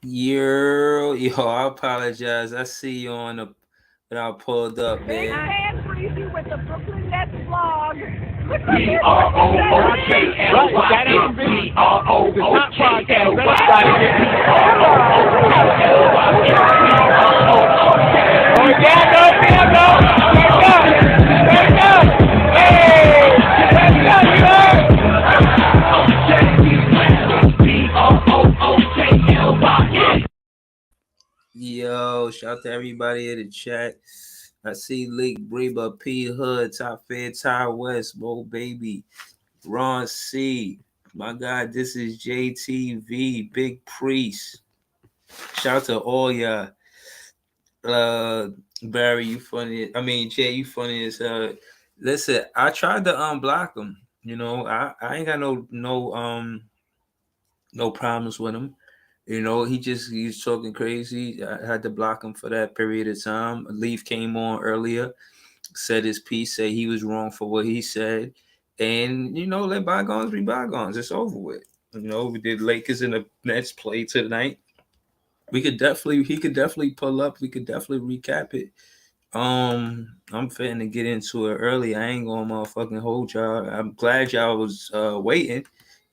Yo, I apologize. I see you on the when I pulled up, Big man. fan Breezy with the Brooklyn Nets vlog. Look at this. Right, that ain't been the top podcast. Yo, shout out to everybody in the chat. I see Leak, Reba, P Hood, Top Fed, Ty West, Mo Baby, Ron C. My God, this is JTV, Big Priest. Shout out to all y'all. Barry, you funny. I mean, Jay, you funny as listen, I tried to unblock him. I ain't got no problems with him. He's talking crazy. I had to block him for that period of time. Leaf came on earlier, said his piece, say he was wrong for what he said, and let bygones be bygones. It's over with. We did Lakers and the Nets play tonight. He could definitely pull up. We could definitely recap it. I'm fitting to get into it early. I ain't gonna motherfucking hold y'all. I'm glad y'all was waiting.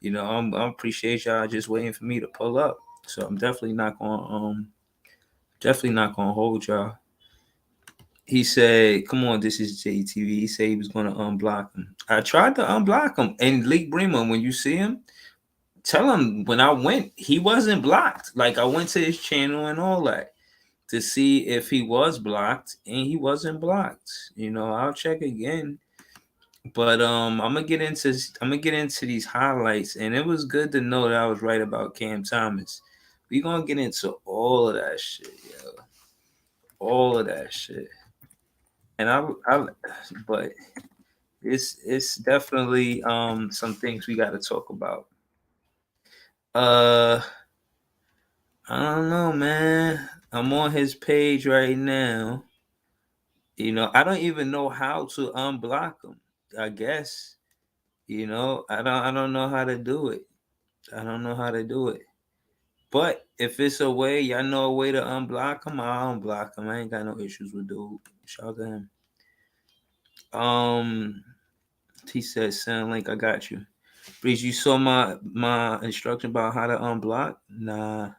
I appreciate y'all just waiting for me to pull up. So I'm definitely not gonna hold y'all. He said, "Come on, this is JTV." He said he was gonna unblock him. I tried to unblock him. And Leak Bremer, when you see him, tell him when I went, he wasn't blocked. Like I went to his channel and all that to see if he was blocked, and he wasn't blocked. I'll check again. But I'm gonna get into these highlights, and it was good to know that I was right about Cam Thomas. We gonna get into all of that shit, yo. All of that shit. And but it's definitely some things we gotta talk about. Uh I don't know, man. I'm on his page right now. I don't even know how to unblock him. I guess. I don't know how to do it. I don't know how to do it. But if it's a way, y'all know a way to unblock him, I'll unblock him. I ain't got no issues with dude. Shout out to him. Um, he said, "Sound like I got you." Breeze, you saw my instruction about how to unblock? Nah,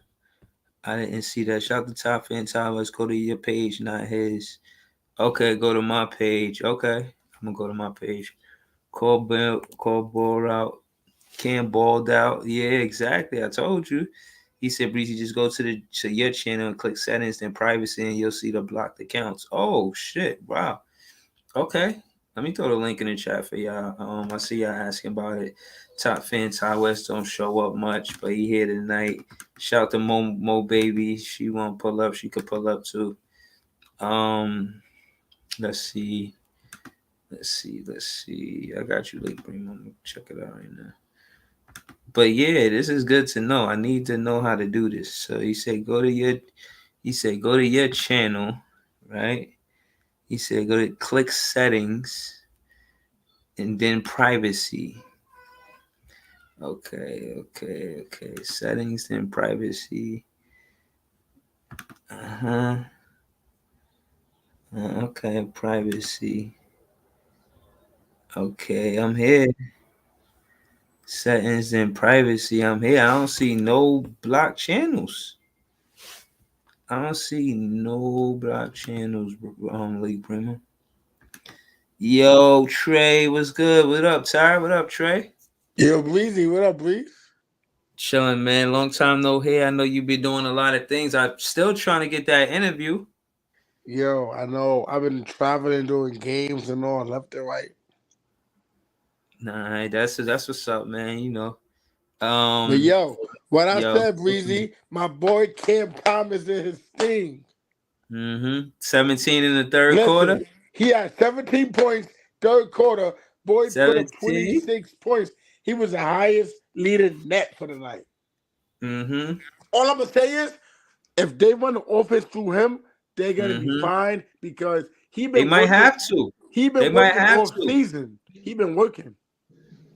I didn't see that. Shout out to Top Fan Time. Let's go to your page, not his. Okay, go to my page. Okay, I'm gonna go to my page. Call ball out. Cam balled out. Yeah, exactly. I told you. He said, Breezy, just go to your channel and click settings, then privacy, and you'll see the blocked accounts. Oh shit! Wow. Okay. Let me throw the link in the chat for y'all. I see y'all asking about it. Top fan Ty West don't show up much, but he here tonight. Shout to Mo Baby. She won't pull up. She could pull up too. Um, let's see. Let's see. I got you, Lake Bream. I'm gonna check it out right now. But yeah, this is good to know. I need to know how to do this. So he said go to your channel, right? He said go to click settings and then privacy. Okay. Settings then privacy. Uh-huh. Okay, privacy. Okay, I'm here. Settings and privacy. I'm here. I don't see no block channels. I don't see no block channels, Lee Prima. Yo, Trey, what's good? What up, Ty? What up, Trey? Yo, Bleezy, what up, Bleez? Chilling, man. Long time no hear. I know you've been doing a lot of things. I'm still trying to get that interview. Yo, I know I've been traveling, doing games and all, left and right. Nah, that's what's up, man. But yo, what I yo. said, Breezy, my boy Cam Thomas did his thing. 17 in the third quarter. Listen, he had 17 points, third quarter. Boy put up 17. 26 points. He was the highest leading net for the night. All I'm gonna say is, if they run the offense through him, they're gonna be fine because They might have to. He been working all season. He been working.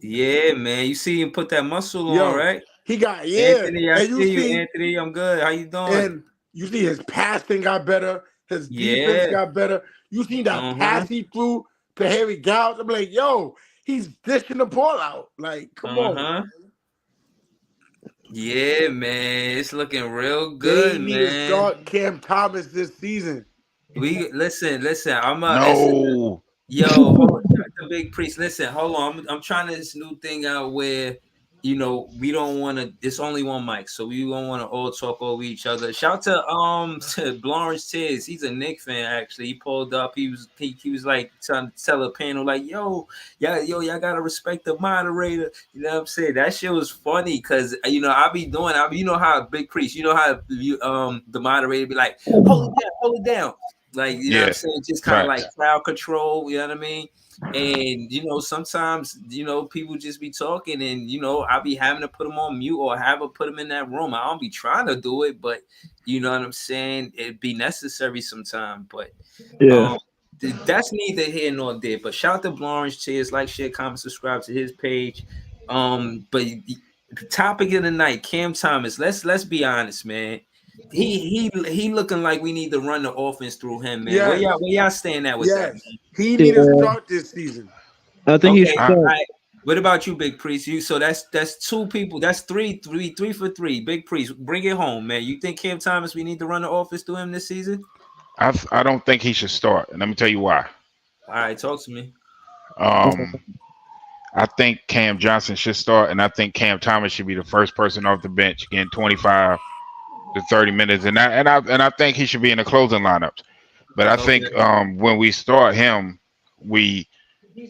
Yeah, man. You see him put that muscle on, right? He got Anthony, I and you see you, see, Anthony. I'm good. How you doing? and you see his passing got better, his defense Yeah. got better. You see that pass he threw to Harry Giles. I'm like, yo, he's dishing the ball out. Like, come on. Yeah, man, it's looking real They good, need to man. start Cam Thomas this season. We listen. No. Yo, hold the big priest. Listen, hold on. I'm trying this new thing out where we don't want to. It's only one mic, so we don't want to all talk over each other. Shout to Lawrence Tiz. He's a Knicks fan actually. He pulled up. He was like trying to tell a panel like, y'all gotta respect the moderator. You know what I'm saying? That shit was funny because I be doing. You know how big priest. You know how the moderator be like, hold it down. Like, you know what I'm saying? Just kind of like crowd control, you know what I mean? And, sometimes, people just be talking and, I'll be having to put them on mute or have to put them in that room. I don't be trying to do it, but you know what I'm saying? It'd be necessary sometime. But that's neither here nor there. But shout out to Lawrence Cheers, like, share, comment, subscribe to his page. But the topic of the night, Cam Thomas, let's be honest, man. He looking like we need to run the offense through him, man. Where y'all staying at with that, man? He need to start this season. I think he's right. What about you, Big Priest? So that's two people. That's three for three. Big Priest, bring it home, man. You think Cam Thomas, we need to run the offense through him this season? I don't think he should start, and let me tell you why. All right, talk to me. I think Cam Johnson should start, and I think Cam Thomas should be the first person off the bench getting 25 to 30 minutes, and I think he should be in the closing lineups. But I think when we start him, we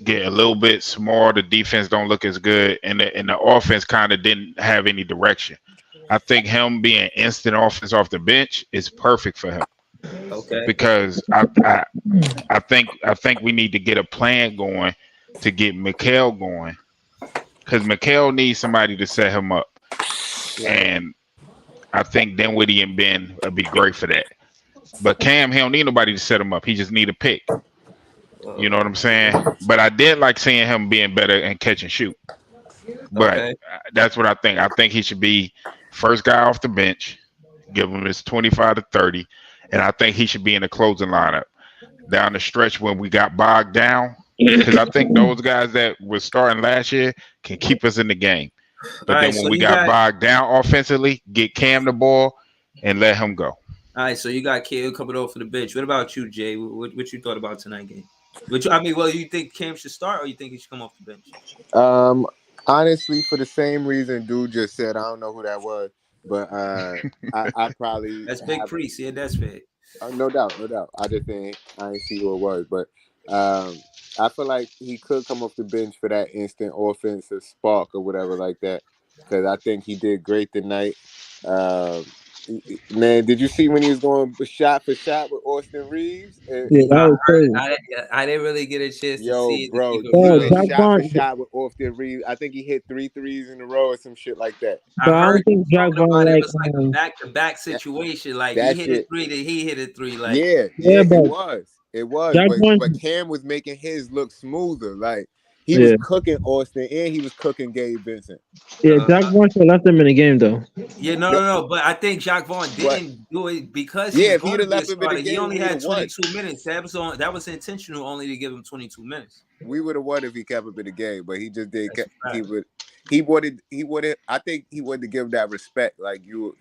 get a little bit smaller. The defense don't look as good, and the offense kind of didn't have any direction. I think him being instant offense off the bench is perfect for him. Okay. Because I think we need to get a plan going to get Mikal going, because Mikal needs somebody to set him up, and I think Dinwiddie and Ben would be great for that. But Cam, he don't need nobody to set him up. He just need a pick. You know what I'm saying? But I did like seeing him being better and catch and shoot. But that's what I think. I think he should be first guy off the bench, give him his 25 to 30, and I think he should be in the closing lineup down the stretch when we got bogged down. Because I think those guys that were starting last year can keep us in the game. But then when we got bogged down offensively, get Cam the ball and let him go. All right, so you got Cam coming over for the bench. What about you, Jay? What you thought about tonight game? You think Cam should start, or you think he should come off the bench? Honestly, for the same reason dude just said, I don't know who that was, but I probably that's Big Priest. Yeah, that's fair. No doubt. I just think I didn't see who it was, but I feel like he could come off the bench for that instant offensive spark or whatever like that, because I think he did great tonight. Man, did you see when he was going shot for shot with Austin Reeves? Yeah, that was crazy. I didn't really get a chance to see it. Bro, he went shot for shot with Austin Reeves. I think he hit 3 threes in a row or some shit like that. I heard think Jack Vaughn it was like a back-to-back situation. Like he hit a three, then he hit a three. Like it was. But Cam was making his look smoother. Like he was cooking Austin and he was cooking Gabe Vincent. Yeah, Jack Vaughn left them in the game though. Yeah, no. But I think Jack Vaughn didn't do it because if he'd have left him in the game, he only had 22 minutes. That was intentional, only to give him 22 minutes. We would have won if he kept him in the game, but he just did. He wanted. I think he wanted to give him that respect. Like you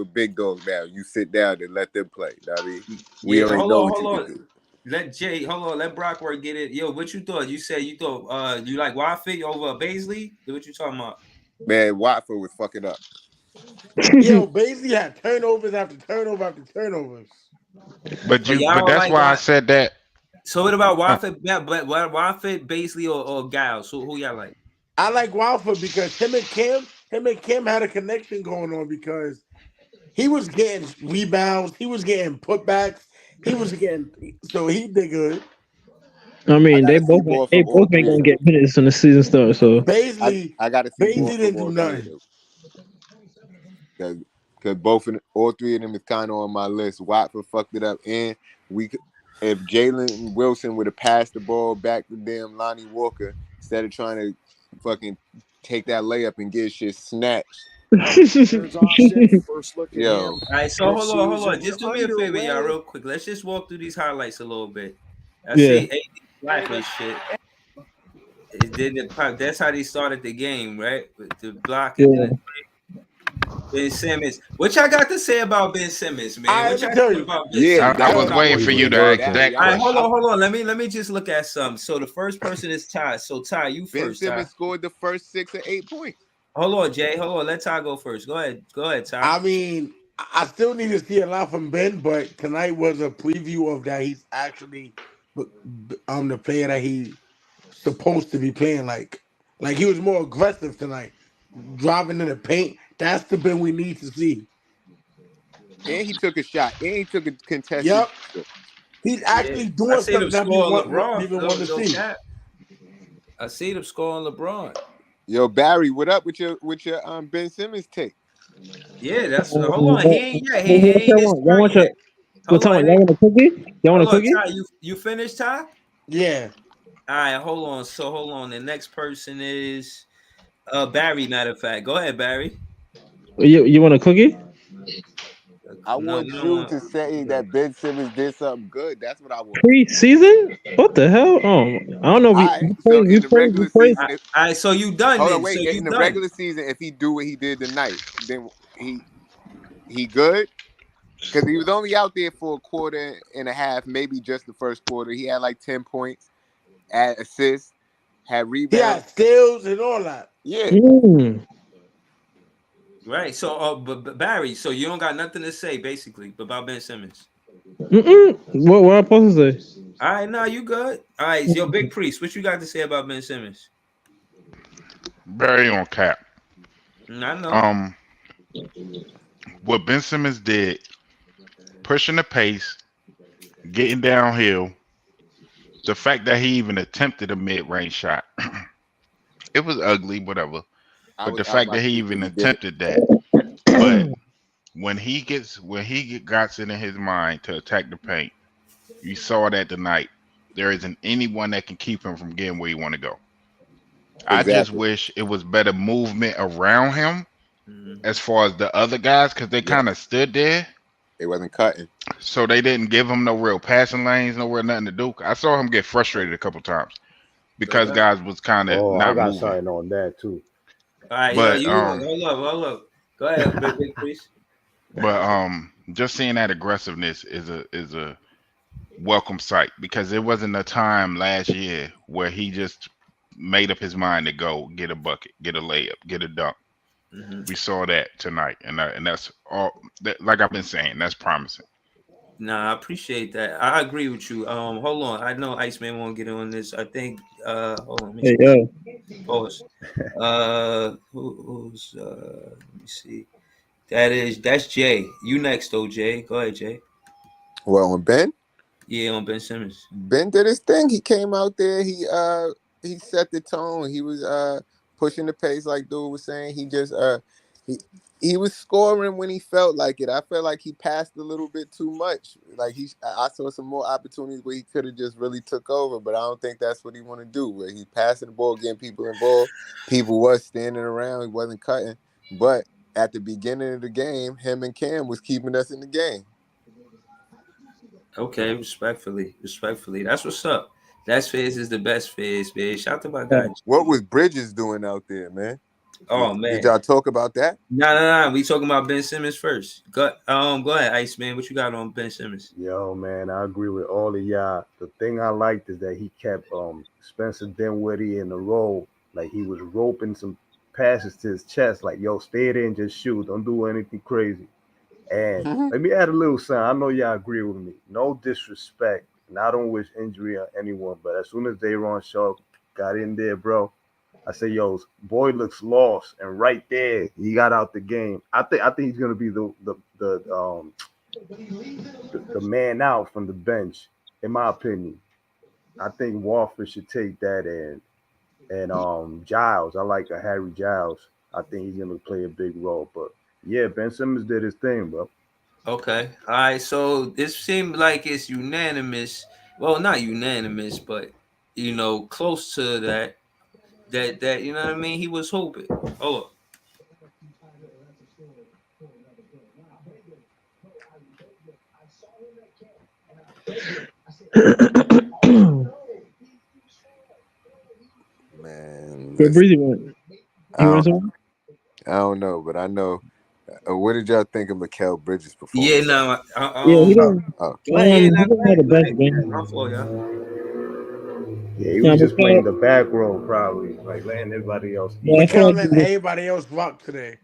a big dog now. You sit down and let them play. I mean, we already know what you can do. Let Brockworth get it. Yo, what you thought? You said you thought you like Watford over Baisley? What you talking about? Man, Watford was fucking up. Yo, Baisley had turnovers after turnover after turnovers. But that's why I said that. So what about Watford? But Watford, Baisley, or Giles? Who y'all like? I like Watford because him and Kim had a connection going on because he was getting rebounds, he was getting putbacks, he did good. I mean, they both ain't gonna get minutes when the season starts. So Baisley, I got to see Baisley didn't do nothing. Because all three of them is kind of on my list. Watford fucked it up, and if Jalen Wilson would have passed the ball back to damn Lonnie Walker instead of trying to fucking take that layup and get shit snatched, Third option, first look at him. All right, so hold on. Just do me a favor, y'all, real quick. Let's just walk through these highlights a little bit. I see AD black as shit. It did the that's how they started the game, right? With the block and then Ben Simmons. What y'all got to say about Ben Simmons, man? What y'all think about Ben Simmons? I was waiting for you to ask that All right, question. hold on. Let me just look at something. So the first person is Ty. So Ty, you Ben first. Simmons Ty. scored the first 6 or 8 points. Hold on, Jay. Hold on. Let Ty go first. Go ahead, Ty. I mean, I still need to see a lot from Ben, but tonight was a preview of that he's actually the player that he's supposed to be playing like. Like he was more aggressive tonight, driving in the paint. That's the Ben we need to see. And he took a shot. And he took a contested. Yep. He's actually doing something that we want to see. I see them scoring LeBron. Yo, Barry, what up with your Ben Simmons take? Yeah, that's hold on. He ain't yet. He ain't his turn yet. Y'all want a cookie? Y'all want a cookie? Ty, you finished, Ty? Yeah. All right, hold on. So hold on. The next person is Barry. Matter of fact, go ahead, Barry. You want a cookie? I want you to say that Ben Simmons did something good. That's what I want. Preseason? What the hell? I don't know. So in the regular season, all right. So you done? Hold then. on, wait. So in the regular season, if he do what he did tonight, then he good. Because he was only out there for a quarter and a half, maybe just the first quarter. He had like 10 points, had assists, had rebounds. He had steals and all that. Yeah. Right. So, but Barry, so you don't got nothing to say basically about Ben Simmons. What am I supposed to say? All right, no, you good. All right, yo, Big Priest, what you got to say about Ben Simmons? Very on cap. I know. What Ben Simmons did, pushing the pace, getting downhill, the fact that he even attempted a mid-range shot, it was ugly, whatever. But the fact that he even attempted that, but when he gets it in his mind to attack the paint, you saw that tonight. There isn't anyone that can keep him from getting where he want to go. Exactly. I just wish it was better movement around him as far as the other guys, because they kind of stood there. They wasn't cutting. So they didn't give him no real passing lanes, nowhere nothing to do. I saw him get frustrated a couple times because guys was kind of not I got moving. something on that too. All right, but hold up. Go ahead, Big Priest. But just seeing that aggressiveness is a welcome sight, because it wasn't a time last year where he just made up his mind to go get a bucket, get a layup, get a dunk. We saw that tonight, and that's all. Like I've been saying, that's promising. Nah, I appreciate that. I agree with you. Hold on. I know Iceman won't get on this. I think. Hold on. Pause. Who's? Let me see. That's Jay. You next, though, Jay. Go ahead, Jay. Well, on Ben. Yeah, on Ben Simmons. Ben did his thing. He came out there. He set the tone. He was pushing the pace, like dude was saying. He just he was scoring when he felt like it. I felt like he passed a little bit too much. Like I saw some more opportunities where he could have just really took over, but I don't think that's what he want to do. Where he's passing the ball, getting people involved. People was standing around. He wasn't cutting. But at the beginning of the game, him and Cam was keeping us in the game. Okay, respectfully. That's what's up. That Fizz is the best Fizz, man. Shout out to my guy. What was Bridges doing out there, man? Oh man, did y'all talk about that? No. We talking about Ben Simmons first. Go ahead, Iceman. What you got on Ben Simmons? Yo, man, I agree with all of y'all. The thing I liked is that he kept Spencer Dinwiddie in the role, like he was roping some passes to his chest, like yo, stay there and just shoot. Don't do anything crazy. And let me add a little something. I know y'all agree with me. No disrespect, and I don't wish injury on anyone. But as soon as Day'Ron Sharp got in there, bro, I say, yo, boy looks lost, and right there he got out the game. I think he's gonna be the man out from the bench, in my opinion. I think Walford should take that, and Giles. I like Harry Giles. I think he's gonna play a big role. But yeah, Ben Simmons did his thing, bro. Okay, all right. So this seemed like it's unanimous. Well, not unanimous, but close to that. That you know what I mean. He was hoping. Oh, Man, Where listen, Breezy went? I You want don't, something? I don't know, but I know. What did y'all think of Mikal Bridges' Yeah, performance? no, Yeah, he Oh, don't. oh, go ahead, yeah, no, He go didn't have ahead, the go best ahead. game. My fault, y'all. Yeah, he Yeah, was just Mikel. playing the back row, probably, like letting everybody else Yeah, eat. I feel Mikel like let everybody else rock today.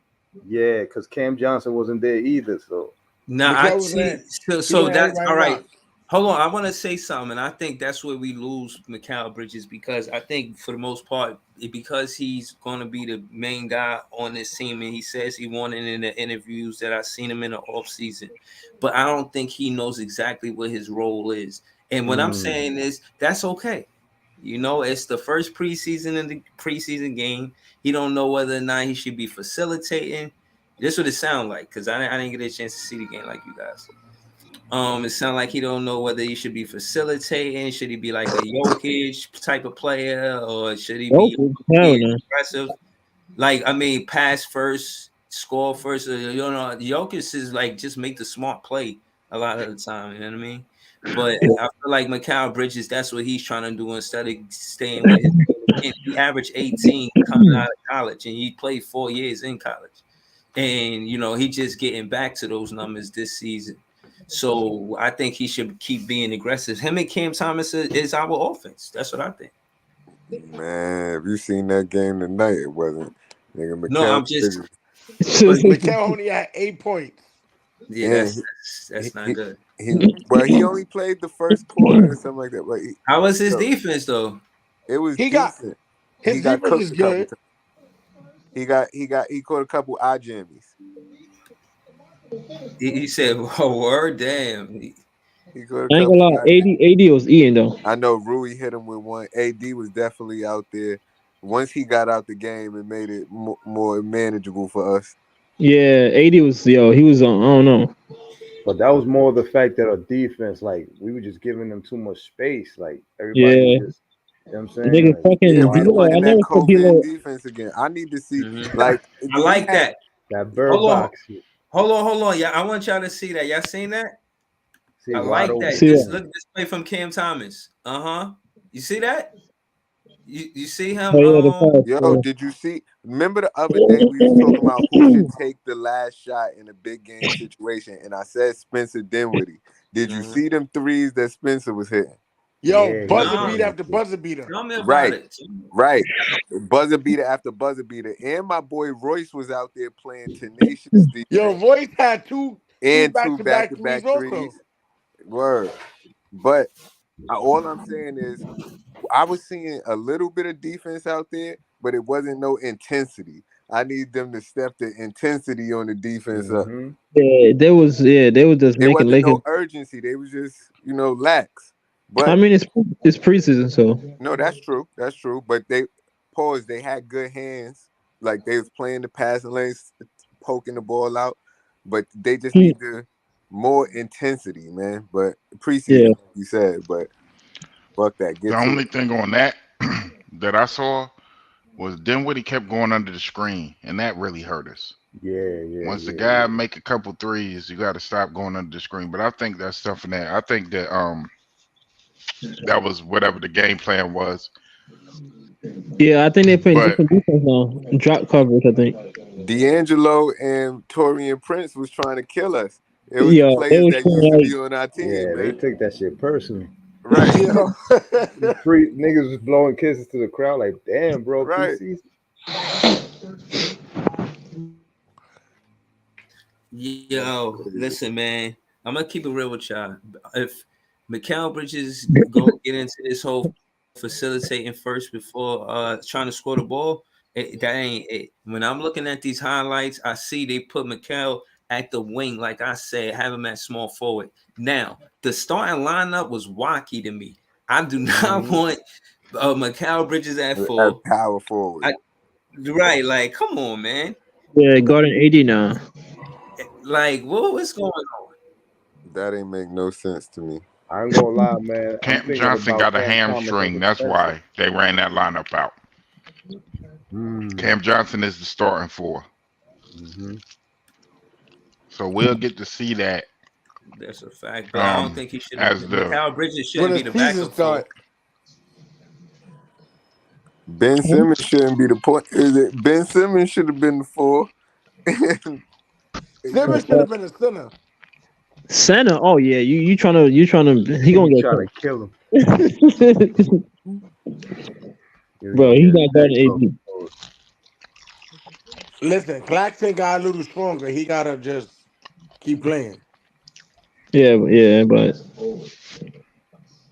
Yeah, because Cam Johnson wasn't there either. So No, I Mikel was see. letting So, he so let that's everybody all right. rock. Hold on, I want to say something. And I think that's where we lose Mikal Bridges because I think for the most part, because he's going to be the main guy on this team, and he says he wanted in the interviews that I've seen him in the off season, but I don't think he knows exactly what his role is. And what I'm saying is that's okay. You know, it's the first preseason in the preseason game. He don't know whether or not he should be facilitating. This what it sound like because I didn't get a chance to see the game like you guys. It sounds like he don't know whether he should be facilitating. Should he be like a Jokic type of player, or should he be Oh, hell being no. aggressive? Like I mean, pass first, score first. You know, Jokic is like just make the smart play a lot of the time. You know what I mean? But I feel like Mikal Bridges, that's what he's trying to do instead of staying with his. And he averaged 18 coming out of college, and he played 4 years in college, and you know he just getting back to those numbers this season. So I think he should keep being aggressive. Him and Cam Thomas is our offense. That's what I think. man, if you seen that game tonight, it wasn't. Nigga, No, Mikal I'm just Bridges, but Mikel only had 8 points. yeah. and That's not he, good. but he only played the first quarter or something like that. But How was his so defense though? it was He got decent. He his got defense is cooked a couple good. times. He caught a couple eye jammies. He said, "Oh, word, damn." He caught a I ain't gonna couple lie. eye jammies. 80 was eating though. I know Rui hit him with one. AD was definitely out there. Once he got out the game, it made it more manageable for us. Yeah, 80 was He was on. I don't know. but that was more the fact that our defense, like we were just giving them too much space. Like everybody was Yeah, just, you know what I'm saying? nigga, Like Yeah, fucking we wide D'Lo. I running open. that never saw COVID D'Lo. defense again. I need to see Mhm. like I we like had. that. That bird Hold on, box shit. hold on. Yeah, I want y'all to see that. Y'all seen that? See, I wide like open. that. See This that? look this play from Cam Thomas. You see that? You see Oh him? yeah, the pass. Yo, did you see? Remember the other day we was talking about who should take the last shot in a big game situation, and I said Spencer Dinwiddie. Did you Mhm. see them threes that Spencer was hitting? Yo, Yeah, he buzzer was No, beater hitting them after too. buzzer beater. tell me about Right, it. right. Buzzer beater after buzzer beater, and my boy Royce was out there playing tenacious Yo, defense Royce had two and back two to back back to threes back also. threes. Word, but all I'm saying is I was seeing a little bit of defense out there, but it wasn't no intensity. I need them to step the intensity on the defense up. Mm-hmm. Yeah, they was just It making wasn't Lakers. no urgency. They was just, lax. I But mean, it's preseason, so no, that's true. That's true. But they had good hands. Like they was playing the passing lanes, poking the ball out. But they just need the more intensity, man. But preseason, yeah, like you said, but fuck that. The Get to only it. thing on that that I saw was Dinwiddie kept going under the screen, and that really hurt us. Yeah, yeah, Once the yeah, guy yeah. make a couple threes, you got to stop going under the screen. But I think that's something that I think that that was whatever the game plan was. yeah. I think they playing But different defense now. Drop coverage, I think. D'Angelo and Torian Prince was trying to kill us. It was the Yeah, they players was that used to showing be on our team, Yeah, they man. take that shit personally. Right, Yo. Free niggas was blowing kisses to the crowd, like, damn, bro, right. preseason. That's Yo, crazy. listen, man. I'm gonna keep it real with y'all. If Mikal Bridges go get into this whole facilitating first before trying to score the ball, that ain't it. When I'm looking at these highlights, I see they put Mikal at the wing, like I said, have him at small forward. Now, the starting lineup was wacky to me. I do not Mm-hmm. want Mikal Bridges at As 4. power forward. I, right, like, come on, man. yeah, guarding 80 now. Like, what's going on? That ain't make no sense to me. I ain't gonna lie, man. I'm Cam thinking Johnson about got a Cam Thomas as hamstring. a That's Spencer. why they ran that lineup out. Mm. Cam Johnson is the starting four. Mm-hmm. So we'll get to see that That's a fact. But I don't think he should have. As the Mikal Bridges When shouldn't the be the season backup for. start, Ben Simmons shouldn't be the point. Is it Ben Simmons should have been the 4? Simmons should have been a center. Santa. Oh yeah, you trying to he And gonna he get trying cut. to kill him. He Bro, gonna he's get his not neck guarding broken. AD. Listen, Claxton got a little stronger. He gotta just keep playing. Yeah, but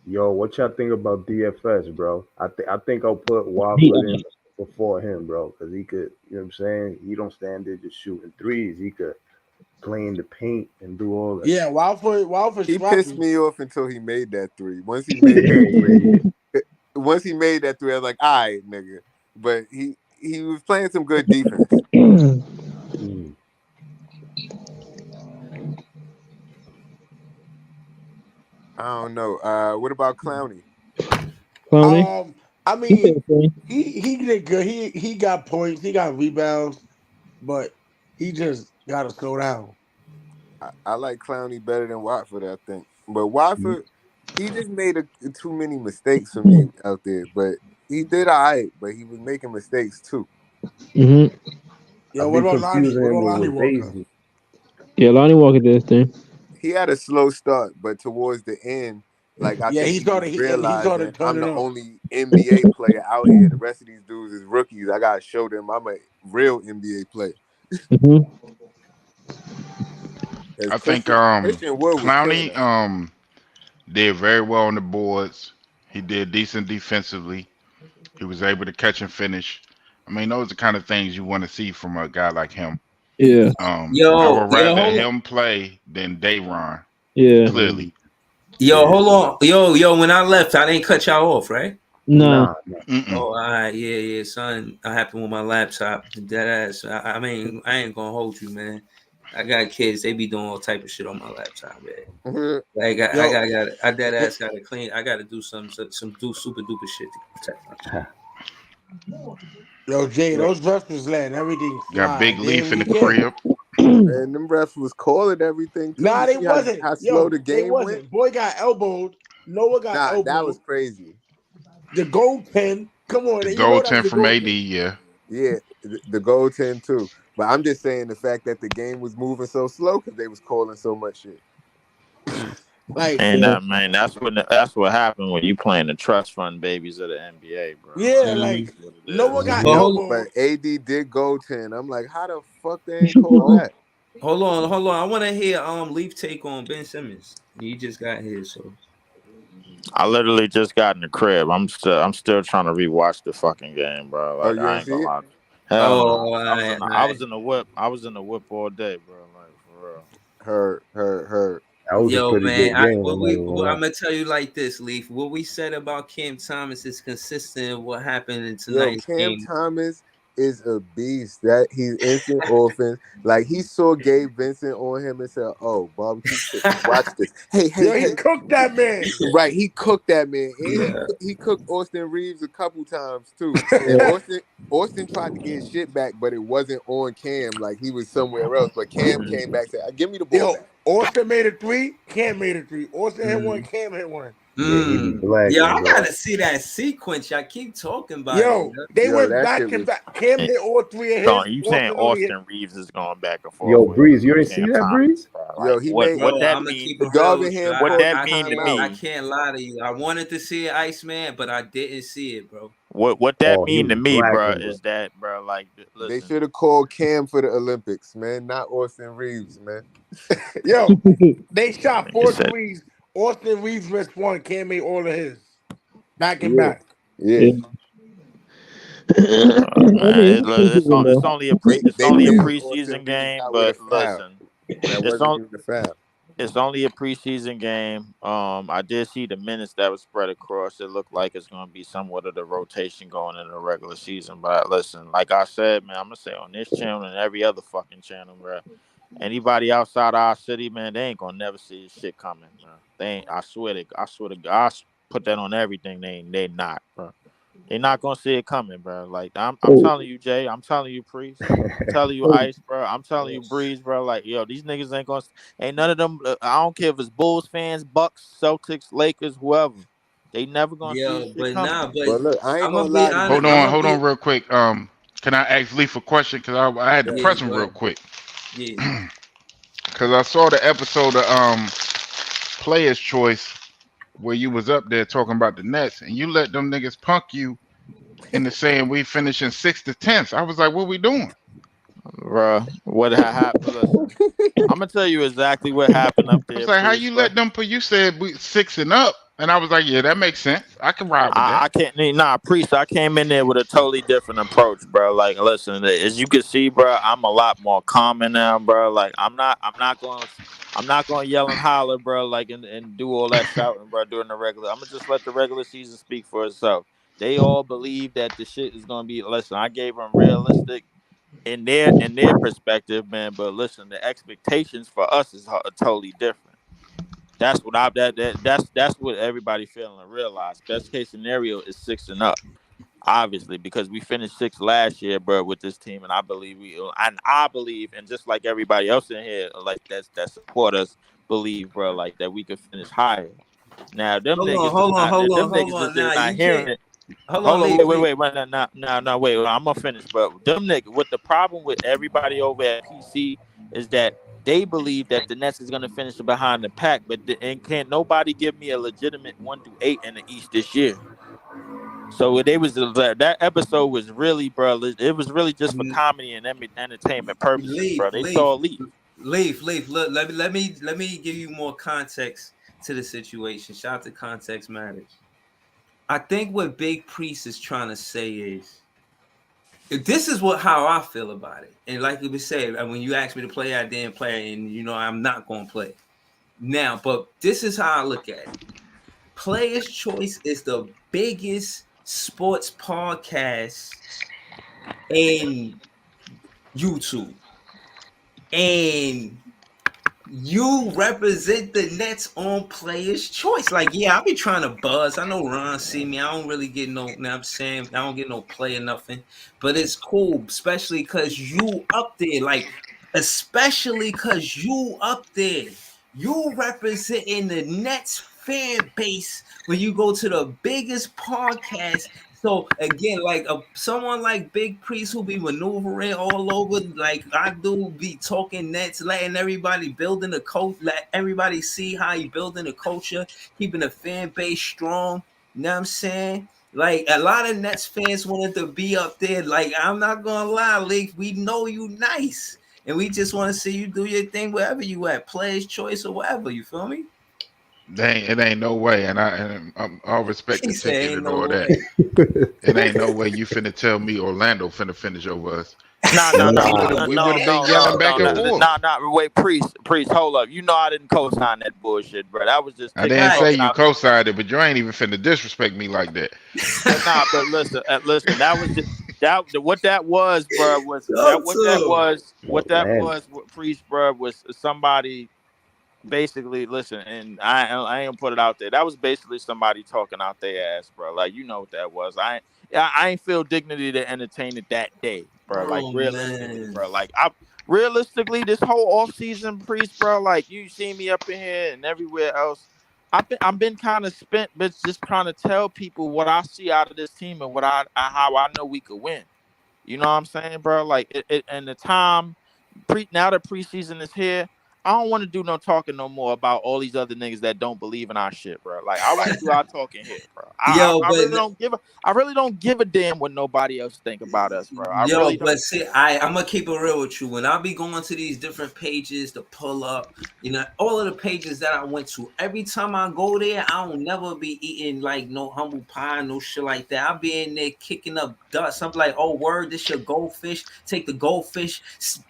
Yo, what y'all think about DFS, bro? I think I'll put he, Watford in before him, bro, because he could. You know what I'm saying? He don't stand there just shooting threes. He could play in the paint and do all that. Yeah, Walford He pissed scrappy. me off until he made that 3. Once he made that 3, I was like, all right, nigga. But he was playing some good defense. Mm. I don't know. What about Clowney? Clowney. I He mean, said okay. he did good. He got points. He got rebounds, but he just gotta slow down. I like Clowney better than Watford, I think. But Watford, he just made too many mistakes for me out there. But he did all right, but he was making mistakes too. Mm-hmm. Yo, I've what been about Lonnie? confusing What him about Lonnie with Walker? Bazley. Yeah, Lonnie Walker did his thing. He had a slow start, but towards the end, like I Yeah, think he he was started. He realizing started I'm turning the up. only NBA player out here. The rest of these dudes is rookies. I gotta show them I'm a real NBA player. Mm-hmm. Because I think Christian Wood was killing Clowney us. did very well on the boards. He did decent defensively. He was able to catch and finish. I mean, those are the kind of things you want to see from a guy like him. Yeah, I Yo, would yo, rather hold on. him play than Dayron. yeah. Mm. Clearly, Yo, Yeah. hold on. Yo, when I left, I didn't cut y'all off, right? Nah. Nah. mm-mm. Oh, all right, yeah, son. I happened with my laptop. Dead ass. I mean, I ain't gonna hold you, man. I got kids. They be doing all type of shit on my laptop, man. Like Yo, I dead ass got to clean. I got to do some super duper shit to protect my shit. yo, Jay, those refs was letting everything Got slide. Big Then Leaf in we the get. crib. Man, them refs was calling everything too. You Nah, they see wasn't. how slow Yo, the they game went? wasn't. Boy got elbowed. Noah got Nah, that was elbowed. crazy. The goaltend. Come on, The you know that was goaltend a from AD, goaltend. yeah. Yeah, the goaltend too. But I'm just saying the fact that the game was moving so slow because they was calling so much shit. Like, And that man, that's what happened when you playing the trust fund babies of the NBA, bro. yeah, Like like that's what it Noah is. got But Yeah, hold, but elbowed. AD did goaltend. I'm like, how the fuck they ain't called hold, that? hold on. I want to hear Leaf take on Ben Simmons. He just got here, so. I literally just got in the crib. I'm still trying to rewatch the fucking game, bro. Oh, Like you I ain't ain't see gonna it? lie. Hell Oh, no. all right, all I right. was in the whip. I was in the whip all day, bro. Like for real. Her. That was a Yo, pretty man, good game. I'm not even gonna I'm lie. gonna tell you like this, Leaf. What we said about Cam Thomas is consistent with what happened in Yo, tonight's Cam game. Thomas is a beast. That he's instant offense. Like he saw Gabe Vincent on him and said, "Oh, barbecue chicken. Watch this. Hey, hey, Yo, he hey." cooked that man. Right, he cooked that man, and Yeah. he cooked Austin Reeves a couple times too. And Austin tried to get his shit back, but it wasn't on Cam. Like he was somewhere else. But Cam Mm, came back and said, "Give me the ball Yo, back." Austin made a three. Cam made a three. Austin hit one. mm, Cam hit one. Yeah, he be Yeah, blacking, I bro. gotta see that sequence. Y'all keep talking about it. Yo, they Yo, went that back shit to was back. Cam And hit all three of his. so you saying Austin only hit. Austin Reeves is going back and forth Yo, with Breeze, you ain't see Cam that, Thomas, Breeze? bro? yo. Like He what made Bro, what that I'm gonna mean? keep it real with you. Darvingham What called that the mean to timeout. I me? can't lie to you. I wanted to see it, Iceman, but I didn't see it, bro. What that Oh, he mean to was me, bro? blacking, bro. Is that, bro? Like, They listen, should have called Cam for the Olympics, man, not Austin Reeves, man. Yo, they shot nigga four said, threes. Austin Reeves missed one. Cam made all of his. Back and Yeah, back. yeah. Yeah. I mean, man, it's only a They missed Austin preseason Reeves game, out with a but foul. listen, That it's wasn't on. even a foul. It's only a preseason game. I did see the minutes that was spread across. It looked like it's going to be somewhat of the rotation going into the regular season. But listen, like I said, man, I'm gonna say on this channel and every other fucking channel, bro. Anybody outside our city, man, they ain't gonna never see this shit coming, bro. They ain't. I swear to God, put that on everything. They not, bro. They're not gonna see it coming, bro. Like I'm Oh, telling you, Jay. I'm telling you, Priest. I'm telling you, oh, Ice, bro. I'm telling you, Breeze, bro. Like, yo, these niggas ain't gonna. Ain't none of them. I don't care if it's Bulls fans, Bucks, Celtics, Lakers, whoever. They never gonna see Yo, this shit but coming. nah, but But look, I ain't I'm gonna gonna be lie to you. honest. I'm gonna Hold be on, real quick. Can I ask Leaf a question? Because I had to yeah. press him Go real ahead. quick. Yeah. Because I saw the episode of Player's Choice where you was up there talking about the Nets, and you let them niggas punk you into saying we finishing 6th to 10th. I was like, what we doing? Bro, what happened? Listen, I'm gonna tell you exactly what happened up I was there, like, how Priest, you bro. let them put? You said we 6 and up, and I was like, yeah, that makes sense. I can ride with that. I can't Priest. I came in there with a totally different approach, bro. Like, listen, as you can see, bro, I'm a lot more calm now, bro. Like, I'm not going to yell and holler, bro. Like, and do all that shouting, bro. During the regular, I'm gonna just let the regular season speak for itself. They all believe that the shit is gonna be. Listen, I gave them realistic in their perspective, man. But listen, the expectations for us is totally different. That's what that's what everybody feeling and realize. Best case scenario is 6 and up, obviously, because we finished sixth last year, bro, with this team, and I believe, and just like everybody else in here, like that support us, believe, bro, like that we could finish higher. Now, them Hold on, niggas is hold on, not. hold on, Them hold niggas on. is Now not you hearing can't. it. Hold on, Hold on, leave, leave. wait, no, wait. I'm gonna finish, but them niggas. What the problem with everybody over at PC is that they believe that the Nets is gonna finish behind the pack, but and can't nobody give me a legitimate 1 through 8 in the East this year. So they was that episode was really, bro. It was really just for comedy and entertainment purposes, bro. Leave, They saw Leaf. leave. Look, let me give you more context to the situation. Shout out to context matters. I think what Big Priest is trying to say is this is what how I feel about it. And like we said, when you asked me to play, I didn't play, and I'm not gonna play now. But this is how I look at it. Players Choice is the biggest sports podcast in YouTube. And you represent the Nets on Players Choice. Like, yeah, I'll be trying to buzz. I know Ron see me. I don't really get no, I'm saying I don't get no play or nothing. But it's cool, especially because you up there. Like, especially because you up there. You representing the Nets fan base when you go to the biggest podcast. So again, like someone like Big Priest who be maneuvering all over, like I do, be talking Nets, letting everybody building a coach, let everybody see how he building a culture, keeping the fan base strong. You know what I'm saying? Like a lot of Nets fans wanted to be up there. Like I'm not gonna lie, Leak, we know you nice, and we just want to see you do your thing wherever you at, Players Choice or whatever. You feel me? It ain't no way, I'll respect He the said, ticket "Ain't and no all that. way." It ain't no way you finna tell me Orlando finna finish over us. No, no, We no, we no, would nah. have no, we would no, have been no, yelling no, back no, and no, forth. no. Wait, priest, hold up. You know I didn't co-sign that bullshit, bro. That was just I ticket didn't say talking Right. you out. co-sided, but you ain't even finna disrespect me like that. But listen, listen. That was just what that was, bro. Was that Talk what that to him. was? What that Atlanta. was? What priest, bro, was somebody basically listen, and I ain't gonna put it out there. That was basically somebody talking out their ass, bro. Like you know what that was. I ain't feel dignity to entertain it that day, bro. Like Oh realistically, man. bro. Like I realistically, this whole off season, priest, bro. Like you see me up in here and everywhere else. I've been kind of spent, but just trying to tell people what I see out of this team and what how I know we could win. You know what I'm saying, bro? Like and the time now that preseason is here, I don't want to do no talking no more about all these other niggas that don't believe in our shit, bro. Like I want to do our talking here, bro. Yo, I really don't give I really don't give a damn what nobody else think about us, bro. I really but don't. see, I'm gonna keep it real with you. When I be going to these different pages to pull up, all of the pages that I went to, every time I go there, I don't never be eating like no humble pie, no shit like that. I be in there kicking up dust. I'm like, oh word, this your goldfish. Take the goldfish,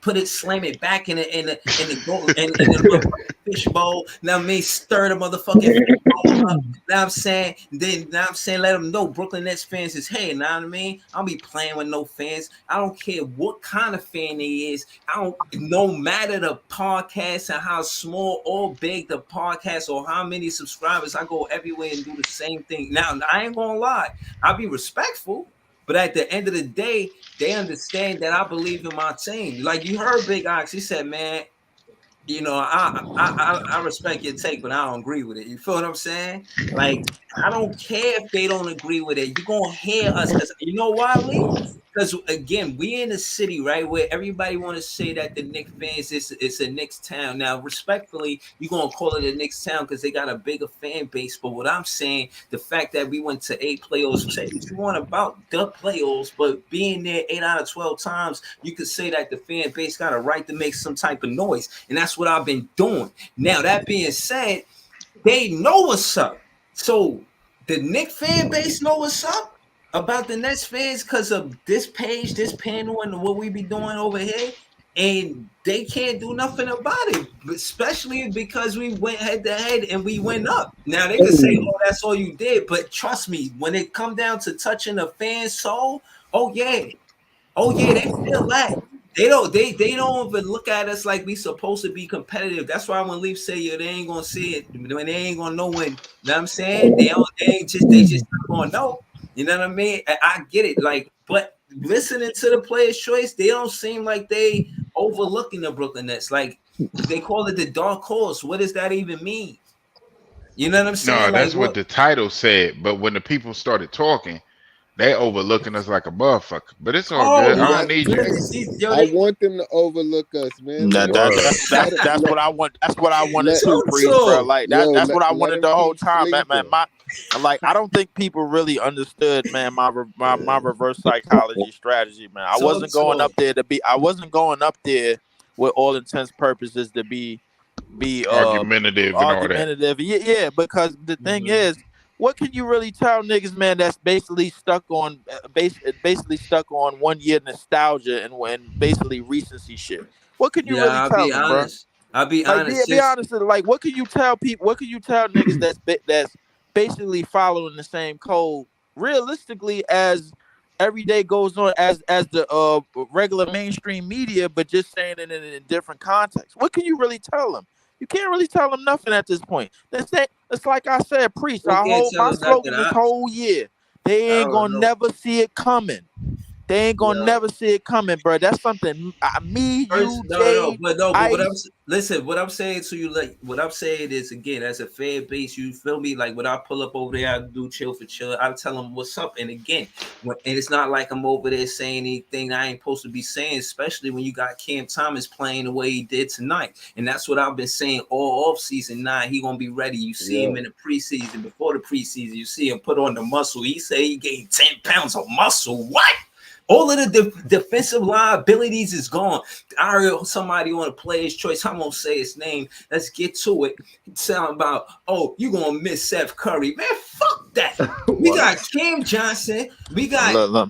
put it, slam it back in the gold, in the motherfucking fishbowl. Now I mean, stir the motherfucking fishbowl up. Now I'm saying, let them know Brooklyn Nets fans is hey. Now what I mean, I'll be playing with no fans. I don't care what kind of fan they is. I don't. No matter the podcast and how small or big the podcast or how many subscribers, I go everywhere and do the same thing. Now I ain't gonna lie. I'll be respectful, but at the end of the day, they understand that I believe in my team. Like you heard Big Ox, he said, man, you know, I respect your take, but I don't agree with it. You feel what I'm saying? Like, I don't care if they don't agree with it. You're gonna hear us because you know why, Lee? Because again, we in a city, right, where everybody want to say that the Knicks fans it's a Knicks town. Now, respectfully, you're gonna call it a Knicks town because they got a bigger fan base. But what I'm saying, the fact that we went to 8 playoffs, say what you want about the playoffs, but being there 8 out of 12 times, you could say that the fan base got a right to make some type of noise, and that's what I've been doing. Now, that being said, they know what's up. So the Knicks fan base know what's up about the Nets fans because of this page, this panel, and what we be doing over here. And they can't do nothing about it, especially because we went head to head and we went up. Now they can say, "Oh, that's all you did," but trust me, when it come down to touching a fan's soul, oh yeah, they feel that. They don't even look at us like we supposed to be competitive. That's why when Leaf say they ain't gonna see it, when they ain't gonna know when, you know what I'm saying? They just not gonna know. You know what I mean? I get it. Like, but listening to the player's choice, they don't seem like they overlooking the Brooklyn Nets. Like they call it the dark horse. What does that even mean? You know what I'm No, saying? Like that's what what? the title said. But when the people started talking, they overlooking us like a motherfucker. But it's all Oh good. I my don't need you. goodness! Yo, I want them to overlook us, man. Let them That's what I want. That's what I wanted let to, Priest, bro. so. Like yo that's let, what I let wanted them the whole keep time, man. sleeping. I don't think people really understood, man, my reverse psychology strategy, man. Talk to him. I wasn't going up there with all intents purposes to be Argumentative and all that. argumentative. Yeah, because the thing Mhm. is, what can you really tell niggas, man, that's basically stuck on basically stuck on 1 year nostalgia and basically recency shit? What can you Yeah, really I'll tell be them, bro? honest. I'll be Like, honest. be Since honest. Like, what can you tell people? What can you tell niggas that's basically following the same code realistically as every day goes on as the regular mainstream media, but just saying it in different context? What can you really tell them? You can't really tell them nothing at this point. It's like I said, Priest. who can't tell My us nothing? slogan this whole year: they I ain't don't gonna know. never see it coming. They ain't gonna Yeah. never see it coming, bro. That's something me, First, you, no, Jade, but no, but Ice. listen. What I'm saying to you, like what I'm saying is again, as a fan base, you feel me? Like when I pull up over there, I do chill for chill. I tell them what's up, and again, and it's not like I'm over there saying anything I ain't supposed to be saying, especially when you got Cam Thomas playing the way he did tonight, and that's what I've been saying all off season 9. He gonna be ready. You see him in the preseason, before the preseason, you see him put on the muscle. He say he gained 10 pounds of muscle. What? All of the defensive liabilities is gone. I heard somebody on a player's choice. I'm gonna say his name. Let's get to it. Sound about, oh, you gonna miss Seth Curry, man? Fuck that. We got Cam Johnson. We got Look, look.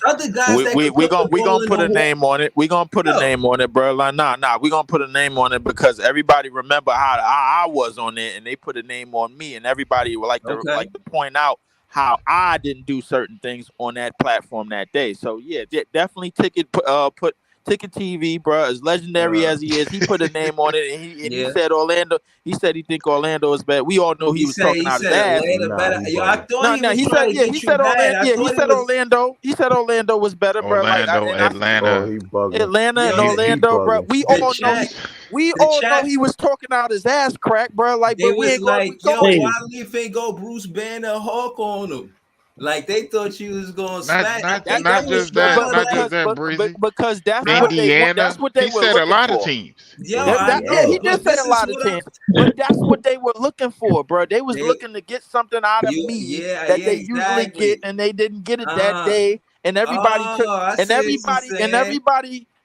other guys that can put the We ball gonna in the put a hole. name on it. We gonna put a Yo, name on it, bro. Like, nah. We gonna put a name on it because everybody remember how I was on it, and they put a name on me, and everybody would okay. like to point out how I didn't do certain things on that platform that day. So yeah, definitely put Ticket TV, bro. As legendary as he is, he put a name on it, and he Yeah. said Orlando. He said he think Orlando is bad. We all know he He was said talking he out his said ass. Atlanta Nah, better. he Yo, I bugging. thought No, he was he trying said, to yeah, he get you said bad. Orlando. I Yeah, thought it was He said Orlando was better, bro. Orlando, And I Oh, Atlanta. he bugging. Atlanta and yo, He Orlando, bro. bugging. the chat. We The all know chat. he was talking out his ass crack, bro. Like, They but we was ain't gonna like, we go yo, there. why Hey, Leaf ain't go Bruce Banner Hawk on him? Like they thought you was gonna Not smash. I not think That they not was just but that, trying to not just like, that, Breezy. because that's huh? what they want. That's Indiana. what they He were said a looking lot of for. teams. Yo, I Yeah, he know, did but say this a is lot of what I teams, but that's what they were looking for, bro. They was they looking to get something out of me that yeah, they usually get, exactly. and they didn't get it that Uh day. And everybody took, I see what you saying.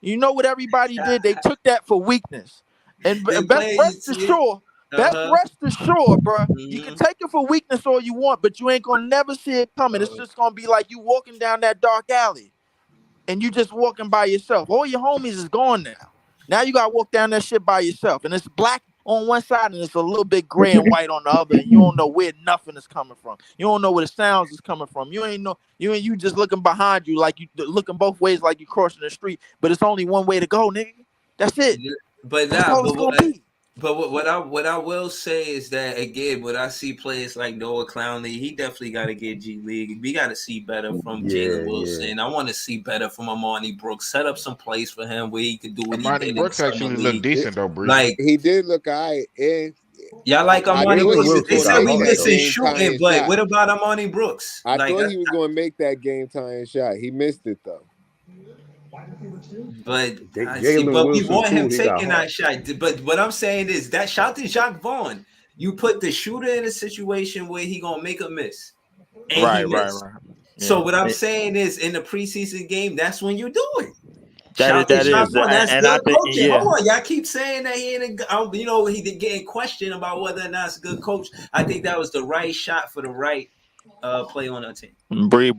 you know what everybody did? They took that for weakness. And They best play you rest see. Uh-huh. rest assured, bro. You can Mm-hmm. take it for weakness all you want, but you ain't gonna never see it coming. It's just gonna be like you walking down that dark alley, and you just walking by yourself. All your homies is gone now. Now you gotta walk down that shit by yourself, and it's black on one side and it's a little bit gray and white on the other, and you don't know where nothing is coming from. You don't know where the sounds is coming from. You ain't know you just looking behind you like you looking both ways like you crossing the street, but it's only one way to go, nigga. That's it. But That's all it's gonna be. What I will say is that again, when I see players like Noah Clowney, he definitely got to get G League. We got to see better from Jalen Wilson. I want to see better from Amani Brooks. Set up some plays for him where he could do what he Amani did in the Brooks summer actually looked league. decent though, Breezy. Like He did look alright. y'all like I Amani thought Brooks. he was They going to said we make that missing game shooting, tying but shot. what about Amani Brooks? I Like, thought he was going to make that game tying shot. He missed it though. but I see, Jalen but we Wilson want him too. He got taking hot. that shot. But what I'm saying is that shot to Jacques Vaughn, you put the shooter in a situation where he gonna make a miss, and he missed. So what I'm saying is, in the preseason game, that's when you do it. That is, That's and I good think coaching. Hold on, y'all keep saying that he ain't, he did getting questioned about whether or not it's a good coach. I think that was the right shot for the right play on our team. Breeze.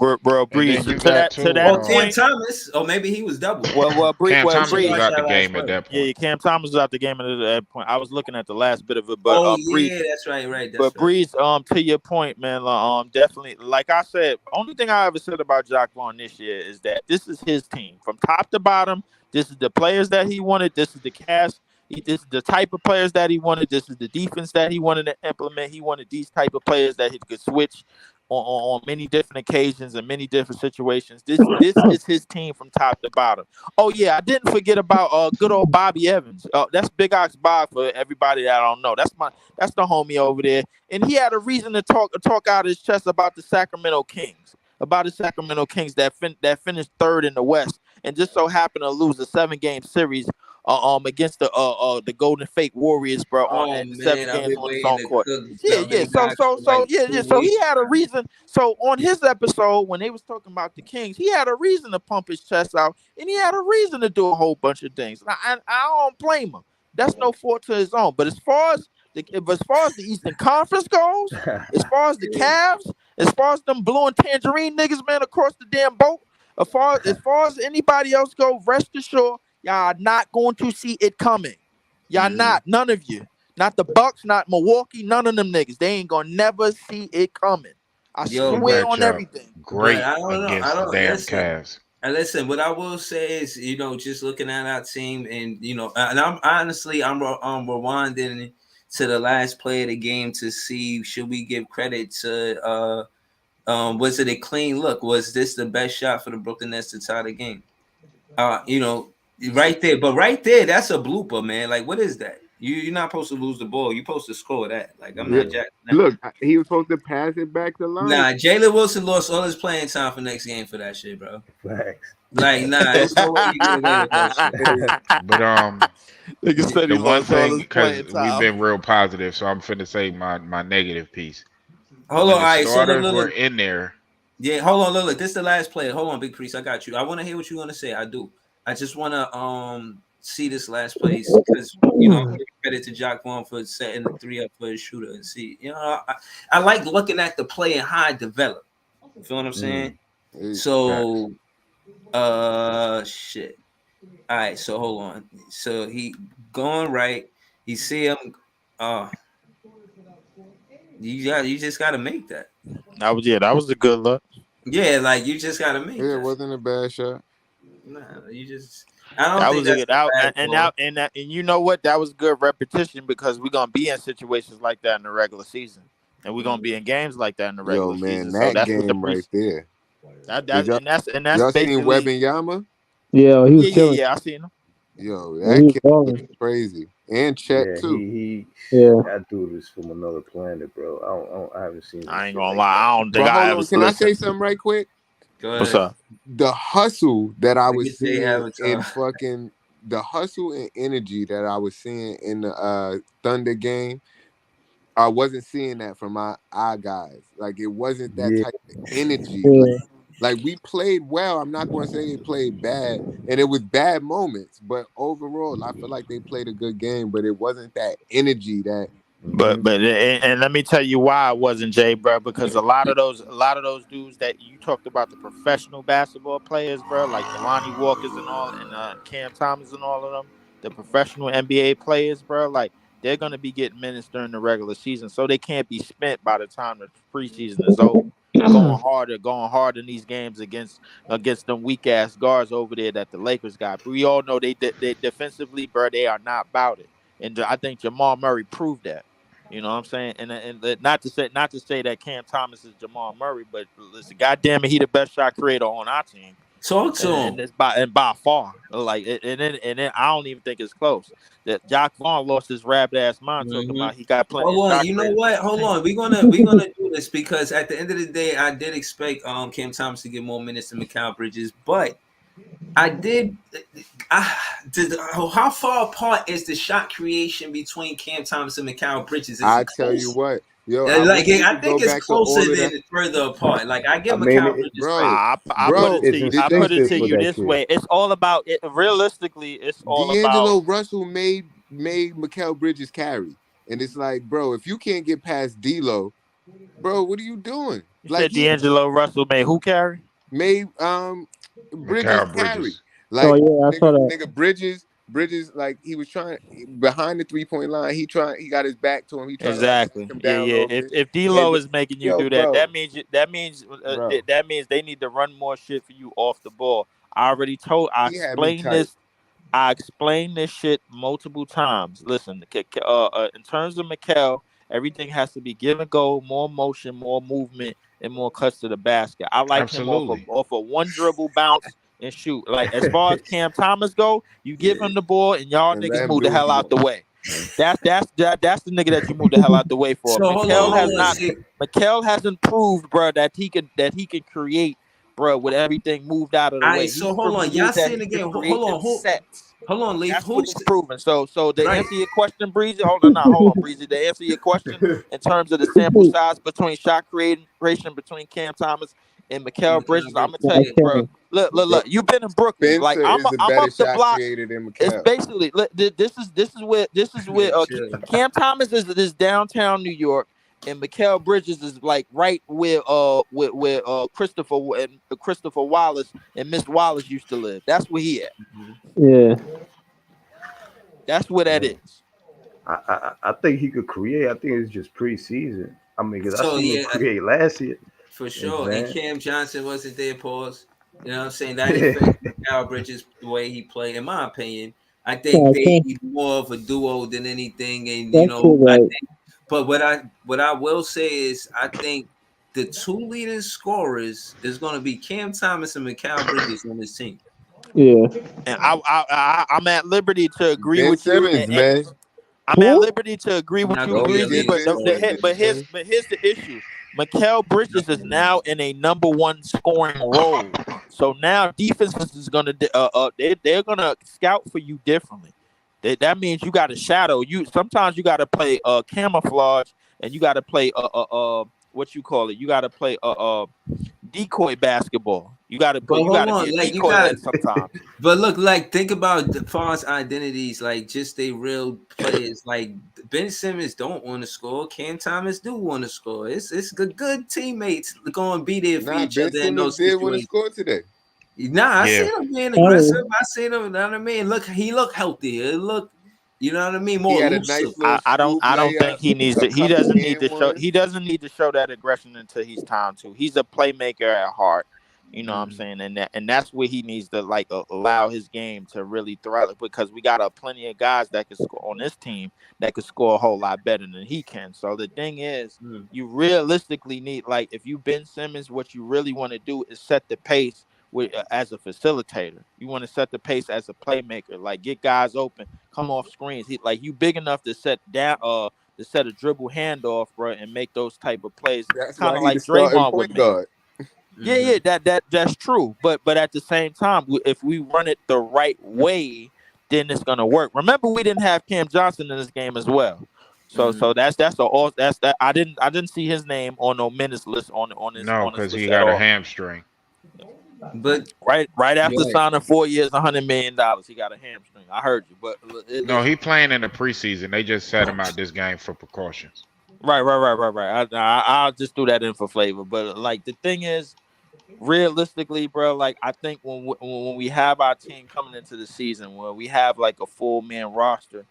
then you got To that Cam point. Thomas, or maybe he was double. Cam Thomas Breeze. was out the game at that point. Yeah, Cam Thomas was out the game at that point. I was looking at the last bit of it, but Oh Breeze. yeah, that's right. But Breeze, to your point, man, definitely. Like I said, only thing I ever said about Jacques Vaughn this year is that this is his team from top to bottom. This is the players that he wanted. This is the cast. This is the type of players that he wanted. This is the defense that he wanted to implement. He wanted these type of players that he could switch on many different occasions and many different situations. This is his team from top to bottom. Oh yeah, I didn't forget about good old Bobby Evans. That's Big Ox Bob for everybody that I don't know. That's the homie over there, and he had a reason to talk out his chest about the Sacramento Kings. About the Sacramento Kings that finished third in the West and just so happened to lose a 7-game series against the Golden State Warriors, bro, Oh and 7 man, I've games been on his waiting own to court. cook Yeah. Big So Ox for like 2 So he weeks. had a reason. So on his episode, when they was talking about the Kings, he had a reason to pump his chest out, and he had a reason to do a whole bunch of things. I don't blame him. That's no fault to his own. But as far as the Eastern Conference goes, as far as the Cavs, as far as them blue and tangerine niggas, man, across the damn boat, as far as anybody else go, rest assured, y'all are not going to see it coming. Y'all not, none of you. Not the Bucks, not Milwaukee, none of them niggas. They ain't gonna never see it coming. I Yo, swear on everything. But Great I don't know. against the damn Cavs. And listen, what I will say is, just looking at our team, and and I'm honestly, I'm rewinding to the last play of the game to see should we give credit to was it a clean look? Was this the best shot for the Brooklyn Nets to tie the game? Right there, but right there, that's a blooper, man. Like, what is that? You're not supposed to lose the ball. You're supposed to score that. Like, I'm not jacking that. Look, he was supposed to pass it back to line. Nah, Jalen Wilson lost all his playing time for next game for that shit, bro. Facts. Like, nah, there's no way you get away with that shit. But the one thing, because we've time. been real positive, so I'm finna say my negative piece. Hold When on, the all right. starters So were in there. Yeah, hold on, look. This is the last player. Hold on, Big Priest. I got you. I want to hear what you're gonna say. I do. I just want to see this last place because give credit to Jock Vaughn for setting the 3 up for his shooter and see. I like looking at the play and how it developed. You feel what I'm saying? So, shit. All right, so hold on. So he going right. You see him. You just gotta make that. That was a good look. Yeah, like you just gotta make. It wasn't a bad shot. Nah, you just. I don't think that's and you know what? That was good repetition because we're gonna be in situations like that in the regular season, and we're gonna be in games like that in the regular season. That so that's game what the right there. and that's y'all basically seen Wembanyama? Yeah, he was killing. Yeah, I seen him. Yo, that kid was crazy, and Chet too. That dude is from another planet, bro. I haven't seen. I ain't gonna lie. I don't think I ever. Can I say something right quick? Go ahead. What's up? The hustle that I was seeing in fucking the hustle and energy that I was seeing in the Thunder game, I wasn't seeing that from our guys. Like it wasn't that type of energy. Yeah. Like we played well. I'm not going to say they played bad, and it was bad moments. But overall, I feel like they played a good game. But it wasn't that energy that. But let me tell you why it wasn't, Jay, bro. Because a lot of those dudes that you talked about, the professional basketball players, bro, like Delonte Walkers and all, and Cam Thomas and all of them, the professional NBA players, bro, like they're gonna be getting minutes during the regular season, so they can't be spent by the time the preseason is over. Going hard in these games against them weak ass guards over there that the Lakers got. But we all know they defensively, bro, they are not about it, and I think Jamal Murray proved that. You know what I'm saying? And not to say that Cam Thomas is Jamal Murray, but listen, goddamn it, he the best shot creator on our team, Talk to and him. it's by far. Like and then I don't even think it's close. That Jock Vaughn lost his rabbit ass mind talking Hmm. about he got plenty of Hold on, shot you know creators on what? his Hold team. on. We're gonna do this because at the end of the day, I did expect Cam Thomas to get more minutes than Mikal Bridges, but I did. How far apart is the shot creation between Cam Thomas and Mikal Bridges? Is I it tell you close? what, yo, I wish Like we I could go think it's back to closer all of than that, it's further apart. Like I I give mean, Mikal Bridges bro. credit. I put it Bro, to it's you. I did put it instinctive to for you that this kid. way. It's all about it. Realistically, it's all about. D'Angelo Russell made Mikal Bridges carry, and it's like, bro, if you can't get past D'Lo, bro, what are you doing? You Like said he D'Angelo Russell made who carry? made Bridges Mikal carry. Bridges. Oh Like yeah, I saw that. nigga Bridges like he was trying behind the 3-point line. He got his back to him. He trying to like knock Exactly. him Yeah, down a yeah. little If bit. if And D'Lo is making you yo, do that, bro, bro, that means they need to run more shit for you off the ball. I he had me explained tight. this. I explained this shit multiple times. Listen, in terms of Mikal, everything has to be give and go, more motion, more movement, and more cuts to the basket. I like him Absolutely. off of one dribble bounce and shoot. Like as far as Cam Thomas go, you give Yeah, him the ball and y'all and let niggas him move do the what he hell out wants. the way. That's the nigga that you move the hell out the way for. So hold on. See, Mikel hasn't proved, bro, that he can create, bro, with everything moved out of the all right. way. So hold on. Y'all Proved that saying he could again? create them sets. Hold on, Leaf. That's what Who's he's proven. So to right? answer your question, Breezy, hold on, Breezy. To answer your question in terms of the sample size between shot creation between Cam Thomas and Mikel Mikal Bridges, I'm gonna Bridges. tell That's you, Yeah. bro. Kevin. Bro, Look. You've been in Brooklyn. Like Spencer is a I'm better up the shot block. creator than It's Mikal. basically this is where Yeah. Chill. Cam Thomas is downtown New York, and Mikal Bridges is like right where Christopher Wallace and Miss Wallace used to live. That's where he at. Mhm. Yeah. That's where that Man, is. I think he could create. I think it's just preseason. I mean, because I So seen him yeah, create last year. for You know sure. what And I'm Cam Johnson wasn't there. Pause. You know what I'm saying? That saying? affects Mikal Bridges the way he played. In my opinion, I think No, they Cam, need more of a duo than anything. And that's true, I right? think. But what I will say is, I think the two leading scorers is going to be Cam Thomas and Mikal Bridges on this team. Yeah. And I'm at liberty to agree Ben with you. Simmons, man. I'm at Who? liberty to agree He's with not you, going to Don't be a Breezy. forget leading But Ben scorer Simmons, again. man. here's the issue. Mikal Bridges is now in a number one scoring role. So now defenses is gonna they're gonna scout for you differently. That means you got to shadow. Sometimes you got to play camouflage, and you got to play what you call it. You got to play decoy basketball. But You got hold to be a on, like you decoy got. at sometimes. But look, like think about the false identities, like just they real players. Like Ben Simmons don't want to score. Cam Thomas do want to score. It's good teammates going to be there for Nah, each Ben other in Simmons those did want to situations. score today. Nah, I Yeah. seen him being Oh, aggressive. I seen him. You know what I mean? Look, he looked healthy. It looked, you know what I mean, He more had a elusive. nice little scoop I don't layup, think he needs a to. couple and He ones. doesn't need to show that aggression until he's time to. He's a playmaker at heart. You know what I'm Mhm. saying, and that's where he needs to like allow his game to really thrive because we got plenty of guys that can score on this team that could score a whole lot better than he can. So the thing is, Mhm. you realistically need like if you Ben Simmons, what you really want to do is set the pace with as a facilitator. You want to set the pace as a playmaker, like get guys open, come off screens. He like you big enough to set down to set a dribble handoff, bro, and make those type of plays, That's kind why of he the like starting Draymond would point make. guard. Yeah, Mhm. yeah, that's true. But at the same time, if we run it the right way, then it's gonna work. Remember, we didn't have Cam Johnson in this game as well. So Mhm. that's that. I didn't see his name on no minutes list No, on this because he list at got a all. hamstring. But Right you're after right. signing 4 years, $100 million, he got a hamstring. I heard you, but No, he listen. playing in the preseason. They just set him out this game for precautions. Right. I'll just do that in for flavor. But like the thing is, realistically, bro, like I think when we have our team coming into the season, where we have like a full man roster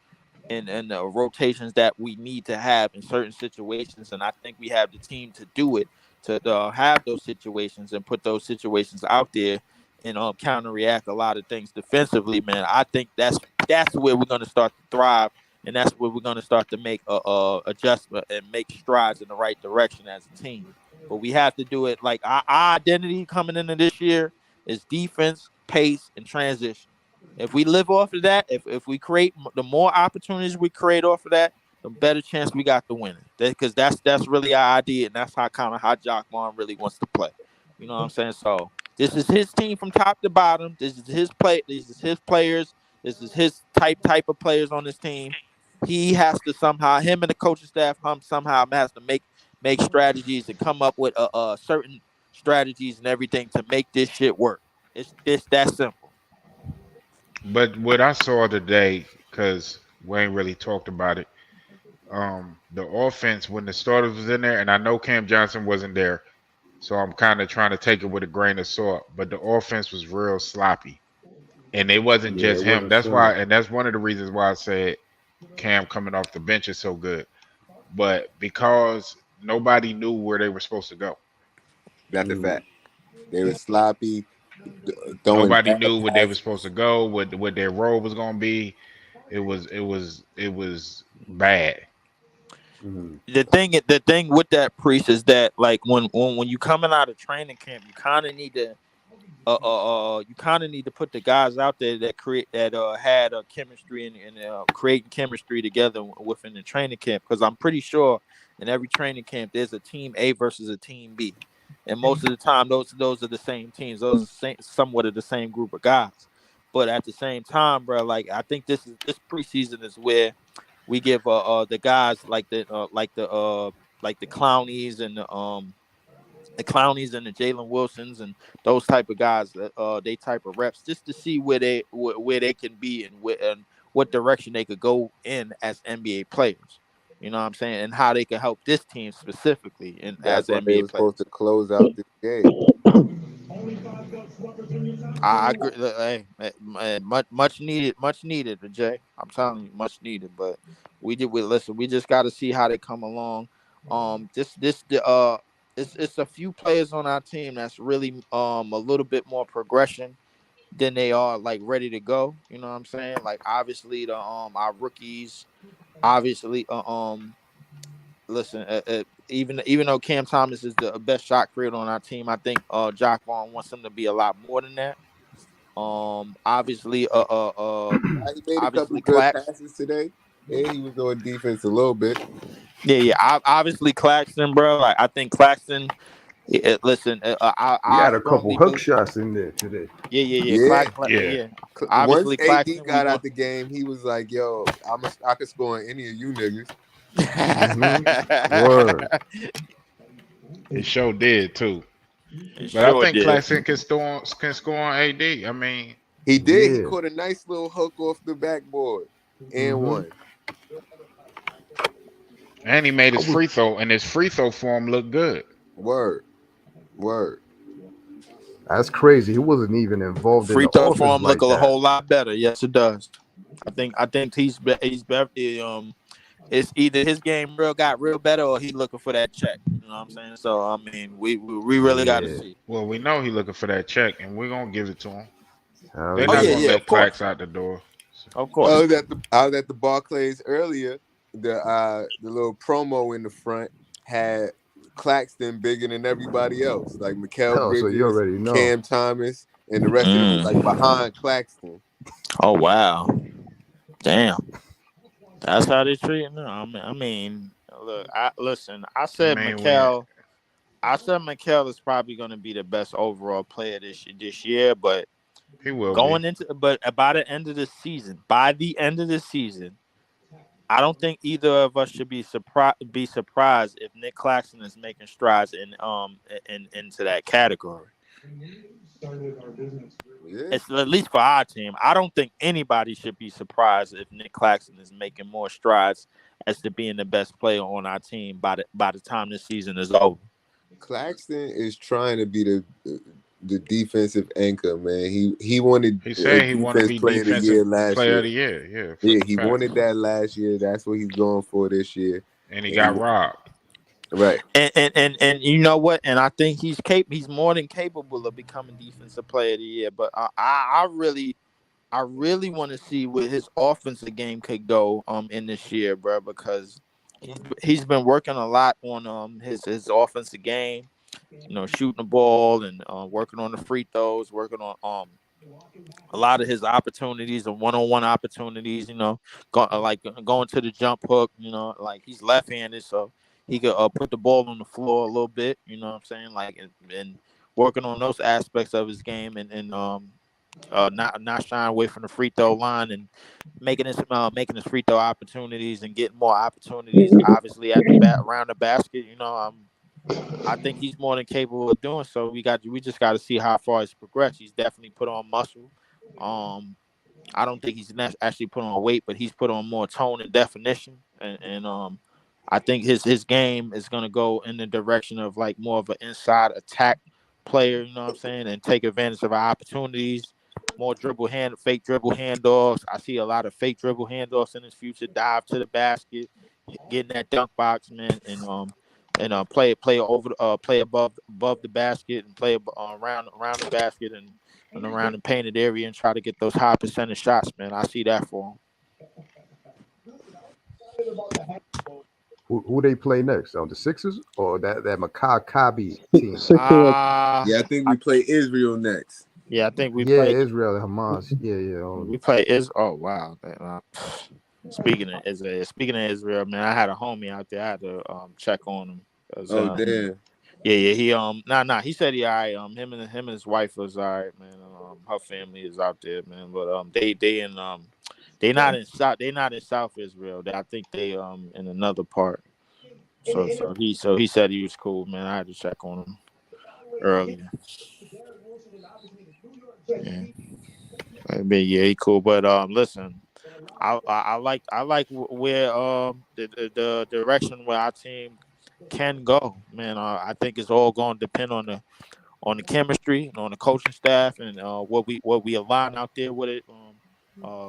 and the rotations that we need to have in certain situations, and I think we have the team to do it, to have those situations and put those situations out there and counter react a lot of things defensively, man. I think that's where we're gonna start to thrive, and that's where we're gonna start to make a adjustment and make strides in the right direction as a team. But we have to do it like our identity coming into this year is defense, pace, and transition. If we live off of that, if we create the more opportunities we create off of that, the better chance we got to win it. Because that's really our idea, and that's how Jock Vaughn really wants to play. You know what I'm saying? So this is his team from top to bottom. This is his play. This is his players. This is his type of players on this team. He has to somehow, him and the coaching staff, somehow has to make strategies and come up with certain strategies and everything to make this shit work. It's that simple. But what I saw today, because Wayne really talked about it, the offense when the starters was in there, and I know Cam Johnson wasn't there, so I'm kind of trying to take it with a grain of salt. But the offense was real sloppy, and it wasn't Yeah, just it him. wasn't That's why, smooth. and that's one of the reasons why I said Cam coming off the bench is so good. But because nobody knew where they were supposed to go, That's a Mm. fact. They were sloppy, throwing nobody bad knew where they were supposed passes. to go, what their role was going to be. It was bad. Mm. The thing with that, Priest, is that like when you coming out of training camp, you kind of need to put the guys out there that create that had a chemistry and creating chemistry together within the training camp, because I'm pretty sure in every training camp there's a team A versus a team B, and most of the time those are the same teams. Those are somewhat of the same group of guys. But at the same time, bro, like I think this preseason is where we give the guys like the Clownies and the Clownies and the Jalen Wilsons and those type of guys, they type of reps, just to see where they can be and what direction they could go in as NBA players. You know what I'm saying, and how they can help this team specifically and That's as why they NBA were supposed to players. close out this game. I agree. Hey, much needed, Jay. I'm telling you, much needed. But we listen. We just got to see how they come along. It's a few players on our team that's really a little bit more progression than they are like ready to go. You know what I'm saying? Like obviously the our rookies, obviously listen, even though Cam Thomas is the best shot creator on our team, I think Jock Vaughn wants him to be a lot more than that. Obviously, He made a couple obviously good Clax. passes today, and he was on defense a little bit. Yeah. Obviously Claxton, bro. Like I think Claxton. Listen, He I had a couple strongly hook believe. shots in there today. Yeah. Yeah. Yeah. Yeah. Once Obviously AD Claxton. We got out want. the game, he was like, "Yo, I could score on any of you niggas." Mm-hmm. Word. It sure did too. It But I sure think did. Claxton can score on AD. I mean, He did. He Yeah. caught a nice little hook off the backboard and Mm-hmm. one. and he made I his was free throw, and his free throw form looked good. Word, word. That's crazy. He wasn't even involved in Free the throw offense form look like a that. whole lot better. Yes, it does. I think he's better. It's either his game got real better or he looking for that check. You know what I'm saying? So I mean, we really got to Yeah. see. Well, we know he looking for that check, and we're gonna give it to him. Hell They're Oh not yeah, yeah. gonna yeah, let of course, Clax out the door. of course. I was at the Barclays earlier. The little promo in the front had Claxton bigger than everybody else, like Mikael Oh, so you Bridges, already know. Cam Thomas, and the rest of them was like Mm. behind Claxton. Oh wow, damn. That's how they treat him. I mean, look, listen. I mean, when I said Mikel is probably going to be the best overall player this year, but he will be, by the end of the season, I don't think either of us should be surprised if Nick Claxton is making strides into that category. Yeah, It's at least for our team. I don't think anybody should be surprised if Nick Claxton is making more strides as to being the best player on our team by the time this season is over. Claxton is trying to be the defensive anchor, man. He wanted He a said he want to defense be player of the defensive year last player of year. the year. Yeah, Yeah, he facts. wanted that last year. That's what he's going for this year. And he And got robbed. right. And you know what? And I think he's more than capable of becoming defensive player of the year. But I really want to see where his offensive game could go in this year, bro, because he's been working a lot on his offensive game. You know, shooting the ball and working on the free throws, working on a lot of his opportunities and one-on-one opportunities. You know, going to the jump hook. You know, like he's left-handed, so he could put the ball on the floor a little bit. You know what I'm saying? Like and working on those aspects of his game and not shying away from the free throw line and making his free throw opportunities and getting more opportunities. Obviously, at the around the basket, I think he's more than capable of doing so. We just got to see how far he's progressed. He's definitely put on muscle. Um, I don't think he's actually put on weight, but he's put on more tone and definition. And I think his game is gonna go in the direction of like more of an inside attack player. You know what I'm saying, and take advantage of our opportunities. More fake dribble handoffs. I see a lot of fake dribble handoffs in his future. Dive to the basket, get in that dunk box, man, and play above the basket and play around the basket and around the painted area and try to get those high percentage shots, man. I see that for him. Who they play next? On the Sixers or that Maccabi team? Yeah, I think we play Israel next. Yeah, I think we Yeah, play Israel and Hamas. Yeah. we play Israel. Oh wow. Speaking of Israel, man, I had a homie out there. I had to check on him. Oh damn. Yeah. He he said he all right. Him and his wife was all right, man. Her family is out there, man. But they not in South Israel. I think they in another part. So he said he was cool, man. I had to check on him earlier. Yeah. Yeah, he cool. But listen, I like where the direction where our team can go, man. I think it's all going to depend on the chemistry and on the coaching staff and what we align out there with it.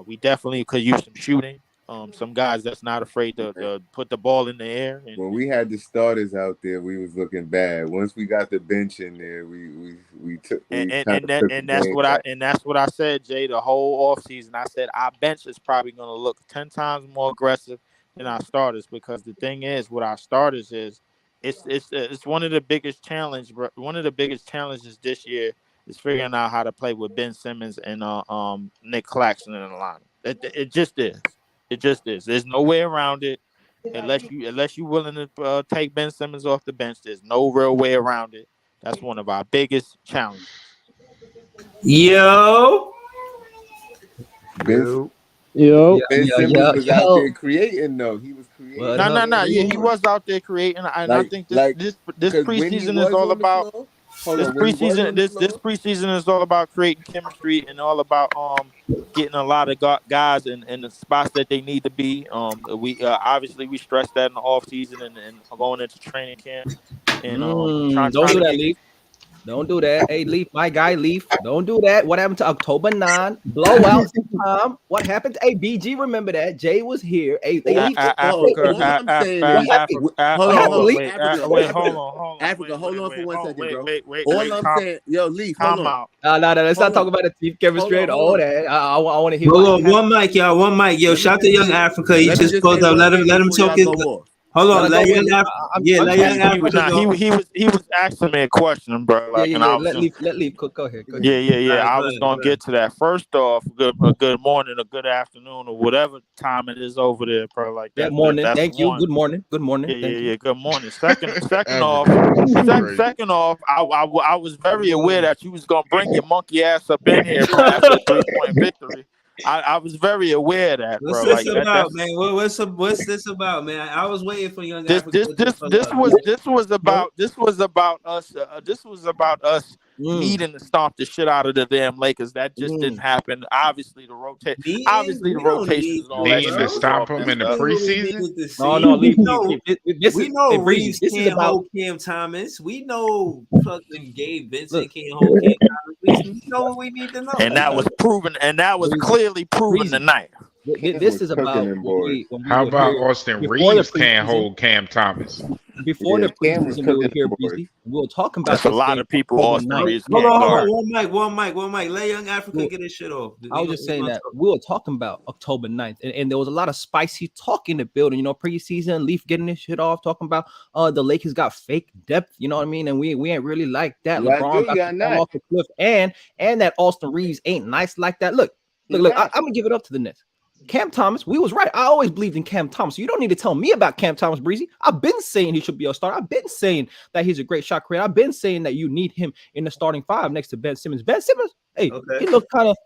We definitely could use some shooting. Some guys that's not afraid to put the ball in the air. When we had the starters out there, we was looking bad. Once we got the bench in there, we kind of took the game back. That's what I said, Jay. The whole offseason, I said our bench is probably going to look 10 times more aggressive than our starters because the thing is, with our starters is it's one of the biggest one of the biggest challenges this year is figuring out how to play with Ben Simmons and Nick Claxton in the lineup. It just is. It just is. There's no way around it. Unless you're willing to take Ben Simmons off the bench, there's no real way around it. That's one of our biggest challenges. Yo. Ben Simmons was out there creating though. He was creating. No. Yeah, he was out there creating, and I think this preseason is all about. This preseason is all about creating chemistry and all about getting a lot of guys in the spots that they need to be. We obviously we stress that in the off season and going into training camp. And don't do that, Leaf. Don't do that. Hey, Leaf, my guy, Leaf. Don't do that. What happened to October 9? Blowout time. What happened? Hey, BG, remember that. Jay was here. Hey, Leaf. Hold on. Africa, hold on for 1 second, bro. Wait, all I'm saying, yo, Leaf, hold on. No. Let's not talk about the team chemistry and all that. I want to hear. Hold on, one mic, y'all. One mic. Yo, shout to Young Africa. He just pulled up. Let him talk his. Hold on, let Young Africa go. He was asking me a question, bro. Like, let Leaf go ahead. Yeah. I was gonna get to that. First off, good morning or good afternoon or whatever time it is over there, bro. Like that. Good morning. Thank you. Good morning. Good morning. Yeah. Good morning. Second off, I was very aware that you was gonna bring your monkey ass up in here, bro, after a 3-point victory. I was very aware of that, bro. What's this about, man? What's this about, man? I was waiting for Young Africa. This was about us. This was about us needing to stomp the shit out of the damn Lakers. That just didn't happen. Obviously, the rotations and all that Needing shit to was stomp off him this in the stuff. preseason. No, leave. This We is know Breezy. Reeves This is can't about hold Cam Thomas. We know fucking Gabe Vincent can't hold Cam Thomas. We know what we need to know. And that was proven, and that was clearly proven tonight. This is about when we How were about here Austin before the Reeves can't preseason. hold Cam Thomas? Before the preseason, we were here, Breezy. We were talking about That's a this lot game of people. October Austin 9th. Reeves Hold can't on, guard. one mic. Let Young Africa get his shit off. I was just saying that we were talking about October 9th, and there was a lot of spicy talk in the building. You know, preseason, Leaf getting his shit off, talking about the Lakers got fake depth. You know what I mean? And we ain't really like that. Y'all LeBron do, got y'all to not. fall off the cliff, and that Austin Reeves ain't nice like that. Look. I'm gonna give it up to the Nets. Cam Thomas, we was right. I always believed in Cam Thomas. So you don't need to tell me about Cam Thomas, Breezy. I've been saying he should be a starter. I've been saying that he's a great shot creator. I've been saying that you need him in the starting five next to Ben Simmons. Ben Simmons, hey, he looked kind of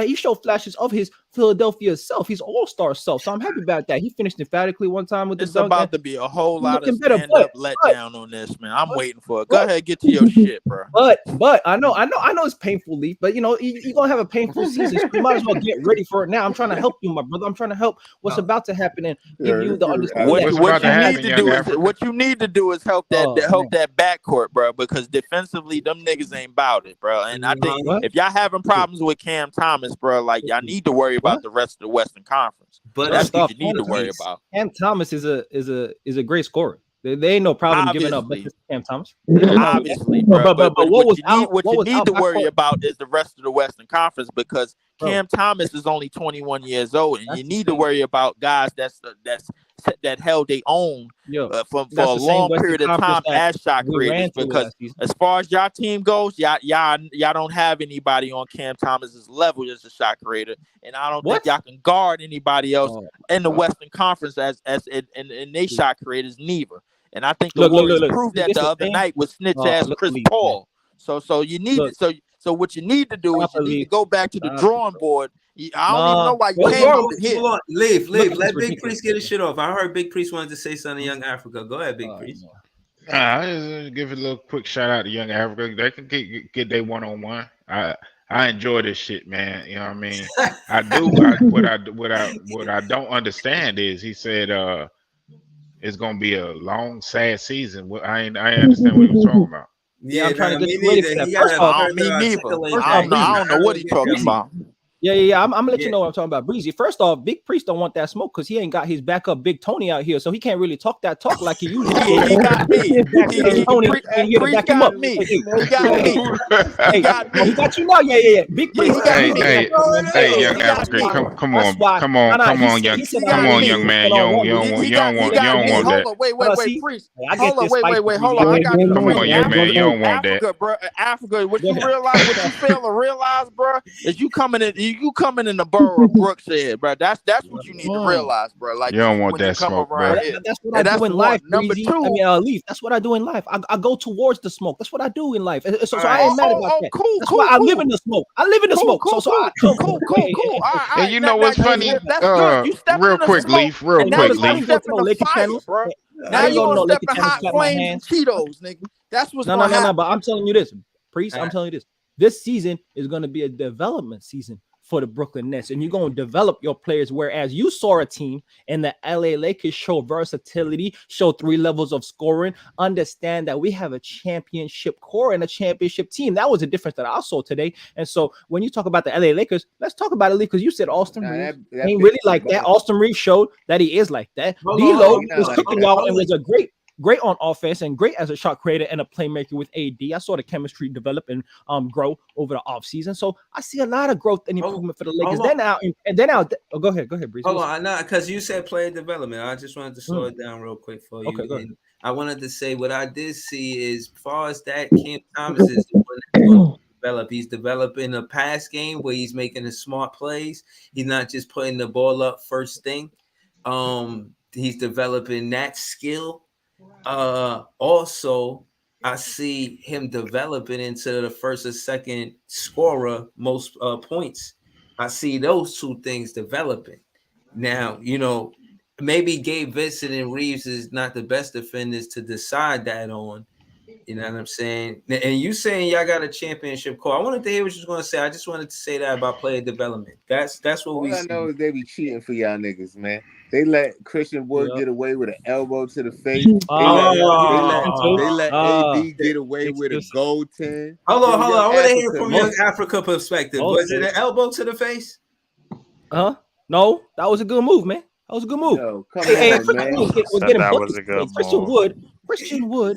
he showed flashes of his Philadelphia self, his all-star self. So I'm happy about that. He finished emphatically one time with the It's dunk. about to be a whole lot of better, stand-up letdown on this, man. I'm waiting for it. Go ahead, get to your shit, bro. But I know it's painful, Leaf. But you know, you're gonna have a painful season. So you might as well get ready for it now. I'm trying to help you, my brother. I'm trying to help what's about to happen and give you the understanding. What you need to do is help that backcourt, bro. Because defensively, them niggas ain't about it, bro. And I think if y'all having problems with Cam Thomas, bro, like y'all need to worry about the rest of the Western Conference. But that's what you need to worry about. Cam Thomas is a great scorer. There ain't no problem giving up Cam Thomas. Obviously, bro. But what you need to worry about is the rest of the Western Conference because Cam Thomas is only 21 years old, and you need to worry about guys that held their own for a long period of time as shot creators. Because as far as y'all team goes, y'all don't have anybody on Cam Thomas's level as a shot creator, and I don't think y'all can guard anybody else in the Western Conference as they shot creators neither. And I think the Warriors proved that the other night with snitch ass Chris Paul. So you need so what you need to do is you need to go back to the drawing board. I don't even know why you came over here. Hold on, leave. Let Big Priest get his shit off. I heard Big Priest wanted to say something to Young Africa. Go ahead, Big Priest. I just give it a little quick shout out to Young Africa. They can get their one-on-one. I enjoy this shit, man. You know what I mean? I do. What I don't understand is he said it's gonna be a long, sad season. I understand what he was talking about. Yeah, I'm trying to get you ready for that. First off, me neither. I don't know what he's talking about. Yeah. I'm gonna let you know what I'm talking about, Breezy. First off, Big Priest don't want that smoke because he ain't got his backup Big Tony out here, so he can't really talk that talk like he usually does. He got me. Priest got me. He got me. He got you now. Yeah. Big Priest got me. Hey, Young Africa, come on, young man. You don't want that. Wait, Priest. Hold on. I got you. Come on, young man. You don't want that. Africa, what you fail to realize, bro, is you coming in the borough of Brookshead, bro. That's what you need to realize, bro. Like you don't want that smoke, bro. That's what I do in life. Number two, Leaf. That's what I do in life. I go towards the smoke. That's what I do in life. So I ain't mad about that. Cool. That's why I live in the smoke. I live in the smoke. Cool. And you know what's funny? Real quick, Leaf. Now you gonna step in hot flames and Cheetos, nigga. That's what's gonna happen. No. But I'm telling you this, Priest. I'm telling you this. This season is going to be a development season for the Brooklyn Nets, and you're going to develop your players. Whereas you saw a team in the LA Lakers show versatility, show 3 levels of scoring, understand that we have a championship core and a championship team. That was a difference that I saw today. And so when you talk about the LA Lakers, let's talk about it, because you said Austin Reeves ain't really like that. Austin Reeves showed that he is like that. D'Lo was kicking y'all and was a great on offense and great as a shot creator and a playmaker with AD. I saw the chemistry develop and grow over the offseason. So I see a lot of growth and improvement for the Lakers. Go ahead, Breeze. Hold on, because you said player development. I just wanted to slow it down real quick for you. Okay, go ahead. I wanted to say what I did see is, as far as that, Cam Thomas is develop. He's developing a pass game where he's making the smart plays. He's not just putting the ball up first thing. He's developing that skill. Also, I see him developing into the first or second scorer most points. I see those 2 things developing. Now, maybe Gabe Vincent and Reeves is not the best defenders to decide that on. You know what I'm saying? And you saying y'all got a championship core. I wanted to hear what you was gonna say. I just wanted to say that about player development. That's what All we I see. know is they be cheating for y'all niggas, man. They let Christian Wood Yep. get away with an elbow to the face. They let AD get away with a Excuses. goaltend. Hold on, hold on. I want to hear Africa, from man. Young Africa perspective. Oh, Was it an elbow to the face? No, that was a good move, man. That was a good move. Yo, come Hey, on, Christian man. Wood was Said getting that buckets was a today. good Christian move. Wood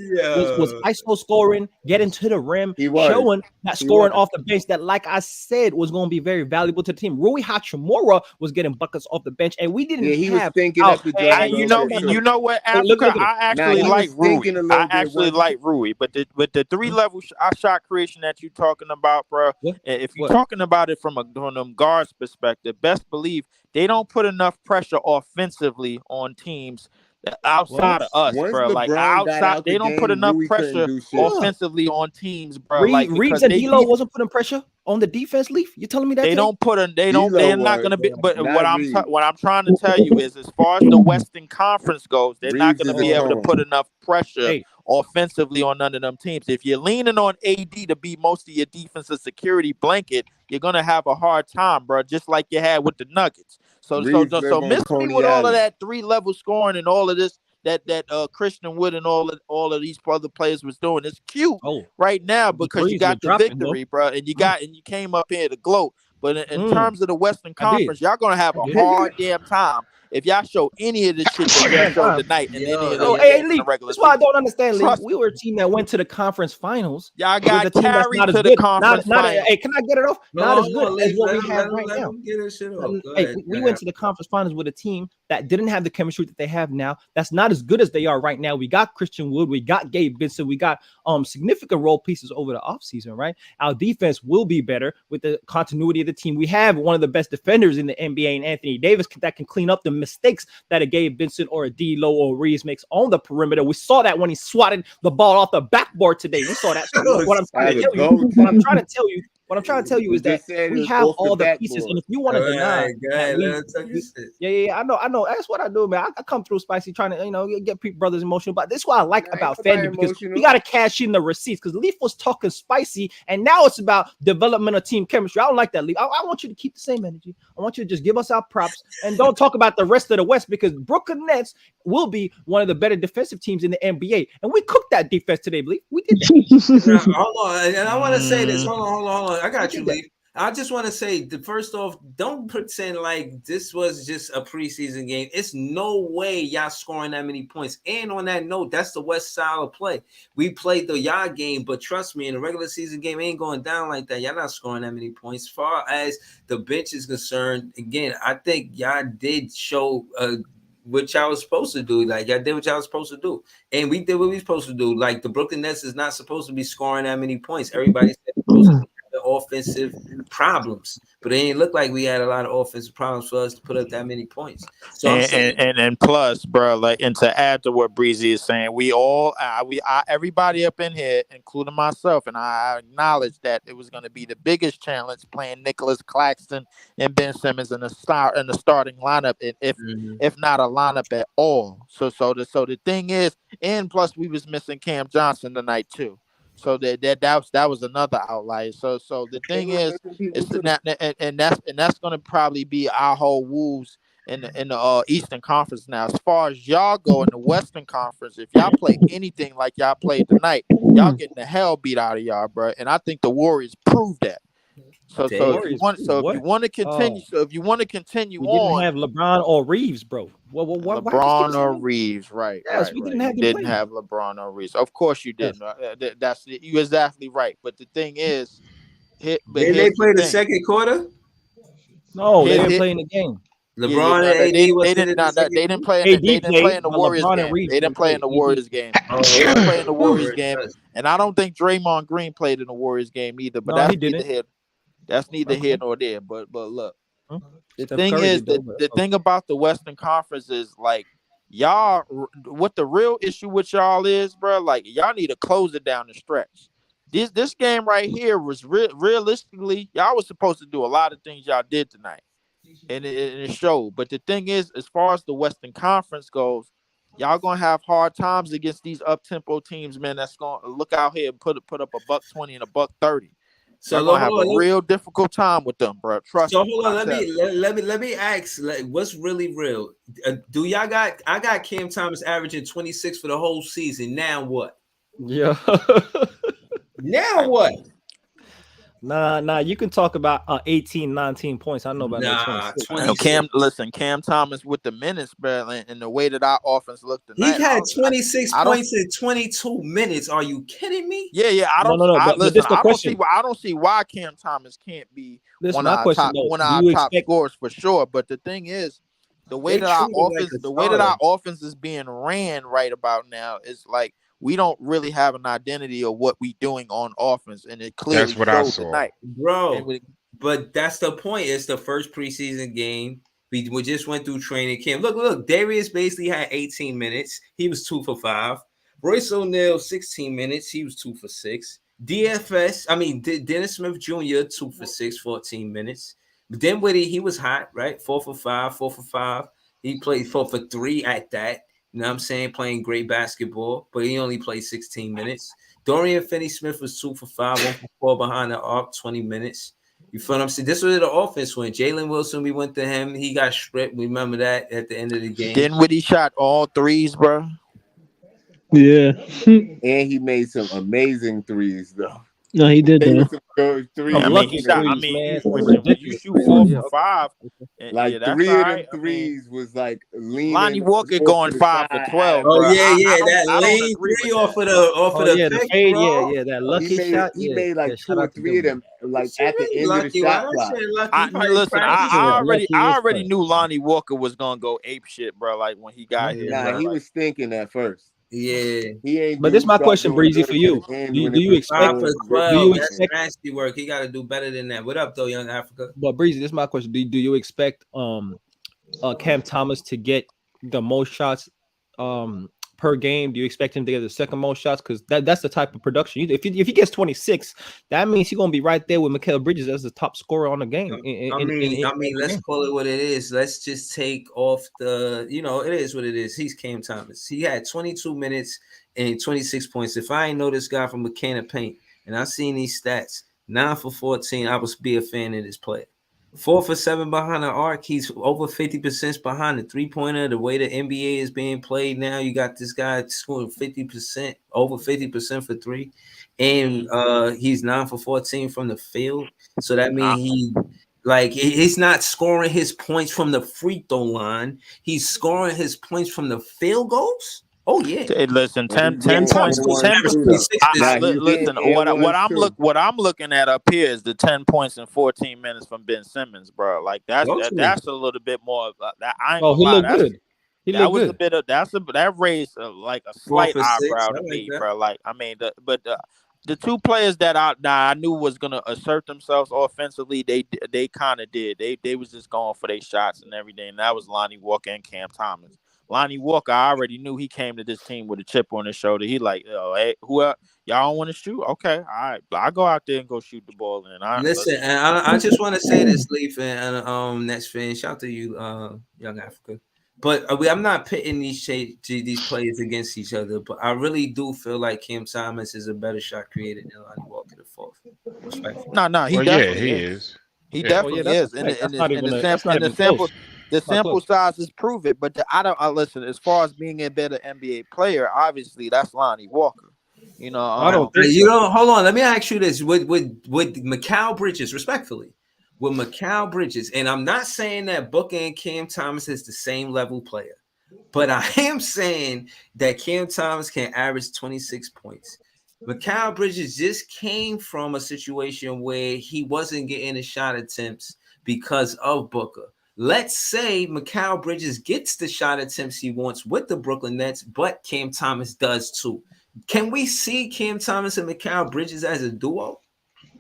was ISO scoring, getting to the rim, He was. showing that He scoring was. off the bench that, like I said, was going to be very valuable to the team. Rui Hachimura was getting buckets off the bench, and we didn't Yeah, he was have stinking out. up the joint a You little know, bit you too. know what, Hey, look Africa. at him. I actually he like was stinking Rui. a I little bit. actually like Rui, but the 3-level shot creation that you talking about, bro. What? If you're What? talking about it from them guards perspective, best believe they don't put enough pressure offensively on teams outside of us, Once bro. Like LeBron got outside, out the they don't put game, enough Rui couldn't pressure do shit. offensively on teams, bro. Like because Reeves and they D'Lo wasn't putting pressure on the defense. Leaf, you telling me that they today? don't put in. They're D'Lo not was, going to be. But not Reeves. what I'm trying to tell you is, as far as the Western Conference goes, they're not Reeves going to is a be able to cone. put enough pressure Hey, offensively on none of them teams. If you're leaning on AD to be most of your defensive security blanket, you're going to have a hard time, bro. Just like you had with the Nuggets. Reeves live So on miss me Coney with all of Island. that 3-level scoring and all of this that Christian Wood and all of these other players was doing. It's cute right now the because you threes were got the dropping though. victory, bro, and you came up here to gloat. But in terms of the Western I did. Conference, y'all gonna have a hard damn time if y'all show any of the shit that y'all showed tonight in any of Oh, those hey, games in Lee. the regular That's why I season. don't understand, Lee. Trust We were a team that went to the conference finals. y'all With a got team that's carried not as to the good. conference finals. Hey, can I get it off? Not as good as what we have right Let now. him get his shit off. Go Hey, ahead. we went to the conference finals with a team that didn't have the chemistry that they have now. That's not as good as they are right now. We got Christian Wood, we got Gabe Vincent, we got significant role pieces over the offseason, right? Our defense will be better with the continuity of the team. We have one of the best defenders in the NBA and Anthony Davis that can clean up the mistakes that a Gabe Vincent or a D'Lo or Reeves makes on the perimeter. We saw that when he swatted the ball off the backboard today. We saw that. So what I'm trying to tell you, what I'm trying to tell you is that we have all the pieces, and if you want to deny that I know. That's what I do, man. I come through spicy, trying to get people brothers emotional, but this is what I like about FanDuel, because we got to cash in the receipts. Because Leaf was talking spicy, and now it's about development of team chemistry. I don't like that, Leaf. I want you to keep the same energy. I want you to just give us our props and don't talk about the rest of the West, because Brooklyn Nets will be one of the better defensive teams in the NBA, and we cooked that defense today, Leaf. We did that. Now, hold on, and I want to say this. Hold on. I got you, Lee. I just want to say, first off, don't pretend like this was just a preseason game. It's no way y'all scoring that many points. And on that note, that's the West style of play. We played the y'all game, but trust me, in a regular season game, it ain't going down like that. Y'all not scoring that many points. As far as the bench is concerned, again, I think y'all did show what y'all was supposed to do. Like, y'all did what y'all was supposed to do. And we did what we were supposed to do. Like, the Brooklyn Nets is not supposed to be scoring that many points. Everybody said supposed to the offensive problems, but it didn't look like we had a lot of offensive problems for us to put up that many points. So I'm saying, And plus, bro, like, and to add to what Breezy is saying, we all, everybody up in here, including myself, and I acknowledge that it was going to be the biggest challenge playing Nicholas Claxton and Ben Simmons in the starting lineup, if not a lineup at all. So the thing is, and plus we was missing Cam Johnson tonight too. So that was another outlier. So the thing is, that's going to probably be our whole Wolves in the Eastern Conference now. As far as y'all go in the Western Conference, if y'all play anything like y'all played tonight, y'all getting the hell beat out of y'all, bro. And I think the Warriors proved that. So if you want to continue we on, didn't have LeBron or Reeves, bro. LeBron or Reeves, right? Yes, right, we right. didn't have You didn't have LeBron or Reeves. Of course you didn't. That's you're exactly right. But the thing is, did they play the second quarter? No, they didn't play in the game. LeBron and AD they didn't play in the Warriors game. They didn't play in the Warriors game. They didn't play in the Warriors game, and I don't think Draymond Green played in the Warriors game either. But that's neither here. That's neither here nor there. But look, the thing is that the thing about the Western Conference is, like, y'all, what the real issue with y'all is, bro. Like, y'all need to close it down the stretch. This game right here was realistically, y'all was supposed to do a lot of things y'all did tonight. And it showed. But the thing is, as far as the Western Conference goes, y'all gonna have hard times against these up tempo teams, man. That's gonna look out here and put up a $120 and a $130. So Y'all gonna have hold a on. real difficult time with them, bro. Trust So me. hold on. Let me ask. Like, what's really real? Do y'all got? I got Cam Thomas averaging 26 for the whole season. Now what? Yeah. Now what? Nah. You can talk about 18, 19 points. I know about no Nah, 26. 26. Cam Thomas with the minutes, bro, and the way that our offense looked He tonight. had 26 points in 22 minutes. Are you kidding me? Yeah. I don't. No. I, But this listen, my I don't see question. why. I don't see why Cam Thomas can't be This one of my our question top though. Do you expect? scores for sure. But the thing is, the way They that our treat him like offense, a the way that starter. our offense is being ran right about now is like we don't really have an identity of what we doing on offense, and it clearly That's what I showed saw. tonight. Bro, but that's the point. It's the first preseason game. We just went through training camp. Look. Darius basically had 18 minutes. He was 2 for 5. Royce O'Neal, 16 minutes. He was 2 for 6. Dennis Smith Jr., 2 for 6, 14 minutes. But Dinwiddie, he was hot, right? 4 for 5, 4 for 5. He played 4 for 3 at that. You know what I'm saying? Playing great basketball, but he only played 16 minutes. Dorian Finney-Smith was 2 for 5, 1 for 4 behind the arc, 20 minutes. You feel what I'm saying? This was the offense when Jalen Wilson, we went to him. He got stripped. We remember that at the end of the game. Dinwiddie shot all threes, bro. Yeah. And he made some amazing threes, though. No, he did They were though. some good threes. Some lucky He shot. threes, man. Some Listen, when you ridiculous shoot threes. 4 Yeah. for 5, Like that's 3 all of them right. threes was like Lonnie leaning Walker off going to the 5 for side. 12, Oh bro. yeah. I That don't lean agree with 3 off that. of the The pick, fade. bro. Yeah. That lucky shot. He Yeah. made like 2 Shout or out to 3 of them. them like Shit at the really end of the lucky. Why shot that clock. shit lucky? He probably Listen, practiced. Yeah, I lucky as already fuck. knew Lonnie Walker was gonna go ape shit, bro. Like when he got here, Nah, bro. he Like, was thinking at first. Yeah. He ain't But this my start question, doing Breezy, good for to you. the end Do when it you was 5 expect? for Do you 12. That's expect? nasty work. He got to do better than that. What up, though, Young Africa? But Breezy, this is my question. Do you expect Cam Thomas to get the most shots per game? Do you expect him to get the second most shots? Because that's the type of production. If he gets 26, that means he's gonna be right there with Mikal Bridges as the top scorer on the game. Let's call it what it is. Let's just take off the, it is what it is. He's Cam Thomas. He had 22 minutes and 26 points. If I ain't know this guy from a can of paint and I seen these stats, 9 for 14, I would be a fan of this player. 4 for 7 behind the arc. He's over 50% behind the 3-pointer. The way the NBA is being played now, you got this guy scoring 50%, over 50% for 3. And he's 9 for 14 from the field. So that means he's not scoring his points from the free throw line. He's scoring his points from the field goals. Oh yeah. Hey, listen, 10 Cam Thomas points. goes 10 average 26 this season. listen, what I'm looking at up here is the 10 points in 14 minutes from Ben Simmons, bro. Like that's a little bit more of that. I ain't gonna he lie. looked good. That was a bit of that raised like a 4 slight for 6. eyebrow I to like me, that. bro. Like I mean, the two players that I knew was gonna assert themselves offensively, they kind of did. They was just going for their shots and everything. And that was Lonnie Walker and Cam Thomas. Lonnie Walker, I already knew he came to this team with a chip on his shoulder. He like, hey, y'all don't want to shoot? Okay, all right, I go out there and go shoot the ball. And Listen, and I just want to say this, Leaf and next fan. Shout out to you, Young Africa. But I'm not pitting these players against each other. But I really do feel like Cam Thomas is a better shot creator than Lonnie Walker the fourth. Respectfully. No, he definitely is. He definitely is. The sample sizes prove it. But I listen. As far as being a better NBA player, obviously that's Lonnie Walker. I don't think so. Hold on. Let me ask you this: with Mikal Bridges, respectfully, with Mikal Bridges, and I'm not saying that Booker and Cam Thomas is the same level player, but I am saying that Cam Thomas can average 26 points. Mikal Bridges just came from a situation where he wasn't getting the shot attempts because of Booker. Let's say Mikal Bridges gets the shot attempts he wants with the Brooklyn Nets, but Cam Thomas does too. Can we see Cam Thomas and Mikal Bridges as a duo?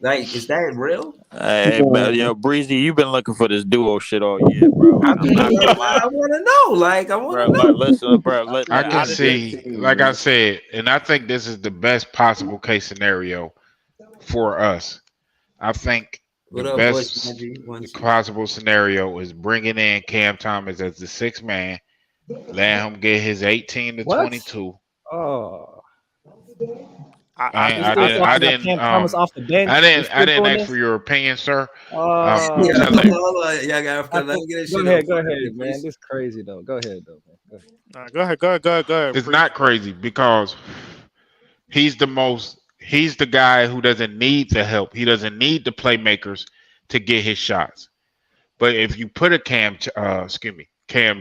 Like, is that real? Hey, Breezy, you've been looking for this duo shit all year, bro. I want to know. Like, I want to know. Listen, bro. I can see, like I said, and I think this is the best possible case scenario for us. I think the best possible scenario is bringing in Cam Thomas as the 6th man Let him get his 18 to What? 22. Oh, I you I still didn't I talking about didn't Cam Thomas off the bench? I You didn't I still didn't doing ask for this? your opinion, sir. I'm Uh, Yeah, telling you, hold on. Yeah, I let think, me get this go shit ahead, off. go ahead, Yeah, man. please. This crazy though. Go ahead though, man. Go ahead. Go ahead, it's Priest. not crazy because he's the guy who doesn't need the help. He doesn't need the playmakers to get his shots. But if you put a Cam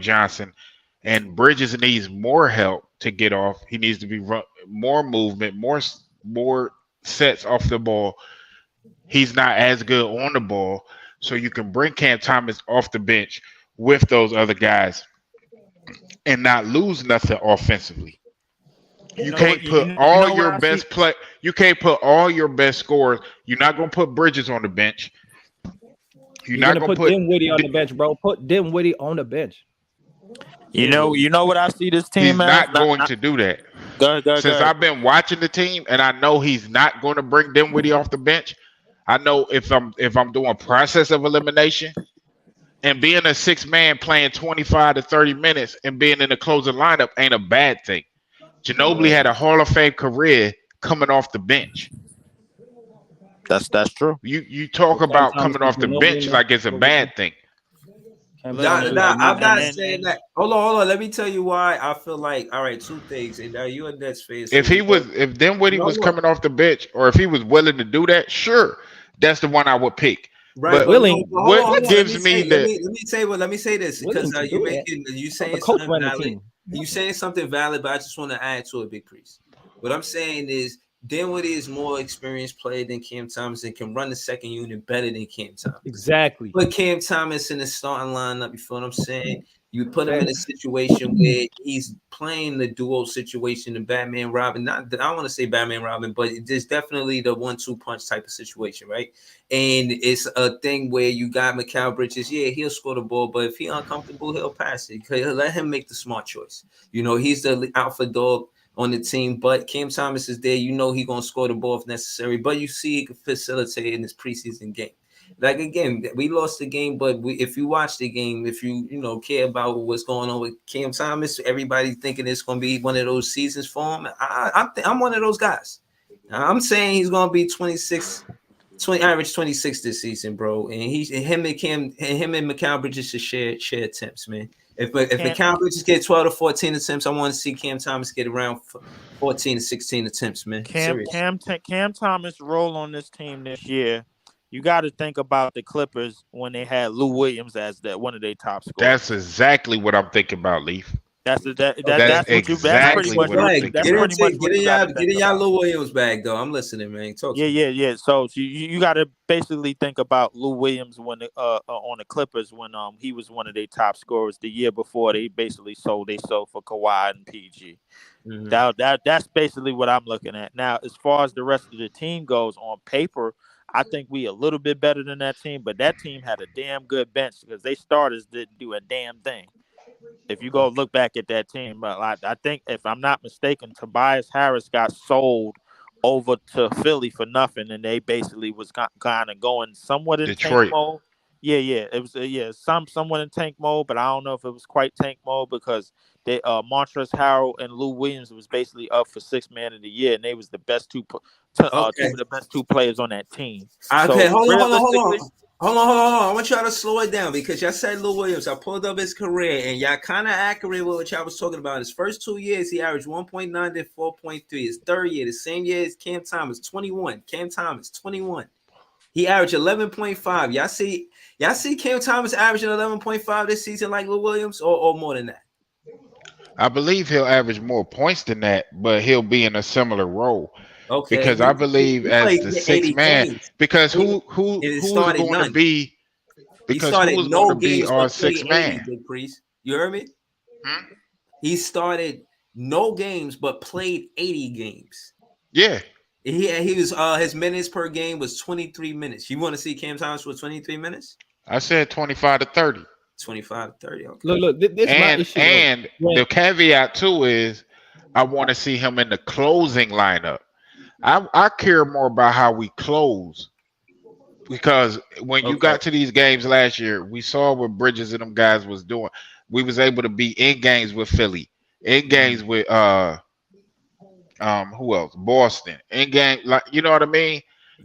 Johnson, and Bridges needs more help to get off, he needs to be more movement, more sets off the ball. He's not as good on the ball, so you can bring Cam Thomas off the bench with those other guys and not lose nothing offensively. You You know what? can't put You all know what your I see. best play. You can't put all your best scorers. You're not gonna put Bridges on the bench. You're You're not gonna gonna put put. Dinwiddie on the bench, bro. Put Dinwiddie on the bench. You know what I see this He's team as. not going to do that. Go Since ahead. I've been watching the team, and I know he's not going to bring Dinwiddie off the bench. I know if I'm doing process of elimination and being a 6 man playing 25 to 30 minutes and being in the closing lineup ain't a bad thing. Ginobili had a Hall of Fame career coming off the bench. That's true. You talk But Cam about Thomas coming is off the bench Ginobili, like it's a man. bad thing. Cam Listen, Thomas is I'm Ginobili. not and saying and that. Hold on. Let me tell you why I feel like. All right, two things. And now you're a Nets fan, so we know. If Dinwiddie No, was look. coming off the bench, or if he was willing to do that, sure, that's the one I would pick. Right, But but no, Willing. but what hold on. gives me that Let me say this because Willing to do that. you But the saying coach something ran the valid. team. You saying something valid, but I just want to add to it, Big Priest. What I'm saying is Dinwiddie is more experienced player than Cam Thomas and can run the second unit better than Cam Thomas. Exactly. Put Cam Thomas in the starting lineup. You feel what I'm saying? You put him in a Facts. situation where he's playing the duo situation, the Batman Robin. Not that I want to say Batman Robin, but it's definitely the 1-2 punch type of situation, right? And it's a thing where you got Mikal Bridges. Yeah, he'll score the ball, but if he's uncomfortable, he'll pass it. Let him make the smart choice. You know, he's the alpha dog on the team, but Cam Thomas is there. You know he's gonna score the ball if necessary, but you see he can facilitate in this preseason game. Like again, we lost the game, but if you watch the game, if you care about what's going on with Cam Thomas, everybody thinking it's going to be one of those seasons for him. I'm one of those guys. I'm saying he's going to be 26, average 26 this season, bro. And him and Mikal Bridges should share attempts, man. If Mikal Bridges get 12 to 14 attempts, I want to see Cam Thomas get around 14 to 16 attempts, man. Cam Thomas' role on this team this year. You got to think about the Clippers when they had Lou Williams as one of their top scorers. that's exactly what I'm thinking about, Leaf. That's exactly what what I'm you. thinking That's about. pretty much what you got to think Getting y'all about. Lou Williams back though. I'm listening, man. Talk to me. Yeah. So you got to basically think about Lou Williams when on the Clippers when he was one of their top scorers the year before they basically sold for Kawhi and PG. Mm-hmm. That's basically what I'm looking at. Now, as far as the rest of the team goes, on paper, I think we a little bit better than that team, but that team had a damn good bench because they starters didn't do a damn thing. If you go look back at that team, I think if I'm not mistaken, Tobias Harris got sold over to Philly for nothing, and they basically was kind of going somewhat in tank Detroit. mode. Yeah, it was somewhat in tank mode, but I don't know if it was quite tank mode because they Montrezl Harrell and Lou Williams was basically up for 6th man of the year, and they was the best two of the best two players on that team. Okay, So realistically, hold on. I want y'all to slow it down because y'all said Lou Williams. I pulled up his career, and y'all kind of accurate with what y'all was talking about. His first 2 years, he averaged 1.9 to 4.3. His third year, the same year as Cam Thomas, 21. Cam Thomas, 21. He averaged 11.5. Y'all see Cam Thomas averaging 11.5 this season like Lou Williams, or more than that? I believe he'll average more points than that, but he'll be in a similar role. Okay, Because I believe he as played the 80 6th man, games. because And who's started going to none. be He started who's going no to be games our but played 6th 80, man? Big Priest. You heard me? He started no games but played 80 games. Yeah. He was his minutes per game was 23 minutes. You want to see Cam Thomas with 23 minutes? I said 25 to 30. 25 to 30. Okay. Look, this is my issue. And the caveat too is I want to see him in the closing lineup. I care more about how we close. Because when you got to these games last year, we saw what Bridges and them guys was doing. we was able to be in games with Philly, in games with who else? Boston. In game, like you know what I mean?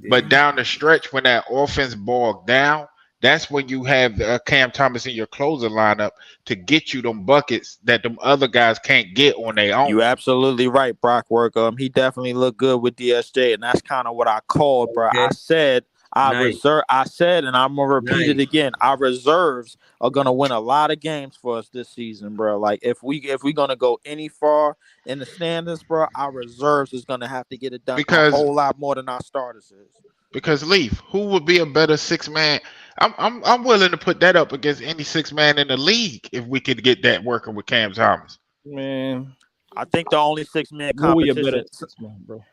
But down the stretch when that offense bogged down, that's when you have Cam Thomas in your closer lineup to get you them buckets that them other guys can't get on their own. You absolutely right, Brockwork. He definitely looked good with DSJ, and that's kind of what I called, bro. Okay. I said Nice. I said, and I'm gonna repeat it Nice. again. Our reserves are gonna win a lot of games for us this season, bro. Like if we gonna go any far in the standings, bro, our reserves is gonna have to get it done a Because whole lot more than our starters is. Leaf, who would be a better six man? I'm willing to put that up against any six man in the league if we could get that working with Cam Thomas. Man, I think the only 6-man Louis a better competition. 6-man, bro.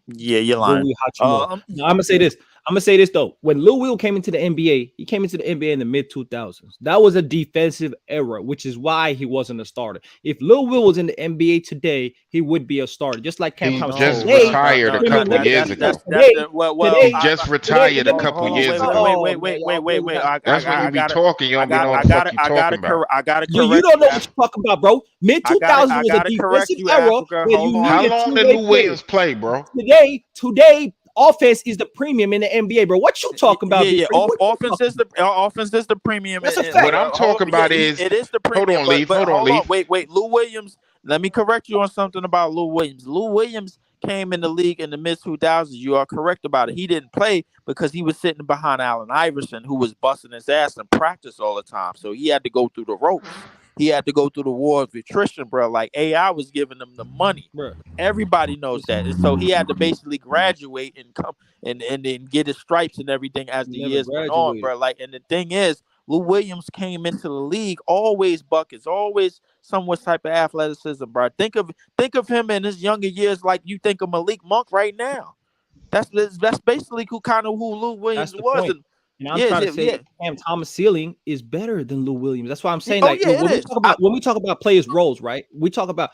Yeah, you're lying. Louis Hachimura. Now, I'm gonna say this. I'm gonna say this though. When Lou Will came into the NBA, he came into the NBA in the mid 2000s. That was a defensive era, which is why he wasn't a starter. If Lou Will was in the NBA today, he would be a starter, just like Cam He Thomas. just Today, retired a couple years ago. Well, He just retired a couple years ago. Wait. That's when you be talking. You don't be knowing what the fuck you talking about. I gotta you correct don't know what you're talking about, bro. Mid 2000s was a gotta correct defensive you, era Africa. where Hold you on. How needed long did two-way Lou players. Williams play, bro? Today, offense is the premium in the NBA, bro. What you talking about? Yeah. Big Freddie? What you Offense talking is the premium. That's a in- fact. What I'm talking about is it is the hold premium. on, Leaf. But Hold on, hold on, Leaf. wait. Lou Williams. Let me correct you on something about Lou Williams. Lou Williams came in the league in the mid 2000s. You are correct about it. He didn't play because he was sitting behind Allen Iverson, who was busting his ass in practice all the time. So he had to go through the ropes. He had to go through the war of attrition, bro. Like AI was giving him the money. Bro. Everybody knows that. And so he had to basically graduate and come and then get his stripes and everything as the Never years went on, graduated. bro. Like, and the thing is, Lou Williams came into the league always buckets, always somewhat type of athleticism, bro. Think of him in his younger years like you think of Malik Monk right now. That's basically who Lou Williams That's the was. point. And I'm trying to say Cam Thomas ceiling is better than Lou Williams. That's why I'm saying Oh, yeah, when it is. when we talk about players' roles, right? When we talk about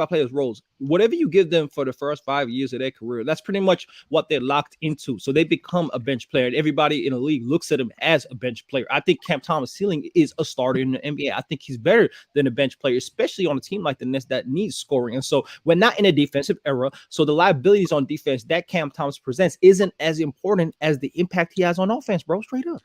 players' roles, whatever you give them for the first 5 years of their career, that's pretty much what they're locked into. So they become a bench player. And everybody in the league looks at him as a bench player. I think Cam Thomas ceiling is a starter in the NBA. I think he's better than a bench player, especially on a team like the Nets that needs scoring. And so we're not in a defensive era. So the liabilities on defense that Cam Thomas presents isn't as important as the impact he has on offense, bro. Straight up.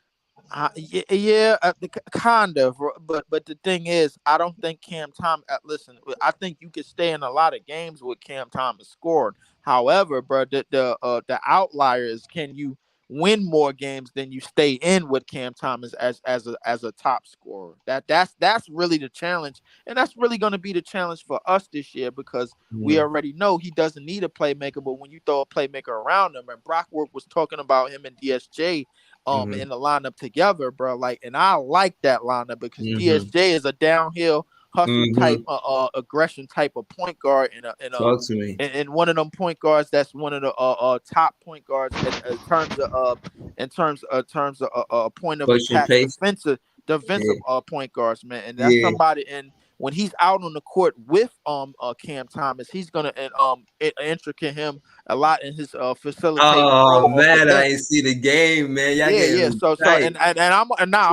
Kind of, but the thing is, I don't think Cam Thomas. Listen, I think you could stay in a lot of games with Cam Thomas scoring. However, bro, the outlier is, can you win more games than you stay in with Cam Thomas as a top scorer? That's really the challenge, and that's really going to be the challenge for us this year because we already know he doesn't need a playmaker. But when you throw a playmaker around him, and Brockwork was talking about him and DSJ. In the lineup together, bro. Like, and I like that lineup because DSJ is a downhill hustle type, aggression type of point guard, and one of them point guards that's one of the top point guards in terms of point of attack, defensive point guards, man. And that's somebody. And when he's out on the court with Cam Thomas, he's gonna intricate him a lot in his facilitating. Oh man, I ain't see the game, man. Yeah. So I'm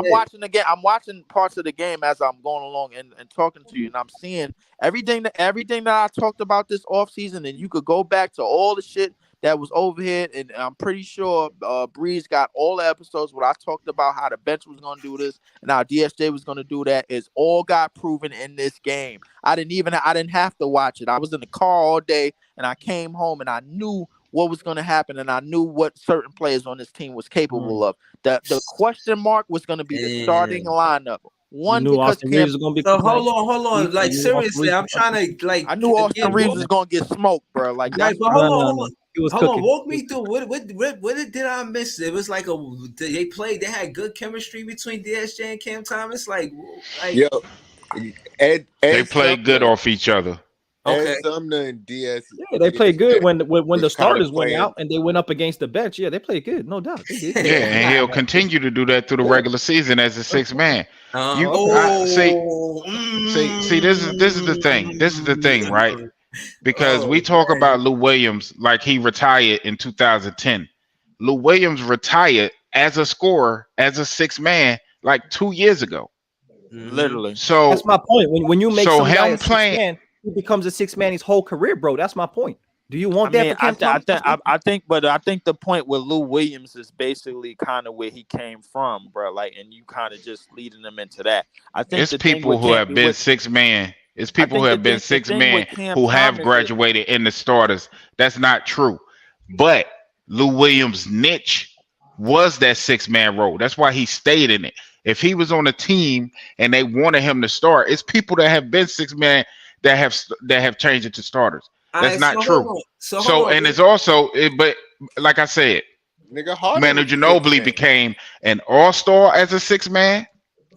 watching again. I'm watching parts of the game as I'm going along and talking to you, and I'm seeing everything that I talked about this offseason, and you could go back to all the shit that was overhead, and I'm pretty sure Breeze got all the episodes where I talked about how the bench was going to do this and how DSJ was going to do that. Is all got proven in this game. I didn't have to watch it. I was in the car all day, and I came home, and I knew what was going to happen, and I knew what certain players on this team was capable of. The question mark was going to be the starting lineup. One, because Austin Reeves is going to be. So hold on. Like seriously, I'm trying to I knew Austin Reeves was going to get smoked, bro. Like, but hold on. Hold on, walk me through what did I miss? It was like they had good chemistry between DSJ and Cam Thomas. Like yo, they played good off each other. Okay, Sumner and DS. Yeah, they played good when the starters went out and they went up against the bench. Yeah, they played good, no doubt. They did. Yeah, and he'll continue to do that through the regular season as a sixth man. See, this is the thing. This is the thing, right? Because we talk about Lou Williams like he retired in 2010. Lou Williams retired as a scorer, as a sixth man, like 2 years ago. Literally. So That's my point. When you make so some guy him a six playing. man, he becomes a 6 man his whole career, bro. That's my point. Do you I want that mean, for Cam Thomas? I think, but I think the point with Lou Williams is basically kind of where he came from, bro. Like, and you kind of just leading them into that. I think It's the thing people with who Cam, have been six man. It's I people who think have been the six thing man with Cam who have Thomas is, graduated in the starters. That's not true. But Lou Williams' niche was that 6 man role. That's why he stayed in it. If he was on a team and they wanted him to start, it's people that have been 6 man that have changed it to starters. That's not true. So and it's also, but like I said, Nigga, Harden Manu was a six Ginobili man. became an all-star as a 6 man.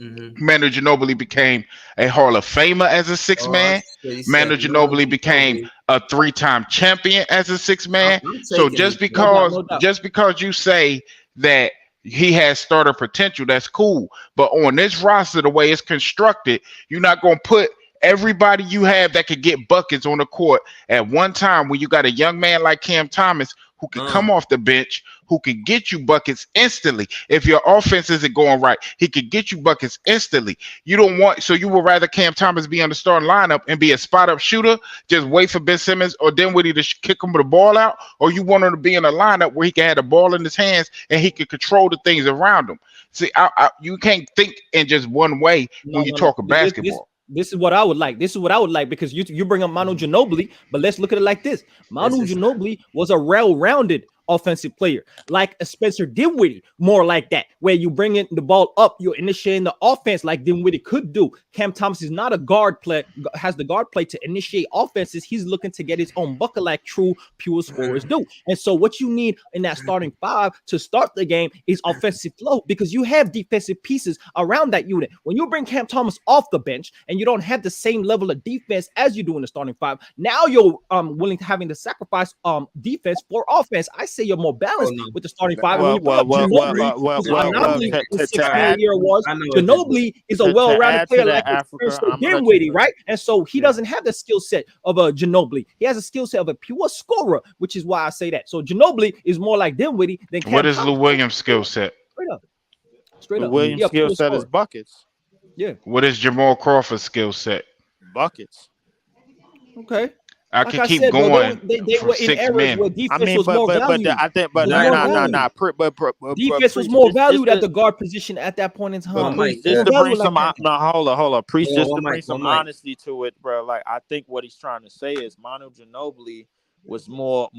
Manu Ginobili became a Hall of Famer as a 6 man. Manu Ginobili became a 3-time champion as a 6 man. So just because you say that he has starter potential, that's cool. But on this roster, the way it's constructed, you're not gonna put everybody you have that could get buckets on the court at one time when you got a young man like Cam Thomas who can come off the bench, who can get you buckets instantly. If your offense isn't going right, he could get you buckets instantly. You don't want, so you would rather Cam Thomas be on the starting lineup and be a spot up shooter, just wait for Ben Simmons or Dinwiddie to kick him the ball out, or you want him to be in a lineup where he can have the ball in his hands and he can control the things around him. See, you can't think in just one way when you talk of basketball. This is what I would like. This is what I would like, because you bring up Manu Ginobili, but let's look at it like this. Manu Ginobili was a well-rounded offensive player, like a Spencer Dinwiddie, more like that, where you bring in the ball up, you're initiating the offense like Dinwiddie could do. Cam Thomas is not a guard play, has the guard play to initiate offenses. He's looking to get his own bucket like true pure scorers do. And so what you need in that starting 5 to start the game is offensive flow, because you have defensive pieces around that unit. When you bring Cam Thomas off the bench and you don't have the same level of defense as you do in the starting 5, now you're willing to having to sacrifice defense for offense. I say you're more balanced with the starting 5. Ginobili is 6 year awards. Ginobili is a well-rounded player like Spencer Dinwiddie, right? And so he doesn't have the skill set of a Ginobili. He has a skill set of a pure scorer, which is why I say that. So Ginobili is more like Dinwiddie than Cam What is Thomas. Lou Williams' skill set? Straight up. Williams' skill set is buckets. Yeah. What is Jamal Crawford's skill set? Buckets. Okay. I Like can I keep said, bro, going. they For were in 6 eras men. where defense was more valued. I think, but defense was more valued at the guard position at that point in time. Just to bring some, hold on, Priest, just to bring some honesty to it, bro. Like, I think what he's trying to say is Manu Ginobili was more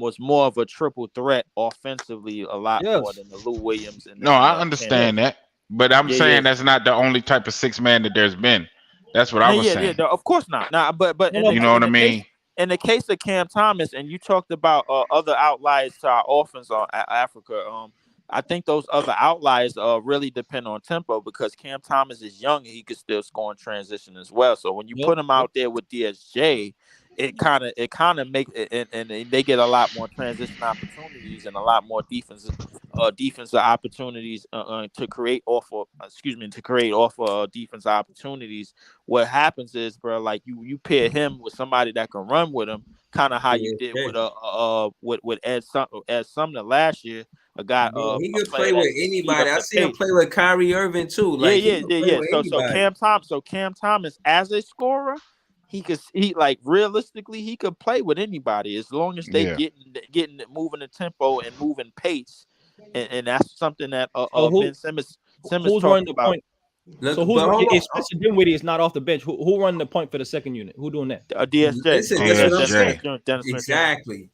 of a triple threat offensively, a lot more than the Lou Williams. And I understand that, but I'm saying that's not the only type of 6 man that there's been. That's what I was saying. Yeah, of course not. But you know what I mean. In the case of Cam Thomas, and you talked about other outliers to our offense on Africa, I think those other outliers really depend on tempo, because Cam Thomas is young and he could still score in transition as well. So when you put him out there with DSJ, it kind of makes it, and they get a lot more transition opportunities and a lot more defensive opportunities to create off of defensive opportunities. What happens is, bro, like you pair him with somebody that can run with him, kind of how you did with Ed Sumner last year. A guy, he could play with anybody. I see him play with Kyrie Irving too. Like, yeah. So Cam Thomas as a scorer, realistically he could play with anybody as long as they getting moving the tempo and moving pace, and that's something that Ben Simmons who's running the point. So if Spencer Dinwiddie is not off the bench, who running the point for the second unit? Who doing that? DSJ. Exactly.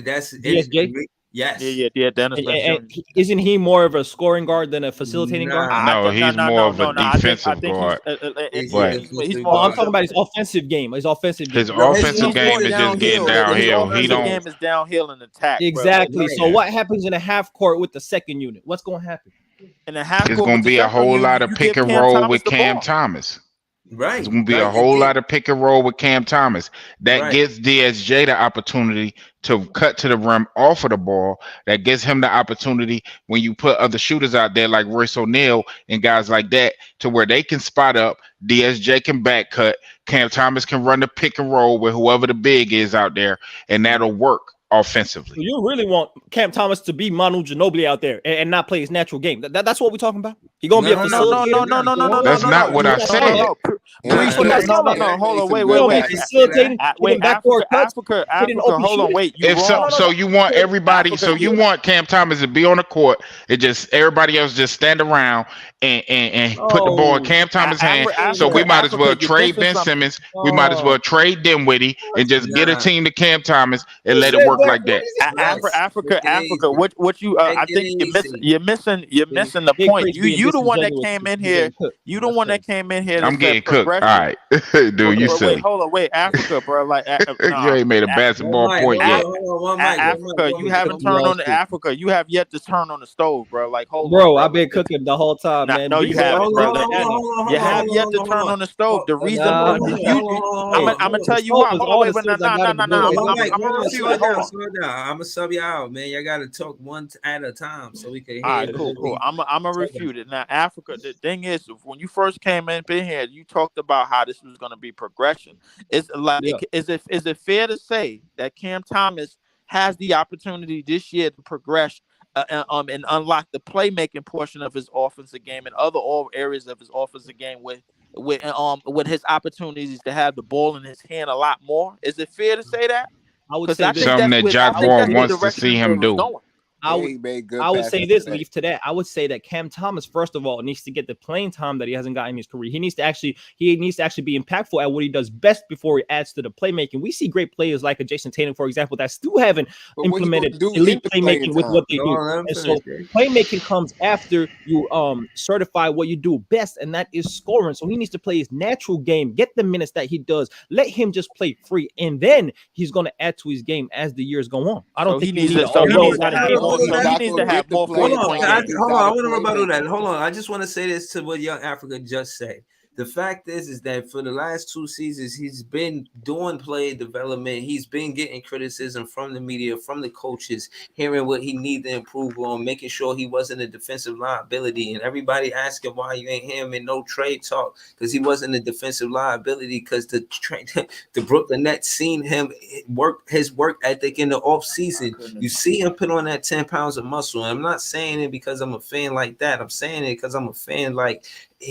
That's DSJ. Yes. Yeah. Dennis. And isn't he more of a scoring guard than a facilitating guard? No, he's more of a defensive guard. I'm talking about his offensive game. His offensive game. His offensive game is just getting downhill. His game is downhill in attack. Exactly. So what happens in a half court with the second unit? What's going to happen? In a half court, it's going to be a whole lot of pick and roll with Cam Thomas. Right. It's going to be a whole lot of pick and roll with Cam Thomas. That gives DSJ the opportunity to cut to the rim off of the ball. That gives him the opportunity when you put other shooters out there like Royce O'Neal and guys like that, to where they can spot up. DSJ can back cut. Cam Thomas can run the pick and roll with whoever the big is out there, and that'll work. offensively. So you really want Cam Thomas to be Manu Ginobili out there and not play his natural game? That's what we're talking about. He gonna be a facilitator. That's not what I said. No. Hold on. Wait. Facilitating, Wait, backdoor cuts, Africa. Hold on. Wait. So you want everybody? So you want Cam Thomas to be on the court and just everybody else just stand around and put the ball in Cam Thomas' hand. So we might as well trade Ben Simmons. We might as well trade Dinwiddie and just get a team to Cam Thomas and let it work like that. Africa. What you? I think you're missing the point. You the one that came in here. You the one that came in here. I'm getting cooked. All right, dude, you silly. Wait, Africa, bro. Like you ain't made a basketball point yet. Africa, you haven't turned on the Africa. You have yet to turn on the stove, bro. Like hold on, bro. I've been cooking the whole time, man. No, you haven't, bro. You have yet to turn on the stove. The reason I'm gonna tell you why. Hold on, I'm gonna sub you out, man. You gotta talk one at a time so we can hear. All right, cool. I'm gonna refute it. Now, Africa, the thing is, when you first came in here, you talked about how this was gonna be progression. Is it fair to say that Cam Thomas has the opportunity this year to progress and unlock the playmaking portion of his offensive game and all areas of his offensive game with his opportunities to have the ball in his hand a lot more? Is it fair to say that? I would say something that Jack Vaughn wants to see him do. I would say this, Leaf, to that. I would say that Cam Thomas, first of all, needs to get the playing time that he hasn't gotten in his career. He needs to actually be impactful at what he does best before he adds to the playmaking. We see great players like a Jason Tatum, for example, that still haven't implemented elite playmaking with what they do. And so playmaking comes after you certify what you do best, and that is scoring. So he needs to play his natural game, get the minutes that he does, let him just play free, and then he's going to add to his game as the years go on. I don't think he needs to have more. Hold on, I want to rebuttal that. Hold on, I just want to say this to what Young Africa just said. The fact is that for the last 2 seasons, he's been doing play development. He's been getting criticism from the media, from the coaches, hearing what he needed to improve on, making sure he wasn't a defensive liability. And everybody asking why you ain't hear him in no trade talk, because he wasn't a defensive liability, because the Brooklyn Nets seen him his work ethic in the off season. You see him put on that 10 pounds of muscle. And I'm not saying it because I'm a fan like that. I'm saying it because I'm a fan like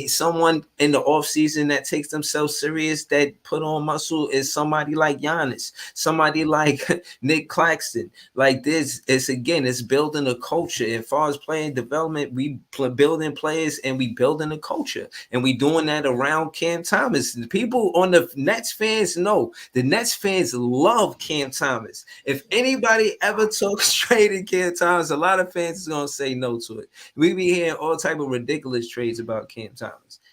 someone in the off season that takes themselves serious, that put on muscle, is somebody like Giannis, somebody like Nick Claxton. Like this, it's building a culture. As far as playing development, we building players and we building a culture, and we doing that around Cam Thomas. The people on the Nets fans know the Nets fans love Cam Thomas. If anybody ever talks trading Cam Thomas, a lot of fans is gonna say no to it. We be hearing all type of ridiculous trades about Cam Thomas.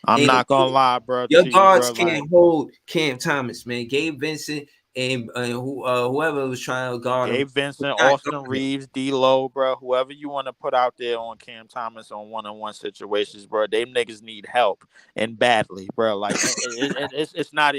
I'm not gonna lie, bro. Your guards can't hold Cam Thomas, man. Gabe Vincent and whoever was trying to guard him. Gabe Vincent, Austin Reeves, D-Lo, bro. Whoever you want to put out there on Cam Thomas on one-on-one situations, bro. They niggas need help and badly, bro. Like it's not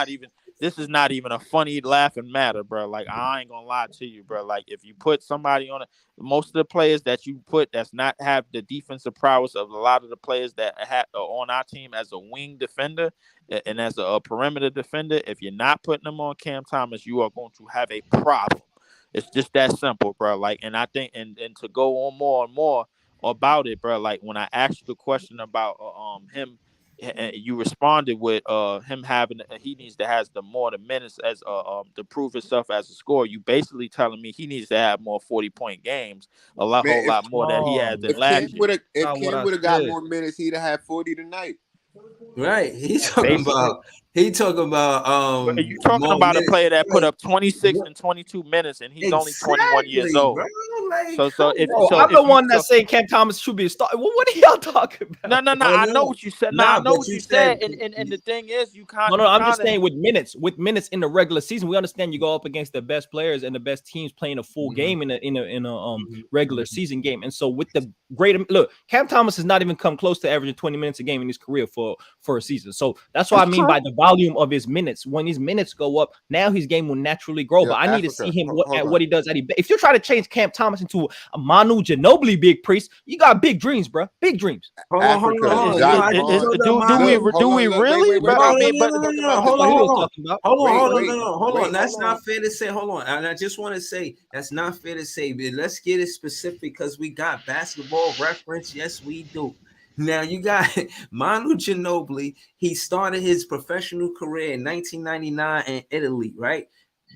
even. This is not even a funny laughing matter, bro. Like, I ain't gonna lie to you, bro. Like, if you put somebody on it, most of the players that you put that's not have the defensive prowess of a lot of the players that are on our team as a wing defender and as a perimeter defender, if you're not putting them on Cam Thomas, you are going to have a problem. It's just that simple, bro. Like, and I think, and to go on more and more about it, bro. Like, when I asked you the question about him. You responded with him having he needs to have the minutes as to prove himself as a scorer. You basically telling me he needs to have more 40-point games, whole lot more than he had than last year. If Cam would have got more minutes, he'd have had 40 tonight. Right. He's talking about you talking about a player that put up 26 and 22 minutes and he's only 21 years old. Bro. I'm the one that's saying Cam Thomas should be a star. Well, what are y'all talking about? No. I know what you said. I know what you said. And the thing is, you can't. No. I'm just saying with minutes in the regular season, we understand you go up against the best players and the best teams playing a full game in a regular season game. And so with the look, Cam Thomas has not even come close to averaging 20 minutes a game in his career for a season. So that's what I mean by the volume of his minutes. When his minutes go up, now his game will naturally grow. But I need to see him at what he does. If you're trying to change Cam Thomas, much into a Manu Ginobili, Big Priest. You got big dreams, bro. Big dreams. Hold on, hold on, Africa, hold on. Jacques No, I just Vaughn. told that Do Manu. we Look, hold do we on, look, really? wait, But No, I no, mean, no, but no, no, no. That's Hold what on, he was hold on. talking about. Hold on, wait, hold on, wait, no, no, hold wait, on. That's hold on. not fair to say. Hold on. And I just want to say that's not fair to say, but let's get it specific because we got basketball reference. Yes, we do. Now you got Manu Ginobili. He started his professional career in 1999 in Italy, right?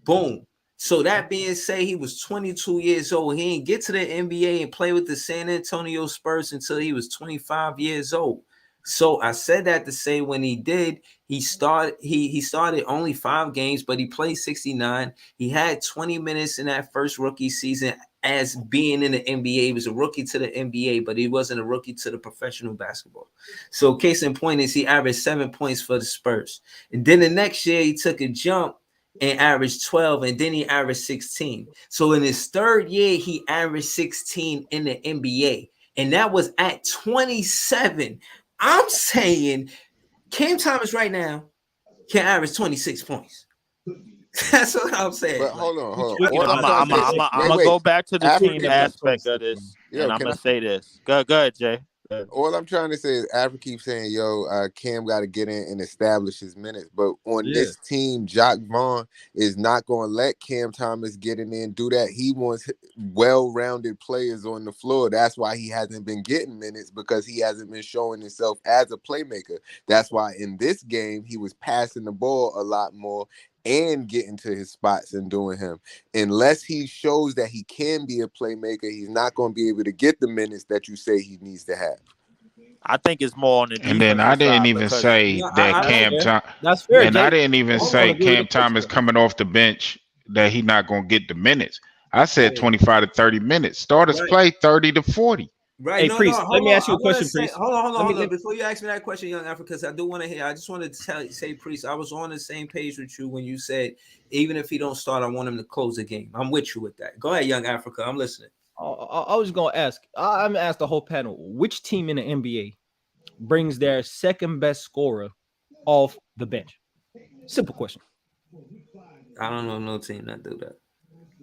Boom. So that being said, he was 22 years old. He didn't get to the NBA and play with the San Antonio Spurs until he was 25 years old. So I said that to say when he did, he started only 5 games, but he played 69. He had 20 minutes in that first rookie season as being in the NBA. He was a rookie to the NBA, but he wasn't a rookie to the professional basketball. So case in point is he averaged 7 points for the Spurs. And then the next year he took a jump and averaged 12, and then he averaged 16. So in his third year, he averaged 16 in the NBA, and that was at 27. I'm saying Cam Thomas right now can average 26 points. That's what I'm saying. But hold on, hold on. Speaking All of, I'm trying to say, I'm wait, gonna wait. go back to the team Africa, aspect of this, yo, and I'm can gonna I? say this. Go ahead, Jay. Go ahead. All I'm trying to say is Africa keeps saying, yo, Cam got to get in and establish his minutes. But on Yeah. this team, Jacques Vaughn is not going to let Cam Thomas get in there and do that. He wants well-rounded players on the floor. That's why he hasn't been getting minutes, because he hasn't been showing himself as a playmaker. That's why in this game, he was passing the ball a lot more and getting to his spots and doing him. Unless he shows that he can be a playmaker, he's not going to be able to get the minutes that you say he needs to have. I think it's more on the And then I defensive didn't side even because say that That's Cam fair. Thomas, That's fair, and I Jay. didn't even I'm gonna say agree with Cam the coach Thomas there. coming off the bench that he not gonna get the minutes. I said 25 to 30 minutes. Starters Right. play 30 to 40. Right. Hey, No, Priest, let hold me on. ask you I a want to question, say, Priest. hold on. Before you ask me that question, Young Africa, because I do want to hear. I just want to say, Priest, I was on the same page with you when you said, even if he don't start, I want him to close the game. I'm with you with that. Go ahead, Young Africa. I'm listening. I was gonna ask. I'm gonna ask the whole panel. Which team in the NBA brings their second best scorer off the bench? Simple question. I don't know no team that do that.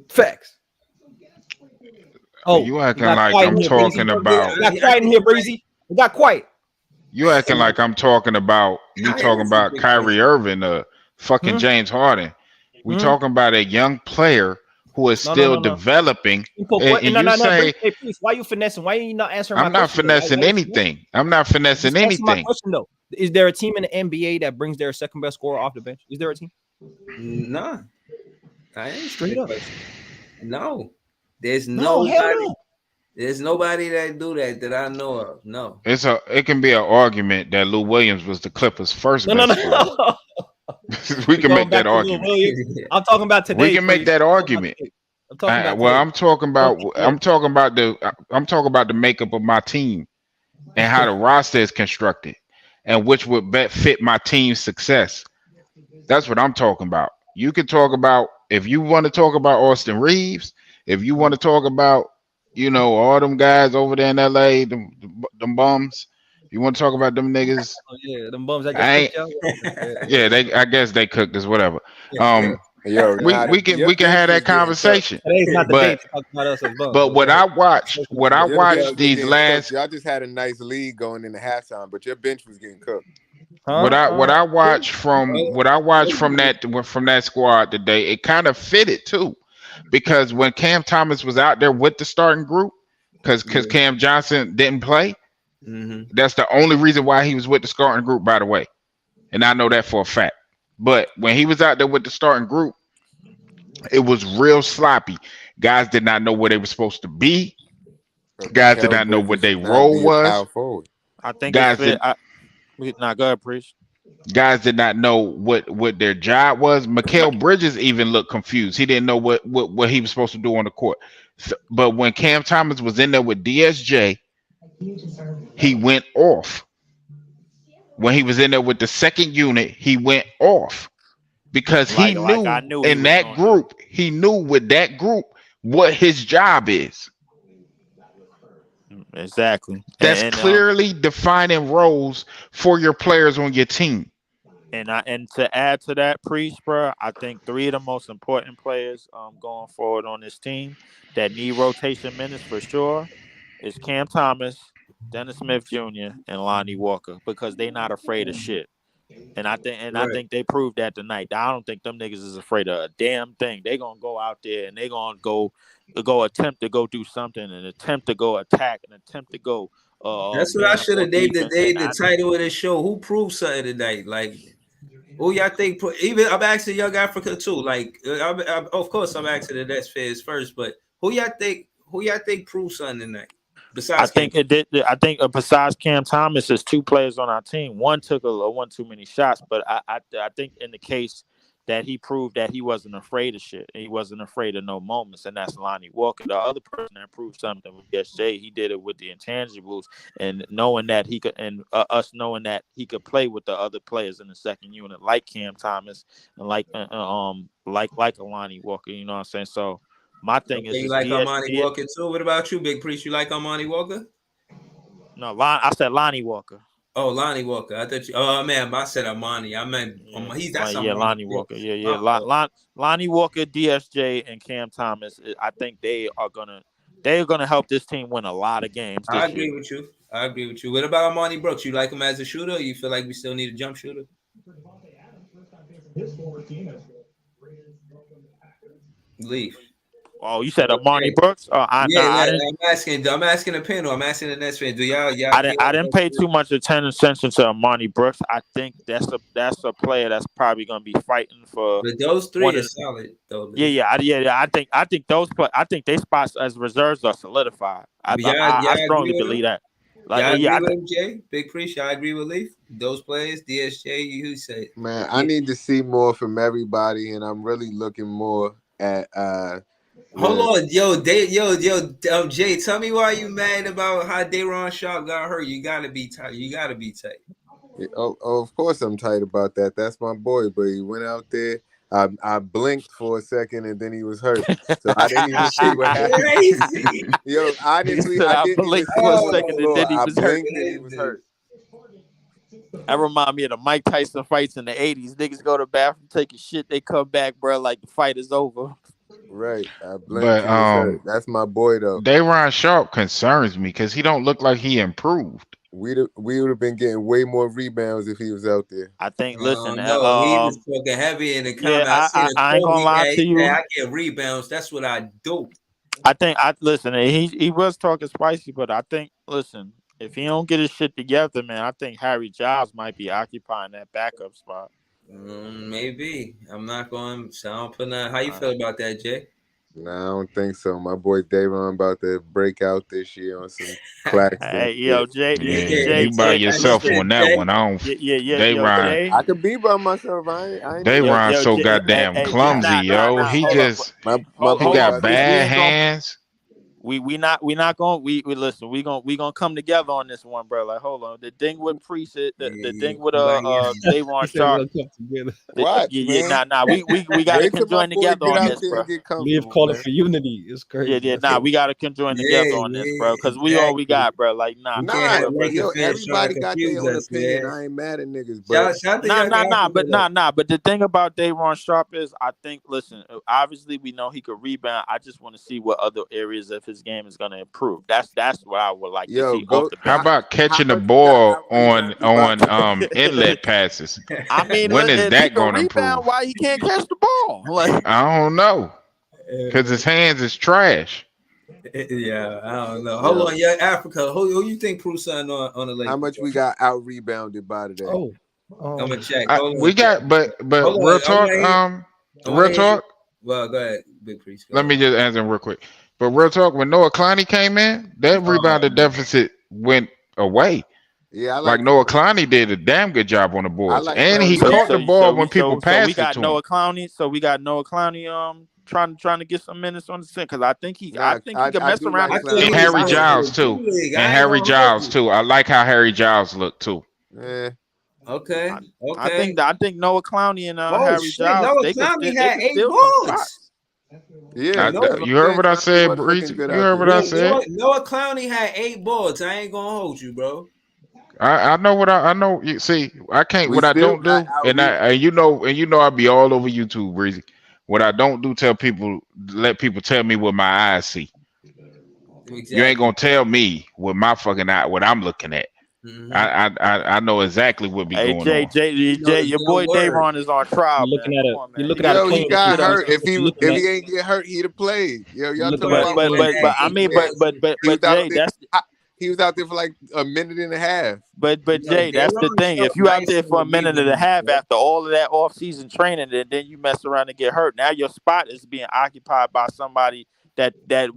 Facts. Oh, You acting got like quiet I'm in here, Breezy. talking about. We got quiet in here, Breezy. We got quiet. You acting like I'm talking about. We talking about Kyrie Irving, fucking James Harden. We talking about a young player who is still No. developing. Simple And question. you No. say Hey, please, why you finessing? Why are you not answering my I'm not question? Why finessing you finessing? anything. I'm not finessing Just answer my anything. question though. Is there a team in the NBA that brings their second best scorer off the bench? Is there a team? Nah, I ain't Straight up. No, there's No, hell nobody. no. There's nobody that do that I know of. No. It can be an argument that Lou Williams was the Clippers' first No. best scorer. We can Going make that back to Lil argument. Williams. I'm talking about today. We can make Priest. that argument. I'm talking about Well, today. I'm talking about the makeup of my team and how the roster is constructed and which would fit my team's success. That's what I'm talking about. You can talk about, if you want to talk about Austin Reeves, if you want to talk about, all them guys over there in LA, them bums. You want to talk about them niggas? Oh, yeah, them bums that I just ain't. cooked y'all. Yeah, I guess they cooked us, whatever. Yo, We can have that conversation. Today's not the day But to talk about us as bums. but what I watched Your bench was these getting last cooked. Y'all just had a nice lead going into halftime, but your bench was getting cooked. what I watched from that squad today, it kind of fitted too, because when Cam Thomas was out there with the starting group, because Cam Johnson didn't play, that's the only reason why he was with the starting group, by the way, and I know that for a fact. But when he was out there with the starting group, it was real sloppy. Guys did not know where they were supposed to be. Guys did not know what their role was. I think Guys it's fit. did, Go ahead, Priest. guys did not know what their job was. Mikal Bridges even looked confused. He didn't know what he was supposed to do on the court. So, but when Cam Thomas was in there with DSJ, he went off. When he was in there with the second unit, he went off because he knew I knew in that group, he knew with that group what his job is. Exactly. That's clearly defining roles for your players on your team. And to add to that, Priest, bro, I think three of the most important players going forward on this team that need rotation minutes for sure is Cam Thomas, Dennis Smith Jr., and Lonnie Walker because they not afraid of shit. I Right. think they proved that tonight. I don't think them niggas is afraid of a damn thing. They gonna go out there and they gonna go attempt to go do something and attempt to go attack and attempt to go That's what I man up should on have named the defense. day, And the title of the show. Who proved something tonight? Like, who y'all think? Even I'm asking Young Africa too. Like, of course, I'm asking the Nets fans first, but who y'all think? Who y'all think proved something tonight? I Besides Cam. think it did. I think besides Cam Thomas, there's two players on our team. One took one too many shots, but I think in the case that he proved that he wasn't afraid of shit. He wasn't afraid of no moments, and that's Lonnie Walker. The other person that proved something was SJ. He did it with the intangibles and knowing that he could, and us knowing that he could play with the other players in the second unit, like Cam Thomas and like a Lonnie Walker. You know what I'm saying? So my thing Okay, is you this like DS. Armani Walker too? What about you, Big Priest? You like Armani Walker? No, I said Lonnie Walker. Oh, Lonnie Walker. I thought you. Oh man, I said Armani. I meant that's Armani Lonnie Walker. Brooks. Yeah. Lonnie Walker, DSJ, and Cam Thomas. I think they're gonna help this team win a lot of games I this year. agree with you. I agree with you. What about Armani Brooks? You like him as a shooter? Or you feel like we still need a jump shooter? Leaf. Oh, you said Armani Brooks? I didn't. I'm asking the panel. I'm asking the Nets fan. Do y'all I didn't pay too much attention to Armani Brooks. I think that's a player that's probably gonna be fighting for. But those three are solid though. Yeah. I think I think they spots as reserves are solidified. I strongly believe that. Y'all agree with him, Jay? Big Priest, y'all agree with Leaf? Those players, DSJ, you said. Man, I need to see more from everybody, and I'm really looking more at Hold on, Jay, tell me why you mad about how Dayron Sharp got hurt. You gotta be tight. Oh, of course I'm tight about that. That's my boy, but he went out there. I blinked for a second and then he was hurt, so I didn't even see what happened. Yo, honestly, I blinked for a second and then he was hurt. And he was hurt. That remind me of the Mike Tyson fights in the 80s. Niggas go to the bathroom, take a shit, they come back, bro, like the fight is over. Right. I blinked. But that's my boy though. Dayron Sharp concerns me because he don't look like he improved. We would have been getting way more rebounds if he was out there. I think. Listen, he was fucking heavy in the comment. Yeah, I ain't gonna lie to you. I get rebounds. That's what I do. I think. Listen. He was talking spicy, but I think. Listen, if he don't get his shit together, man, I think Harry Giles might be occupying that backup spot. Maybe. I'm not going. So I don't put that. How you feel about that, Jay? No, I don't think so. My boy Dayron about to break out this year on some Claxton. Hey, yo, Jay, you by yourself on that one. I don't. Dayron. I could be by myself. I ain't Dayron so goddamn clumsy, yo. He just he got bad hands. We not gonna listen. We gonna come together on this one, bro. Like, hold on. The thing with Priest, the thing with Dayron Sharp. What? We gotta conjoin together on this, bro. Leave calling for unity. It's crazy. Yeah. We gotta conjoin together on this, bro. Because we all we got, bro. Like, yo, everybody got their own opinion. I ain't mad at niggas, bro. But the thing about Dayron Sharp is, I think, listen, obviously we know he could rebound. I just want to see what other areas of his game is going to improve. That's what I would like to see. How about catching the ball on inlet passes? I mean, when is that going to improve? Why he can't catch the ball? Like, I don't know, because his hands is trash. Yeah, I don't know. Hold on, yeah, Africa. Who you think proves something on the Lakers? How much we got out rebounded by today? I'm gonna check. We got, but real talk. Real talk. Well, go ahead, Big Priest. Let me just answer real quick. But real talk, when Noah Clowney came in, that rebounded deficit went away. Yeah, like Noah Clowney did a damn good job on the boards, and he caught the ball when people passed it to him. So we got Noah Clowney trying to get some minutes on the set because I think he can mess around. And Harry Giles too. I like how Harry Giles looked too. Yeah. Okay. I think Noah Clowney and Harry Giles. Noah Clowney had 8 boards. Yeah, you heard what I said, Breeze. You heard what I said. Noah Clowney had 8 boards. I ain't gonna hold you, bro. I know what I know. You see, I can't. We What I still don't got do, and outreach. you know, I be all over YouTube, Breezy. What I don't do, let people tell me what my eyes see. You ain't Exactly. gonna tell me what my fucking eye, what I'm looking at. Mm-hmm. I know exactly what be Hey, going on. Your boy Word. Davon is on trial, You're man. looking at Come a on, you're man. looking at a Yo, he clean got sheet of hurt. If he you're looking at ain't get hurt, he'd have played. Yo, you're y'all looking talking at about a he But clean wasn't but sheet. but I acting. mean, Yeah, he was but out Jay, there. He was out there for like a minute and a half. but Jay, that's the Daron thing. showed If you out nice there in for the a minute and a rebound, half bro. after all of that off season training, and then you mess around and get hurt, now your spot is being occupied by somebody that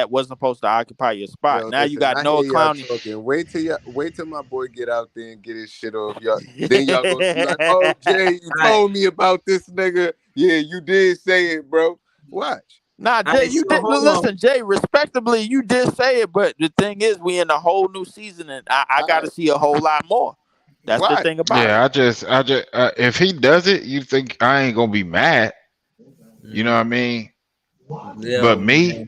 wasn't supposed to occupy your spot. Yo, Now you listen, got I hear Noah y'all Clowney. talking. Wait till my boy get out there and get his shit off. Y'all, then y'all gonna be like, "Oh, Jay, you All right, told me about this nigga. Yeah, you did say it, bro. Watch. Nah, all Jay, right. you So did hold on. listen, Jay. Respectably, you did say it, but the thing is, we in a whole new season, and I All got to right, see a whole lot more. That's the watch. thing about it. Yeah, I just, if he does it, you think I ain't gonna be mad? You know what I Mm, mean? But yo, me, man.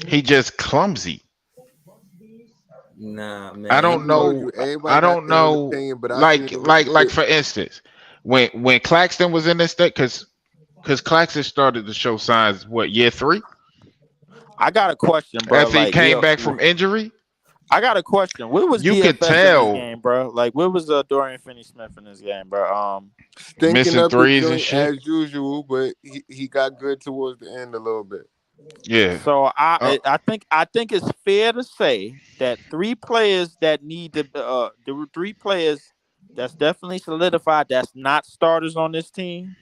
he just clumsy. Nah, I man. I don't He look. told know. you, everybody I got don't their own know. opinion, but I seen him Like legit. for instance, when Claxton was in this thing, because Claxton started to show signs. What year 3? I got a question, bro. After he Like, came back from injury, I got a question. Where was you could DFS in this tell game, bro? Like, where was Dorian Finney-Smith in this game, bro? Stinking missing up the threes and joint shit. as usual, but he got good towards the end a little bit. Yeah. So Uh, I think it's fair to say that three players that need to there were three players that's definitely solidified that's not starters on this team.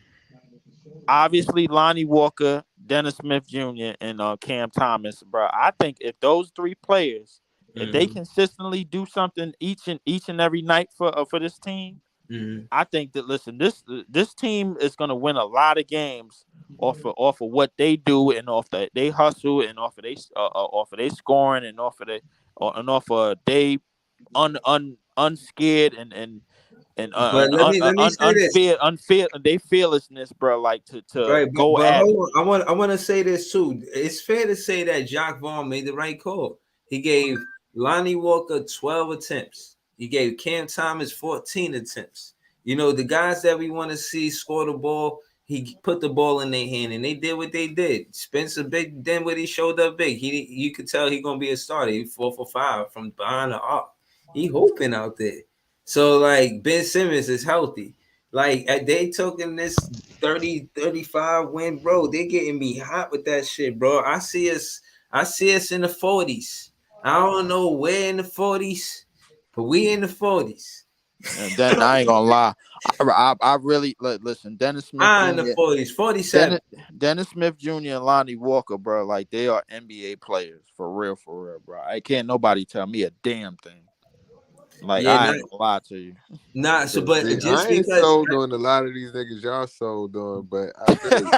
Obviously, Lonnie Walker, Dennis Smith Jr., and Cam Thomas, bro. I think if those three players, if they Mm-hmm. consistently do something each and every night for this team, Mm-hmm. I think that listen, this team is going to win a lot of games off of what they do and off they hustle and off of they scoring and off of they unscared But let me say this. unfair they fearlessness, bro. Like to Right, go but at it. hold on. I want to say this too. It's fair to say that Jock Vaughn made the right call. He gave Lonnie Walker 12 attempts. He gave Cam Thomas 14 attempts. You know, the guys that we want to see score the ball, he put the ball in their hand, and they did what they did. Spencer Big then what he showed up big. You could tell he gonna be a starter. He 4 for 5 from behind the arc. He hooping out there. So like Ben Simmons is healthy. Like they took in this 30-35 win, bro. They getting me hot with that shit, bro. I see us in the 40s. I don't know where in the 40s, but we in the 40s. And then I ain't gonna lie, I really listen. Dennis Smith I in the Jr. 40s, 47. Dennis Smith Jr. and Lonnie Walker, bro, like they are NBA players for real, bro. I can't nobody tell me a damn thing. Like Yeah, I not ain't gonna lie to you. so So but see, just I ain't because sold on a lot of these niggas y'all sold on, but I feel you.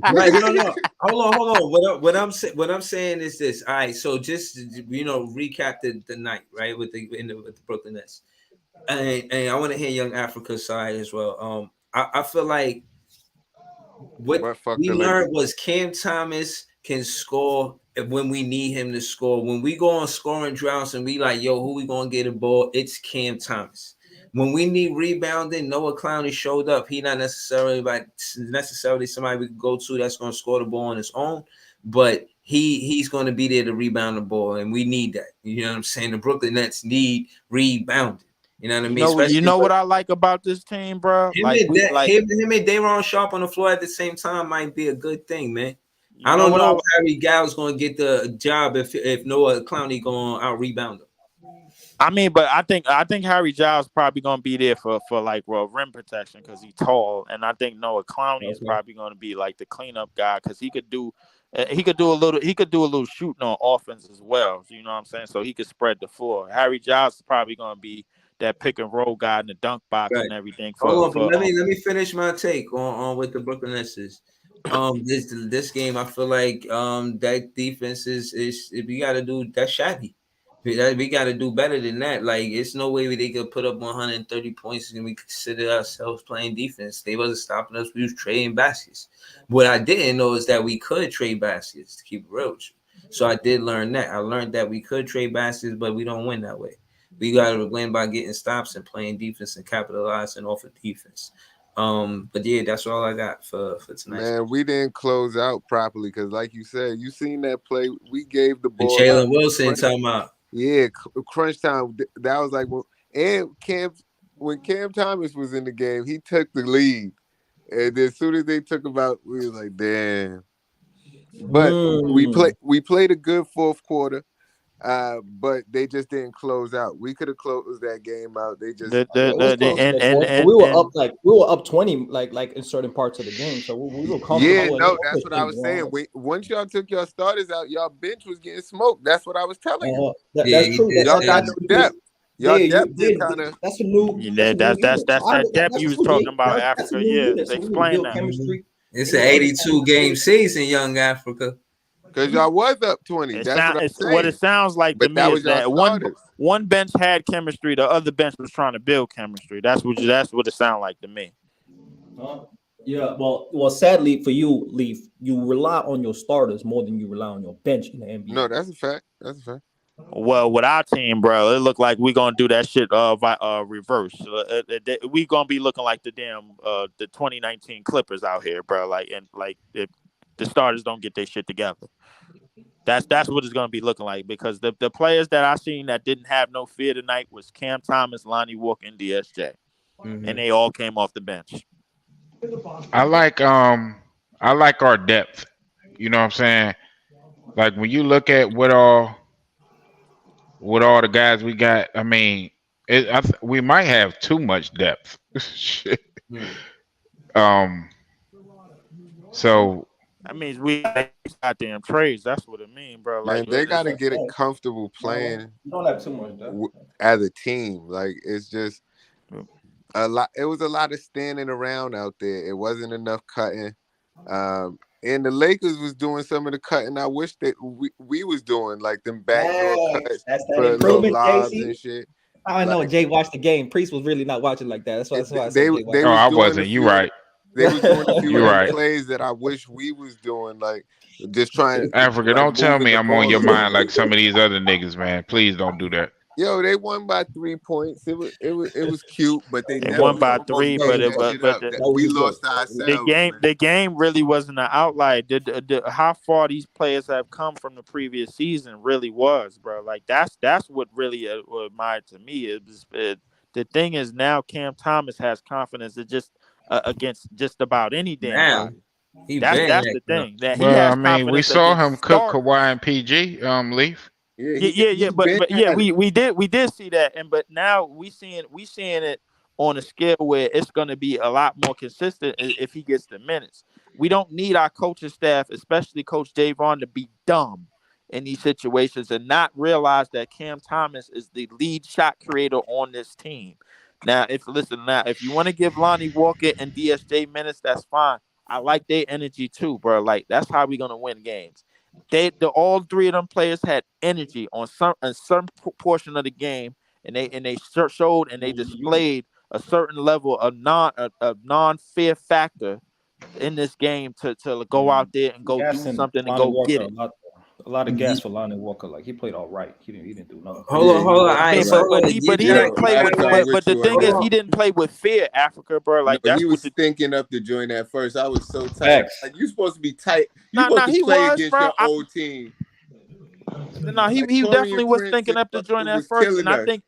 right, no. Hold on. What I'm saying is this. All right, so just recap the night, right, with the Brooklyn Nets. And I want to hear Young Africa's side as well. I feel like what But fuck we the learned Lakers. was Cam Thomas can score when we need him to score. When we go on scoring droughts and we like, yo, who we gonna get a ball? It's Cam Thomas. When we need rebounding, Noah Clowney showed up. He not necessarily somebody we can go to that's gonna score the ball on his own, but he's gonna be there to rebound the ball, and we need that. You know what I'm saying? The Brooklyn Nets need rebounding. You know what I mean? You Especially know with what I like about this team, bro? him Like and we like him and Daron Sharp on the floor at the same time might be a good thing, man. you I know don't what know I if Harry Gow's going to get the job if Noah Clowney going out rebound him. I mean, but I think Harry Giles probably gonna be there for like rim protection because he's tall, and I think Noah Clowney is Okay. probably gonna be like the cleanup guy because he could do a little shooting on offense as well. So, you know what I'm saying? So he could spread the floor. Harry Giles is probably gonna be that pick and roll guy in the dunk box Right. and everything Hold for on, but for let me finish my take on what the Brooklyn Nets is. This game, I feel like that defense is we got to do that shabby. We got to do better than that. Like it's no way they could put up 130 points and we consider ourselves playing defense. They wasn't stopping us. We was trading baskets. What I didn't know is that we could trade baskets to keep it real with you. So I did learn that. I learned that we could trade baskets, but we don't win that way. We got to win by getting stops and playing defense and capitalizing off of defense. But yeah, that's all I got for tonight's game. Man, we didn't close out properly because, like you said, you seen that play. We gave the And ball out. Jalen Wilson talking about. Yeah, crunch time. That was like when Cam Thomas was in the game, he took the lead, and then as soon as they took him out, we was like, damn. But we played a good fourth quarter. But they just didn't close out. We could have closed that game out. They just we were up 20 like in certain parts of the game, so we were comfortable. Yeah, no, that's what I was saying. Once y'all took your starters out, y'all bench was getting smoked. That's what I was telling you. That's true. Y'all got no depth. Y'all depth is kind of. That's a new. That's that depth you was talking about, Africa. Yeah, explain that. It's an 82 game season, Young Africa. Because y'all was up 20. What it sounds like to me is that one bench had chemistry, the other bench was trying to build chemistry. That's what it sounded like to me. Yeah, well, sadly for you, Leaf, you rely on your starters more than you rely on your bench in the NBA. No, that's a fact. That's a fact. Well, with our team, bro, it looked like we're gonna do that shit reverse. We gonna be looking like the damn the 2019 Clippers out here, bro. If the starters don't get their shit together. That's what it's gonna be looking like, because the players that I seen that didn't have no fear tonight was Cam Thomas, Lonnie Walker, and DSJ, and they all came off the bench. I like our depth. You know what I'm saying? Like when you look at what all the guys we got, I mean, we might have too much depth. Shit. So that means we goddamn trades. That's what it means, bro. Man, they got to get it comfortable playing. You don't have too much depth as a team. Like it's just a lot. It was a lot of standing around out there. It wasn't enough cutting. And the Lakers was doing some of the cutting I wish that we was doing, like them backdoor cuts for little lobs and shit. I know Jay watched the game. Priest was really not watching like that. That's why I said I wasn't. You right. They was doing a few plays that I wish we was doing, like just trying. Africa, don't tell me I'm on your mind like some of these other niggas, man. Please don't do that. Yo, they won by 3 points. It was cute, but they won by 3. But we lost ourselves. The game really wasn't an outlier. How far these players have come from the previous season really was, bro. Like that's what really admired to me. The thing is now Cam Thomas has confidence to just against just about any damn. That's the thing. That he has confidence. We saw him cook Kawhi and PG. Leaf. Yeah, but we did see that, but now we seeing it on a scale where it's going to be a lot more consistent if he gets the minutes. We don't need our coaching staff, especially Coach Davon, to be dumb in these situations and not realize that Cam Thomas is the lead shot creator on this team. Now, if you want to give Lonnie Walker and DSJ minutes, that's fine. I like their energy too, bro. Like that's how we're gonna win games. All 3 of them players had energy on some portion of the game, and they showed and they displayed a certain level of non-fear factor in this game to go out there and go do something and go get it. A lot of gas for Lonnie Walker. Like he played all right. He didn't do nothing. Hold on. But he didn't play with. But the thing is, he didn't play with fear, Africa, bro. Like he was thinking up the joint at first. I was so tight. Like you supposed to be tight. You supposed to play against your old team. No, he definitely was thinking up the joint at first, and I think.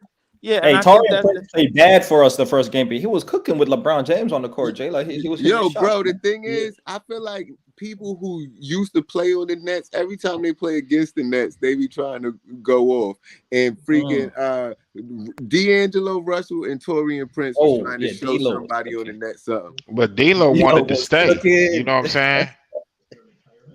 Yeah, hey, Taurean played bad for us the first game, but he was cooking with LeBron James on the court, Jay. Like he was. Yo, bro, the thing is, I feel like people who used to play on the Nets, every time they play against the Nets, they be trying to go off. And freaking D'Angelo Russell and Taurean Prince was trying to show somebody on the Nets something. But D'Lo wanted to stay. You know what I'm saying?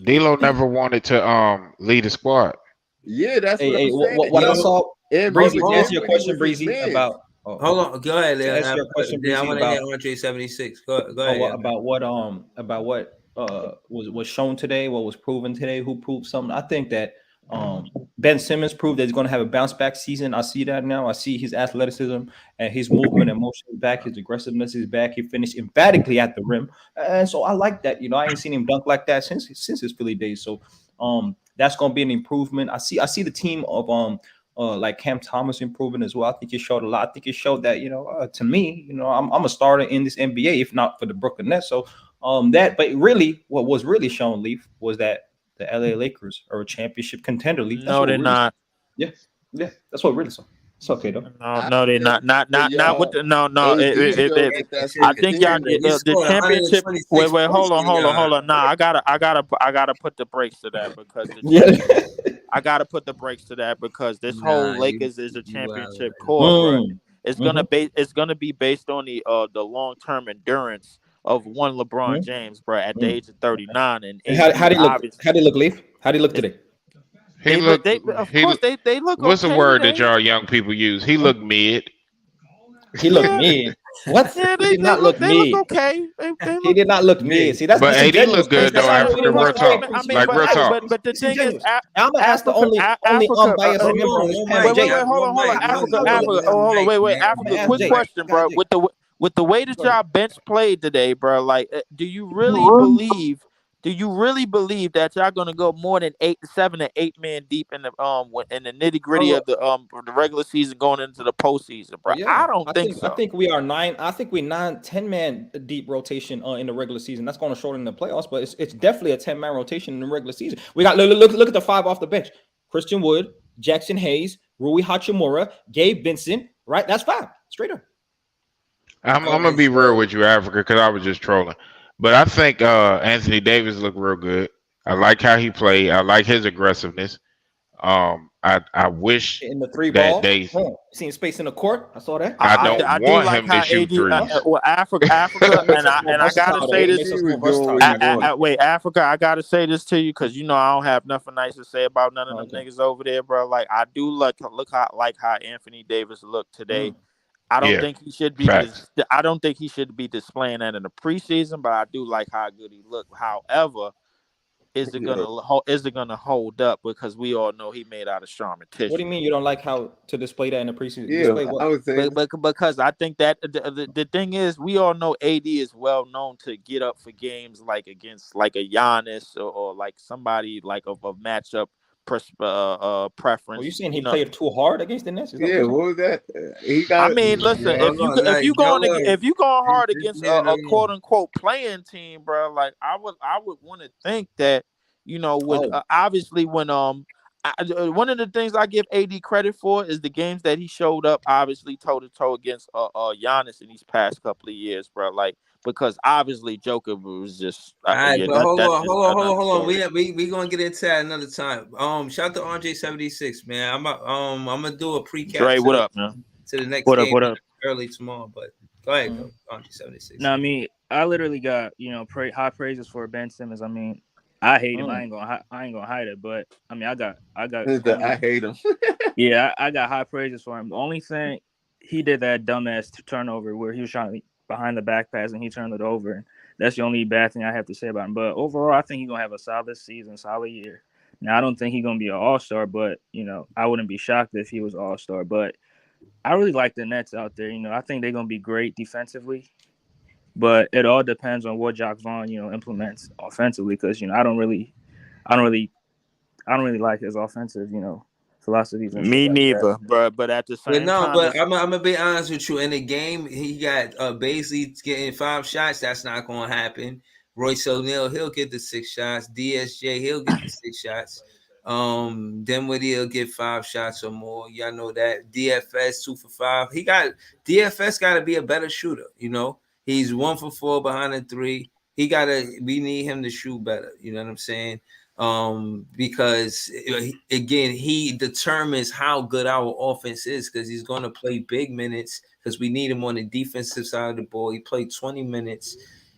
D'Lo never wanted to lead a squad. Yeah, that's what I'm saying. What I saw. Breezy, answer your question, Breezy, about. Hold on, go ahead. Answer your question, Breezy. I want to hear Andre 76. Go ahead. About what was shown today, what was proven today, who proved something. I think that Ben Simmons proved that he's going to have a bounce back season. I see that now. I see his athleticism and his movement and motion is back. His aggressiveness is back. He finished emphatically at the rim, and so I like that. I ain't seen him dunk like that since his Philly days. So that's going to be an improvement. I see the team of like Cam Thomas improving as well. I think he showed a lot. I think he showed that, to me, I'm a starter in this NBA, if not for the Brooklyn Nets. So but really, what was really shown, Leaf, was that the LA Lakers are a championship contender, Leaf. That's No, what they're really. not. Yeah, that's what really saw. It's okay though. No, they're not. Not with the no. I think y'all He the scored championship. 126 Wait, points hold for you guys. on. Nah, I gotta put the brakes to that because the Yeah. championship. I gotta put the brakes to that because this whole Lakers is a championship core, bro. It's gonna be based on the long term endurance of one LeBron James, bro, at the age of 39, and And AD how do you look? obviously. How do you look, Leaf? How do you look today? He look. They of He. course they look What's the okay word that today. y'all young people use? He looked mid. He looked mid. What? Yeah, He did not look look mid. okay. They He look. did not look mid. See, that's But AD disingenuous. look good That's though. why Africa, real talk. Like real talk. But the thing is, disingenuous. I'm gonna ask the Africa, only Africa. unbiased member on this panel, Wait, Jay. hold on, Africa. Oh, hold on, wait, I'm gonna Africa. ask Quick Jay. question, bro. With the way that y'all bench played today, bro, like, do you really believe? Do you really believe that y'all gonna go more than 7 to 8 men deep in the nitty gritty of the regular season going into the postseason, bro? Yeah, I don't think I so. think we are 9. I think we 10-man deep rotation in the regular season. That's going to shorten the playoffs, but it's definitely a 10-man rotation in the regular season. We got look at the 5 off the bench: Christian Wood, Jackson Hayes, Rui Hachimura, Gabe Vincent. Right, that's 5 straight up. I'm gonna be real with you, Africa, because I was just trolling. But I think Anthony Davis looked real good. I like how he played. I like his aggressiveness. I wish In the 3 that ball, they. seeing space in the court. I saw that. I don't I do want like him to how shoot AD, threes. Africa, and I gotta say this. Wait, Africa, I gotta say this to you because I don't have nothing nice to say about none of them niggas over there, bro. Like I do look how Anthony Davis looked today. I don't think he should be. I don't think he should be displaying that in the preseason, but I do like how good he looked. However, is it gonna hold up? Because we all know he made out of strong tissue. What do you mean you don't like how to display that in the preseason? Yeah, Display what? I would say Because I think that the thing is, we all know AD is well known to get up for games like against like a Giannis or like somebody like of a matchup preference. Well, you saying he played too hard against the Nets? Yeah, what was that? He got. I mean, listen, if you going hard against a quote unquote playing team, bro, like I would want to think that with obviously when one of the things I give AD credit for is the games that he showed up obviously toe to toe against Giannis in these past couple of years, bro. Like because obviously Joker was just all right, yeah, but hold on. story. We gonna get into that another time. Shout out to RJ76, man. I'm gonna do a precap. Dre, what up, man? To the next what game up? Early tomorrow, but go ahead, RJ76. No, I mean I literally got high praises for Ben Simmons. I mean I hate him. I ain't gonna hide it, but I mean I got. I hate him. Yeah, I got high praises for him. The only thing he did that dumbass turnover where he was trying to behind the back pass and he turned it over. And that's the only bad thing I have to say about him. But overall, I think he's gonna have a solid season, solid year. Now I don't think he's gonna be an all-star, but I wouldn't be shocked if he was all-star. But I really like the Nets out there. I think they're gonna be great defensively. But it all depends on what Jacques Vaughn, implements offensively. Because I don't really like his offensive, philosophies. And Me like neither, bro. But at the same time, but I'm gonna be honest with you. In the game, he got basically getting 5 shots. That's not gonna happen. Royce O'Neal, he'll get the 6 shots. DSJ, he'll get the 6 shots. Dinwiddie will get 5 shots or more. Y'all know that. DFS 2 for 5. DFS got to be a better shooter. He's 1 for 4 behind the 3. We need him to shoot better. You know what I'm saying? Because again, he determines how good our offense is because he's going to play big minutes because we need him on the defensive side of the ball. He played 20 minutes.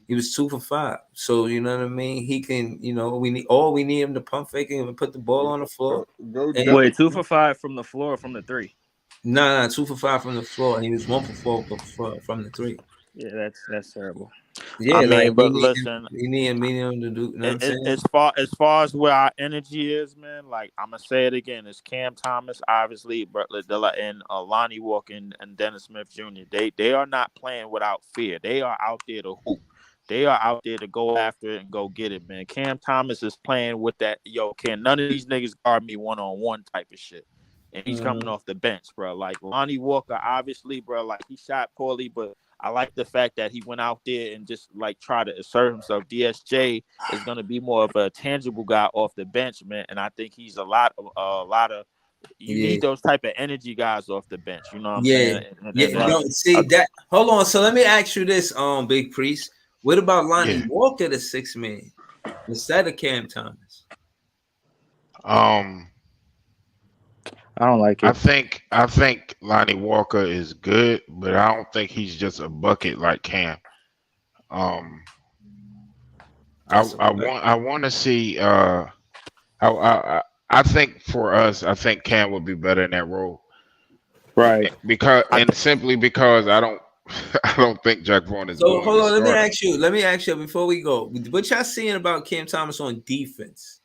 He was 2 for 5. So you know what I mean? He can, we need him to pump fake and put the ball on the floor. Wait, 2 for 5 from the floor or from the 3? No, 2 for 5 from the floor. And he was 1 for 4 from the 3. Yeah, that's terrible. Yeah, I mean, but listen, you need him to do. You know what I'm saying? As far as where our energy is, man. Like I'm gonna say it again, it's Cam Thomas, obviously, and Lonnie Walker and Dennis Smith Jr. They are not playing without fear. They are out there to hoop. They are out there to go after it and go get it, man. Cam Thomas is playing with that. Can none of these niggas guard me 1-on-1 type of shit. and he's coming off the bench, bro. Like Lonnie Walker, obviously, bro, like he shot poorly, but I like the fact that he went out there and just like try to assert himself. DSJ is gonna be more of a tangible guy off the bench, man, and I think he's a lot of. You Yeah. need those type of energy guys off the bench. You know what I'm Yeah. saying? Yeah. And No, see that. Hold on. So let me ask you this, Big Priest. What about Lonnie Walker, the 6 man, instead of Cam Thomas? I don't like it. I think Lonnie Walker is good, but I don't think he's just a bucket like Cam. I want to see. I think for us, I think Cam would be better in that role, Right? simply because I don't I don't think Jack Vaughn is So going hold to on. start him. Let me ask you before we go. What y'all seeing about Cam Thomas on defense?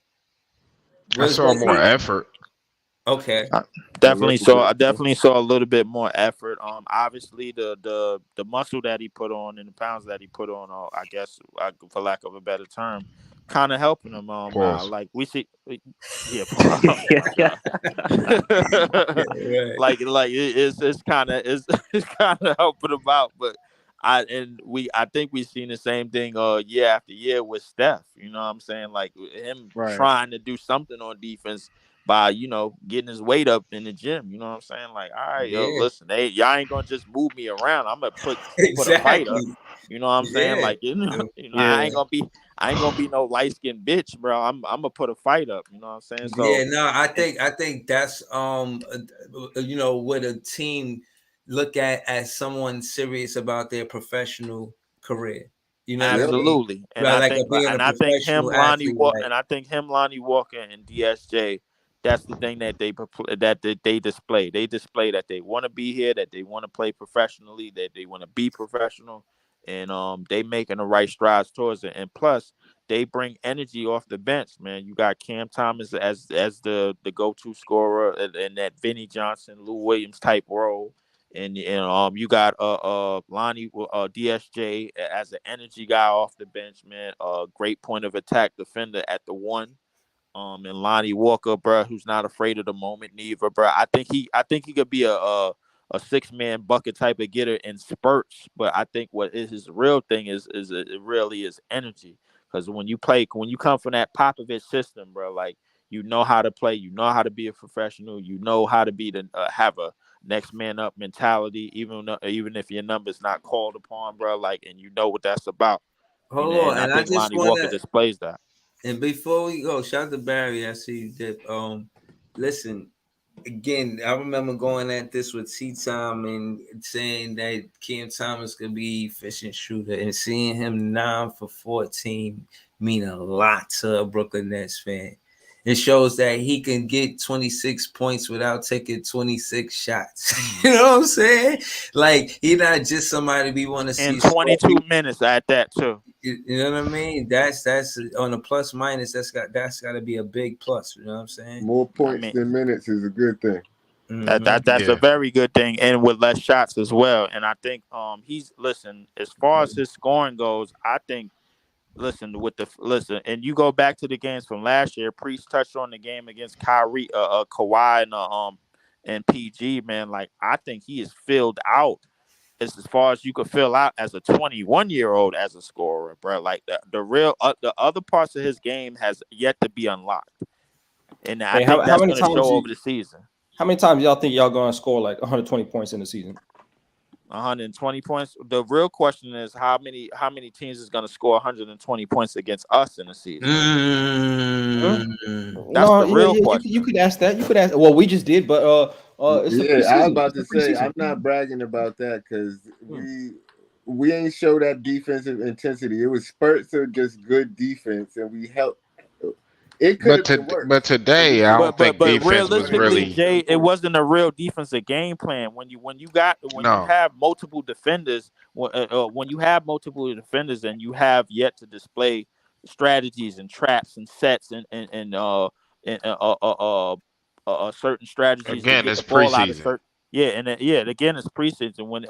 I Was saw more effort. Okay. I definitely saw a little bit more effort. Obviously the muscle that he put on and the pounds that he put on, I guess, for lack of a better term, kind of helping him. Pause. Like we see, yeah, Right. like it's kind of it's kind of helping him out, but. I think we've seen the same thing year after year with Steph. You know what I'm saying? Like him Right. trying to do something on defense by, you know, getting his weight up in the gym. You know what I'm saying? Like, all right, yo, Yeah. listen, y'all ain't gonna just move me around. I'm gonna put a fight up. Exactly. You know what I'm saying? Yeah. Like, Yeah. I ain't gonna be no light skinned bitch, bro. I'm gonna put a fight up. You know what I'm saying? So Yeah, no, I think that's you know, what a team look at as someone serious about their professional career. You know what I mean? absolutely, and Right, I like think, being a professional athlete. Like, Him, Lonnie Walker, and DSJ. That's the thing that they display. They display that they want to be here, that they want to play professionally, that they want to be professional, and they making the right strides towards it. And plus, they bring energy off the bench, man. You got Cam Thomas as the go to scorer in that Vinny Johnson, Lou Williams type role, and you got Lonnie DSJ as an energy guy off the bench, man. Great point of attack defender at the one. And Lonnie Walker, bro, who's not afraid of the moment neither, bro. I think he could be a 6 man bucket type of getter in spurts, but I think what is his real thing is it really is energy. Because when you come from that Popovich system, bro, like you know how to play, you know how to be a professional, you know how to be have a next man up mentality, even if your number's not called upon, bro. Like, and you know what that's about. hold And on, I and I think just Lonnie Walker wanna, displays that. and before we go, shout out to Barry. I see you dip. Listen, again, I remember going at this with T Time and saying that Cam Thomas could be efficient shooter, and seeing him 9 for 14 mean a lot to a Brooklyn Nets fan. It shows that he can get 26 points without taking 26 shots. You know what I'm saying? Like, he's not just somebody we want to see In score. 22 minutes at that too. You know what I mean? That's on a plus minus. That's got to be a big plus. You know what I'm saying? More I points mean, than minutes is a good thing. that's a very good thing, and with less shots as well. And I think he's listen as far as his scoring goes. I think and you go back to the games from last year. Priest touched on the game against Kawhi and PG, man. Like I think he is filled out as far as you could fill out as a 21-year-old as a scorer, bro. Like the other parts of his game has yet to be unlocked, and I Hey, think how that's many going to times show over the season. how many times y'all think y'all gonna score like 120 points in the season? 120 points. The real question is how many teams is going to score 120 points against us in the season? That's No, the yeah, real yeah. question. You could ask that. You could ask. Well, we just did, but it's the Yeah, I was preseason. about It's to the say I'm preseason. not bragging about that because we ain't show that defensive intensity. It was spurts of just good defense, and we helped. It could have been worse. But today, I don't think But defense was realistically, really Jay, it wasn't a real defensive game plan. When you no. have multiple defenders, when you have multiple defenders, and you have yet to display strategies and traps and sets and certain strategies to Again, get it's the ball out of preseason. certain. Yeah, and again, it's preseason when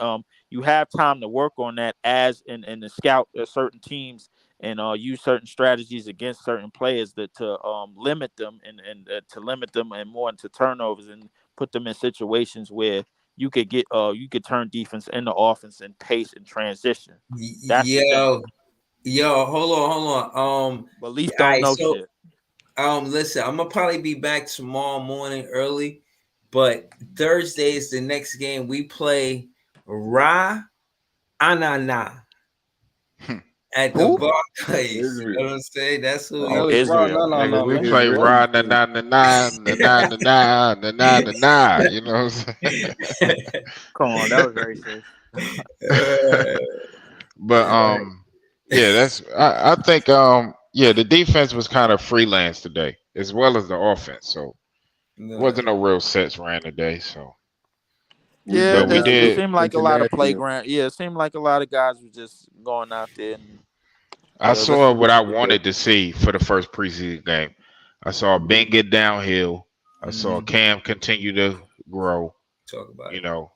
you have time to work on that as and to scout certain teams and use certain strategies against certain players that to limit them and to limit them and more into turnovers and put them in situations where you could turn defense into offense and pace and transition. That's the thing. Yo, hold on. But Leaf All don't right, know so shit. listen, I'm gonna probably be back tomorrow morning early, but Thursday is the next game. We play Ra Anana at the Who? Barclays. You Israel. know what I'm saying? That's who Oh, we Israel. Nigga, we play Israel. rah na na na na na na na na na na na na. You know what I'm saying? Come on, that was racist. But yeah, I think yeah, the defense was kind of freelance today, as well as the offense. So wasn't no real sets ran today. So Yeah, but we it did. seemed like a lot of playground. Yeah, it seemed like a lot of guys were just going out there and I saw what I wanted to see for the first preseason game. I saw Ben get downhill. I saw Cam continue to grow. talk about You know,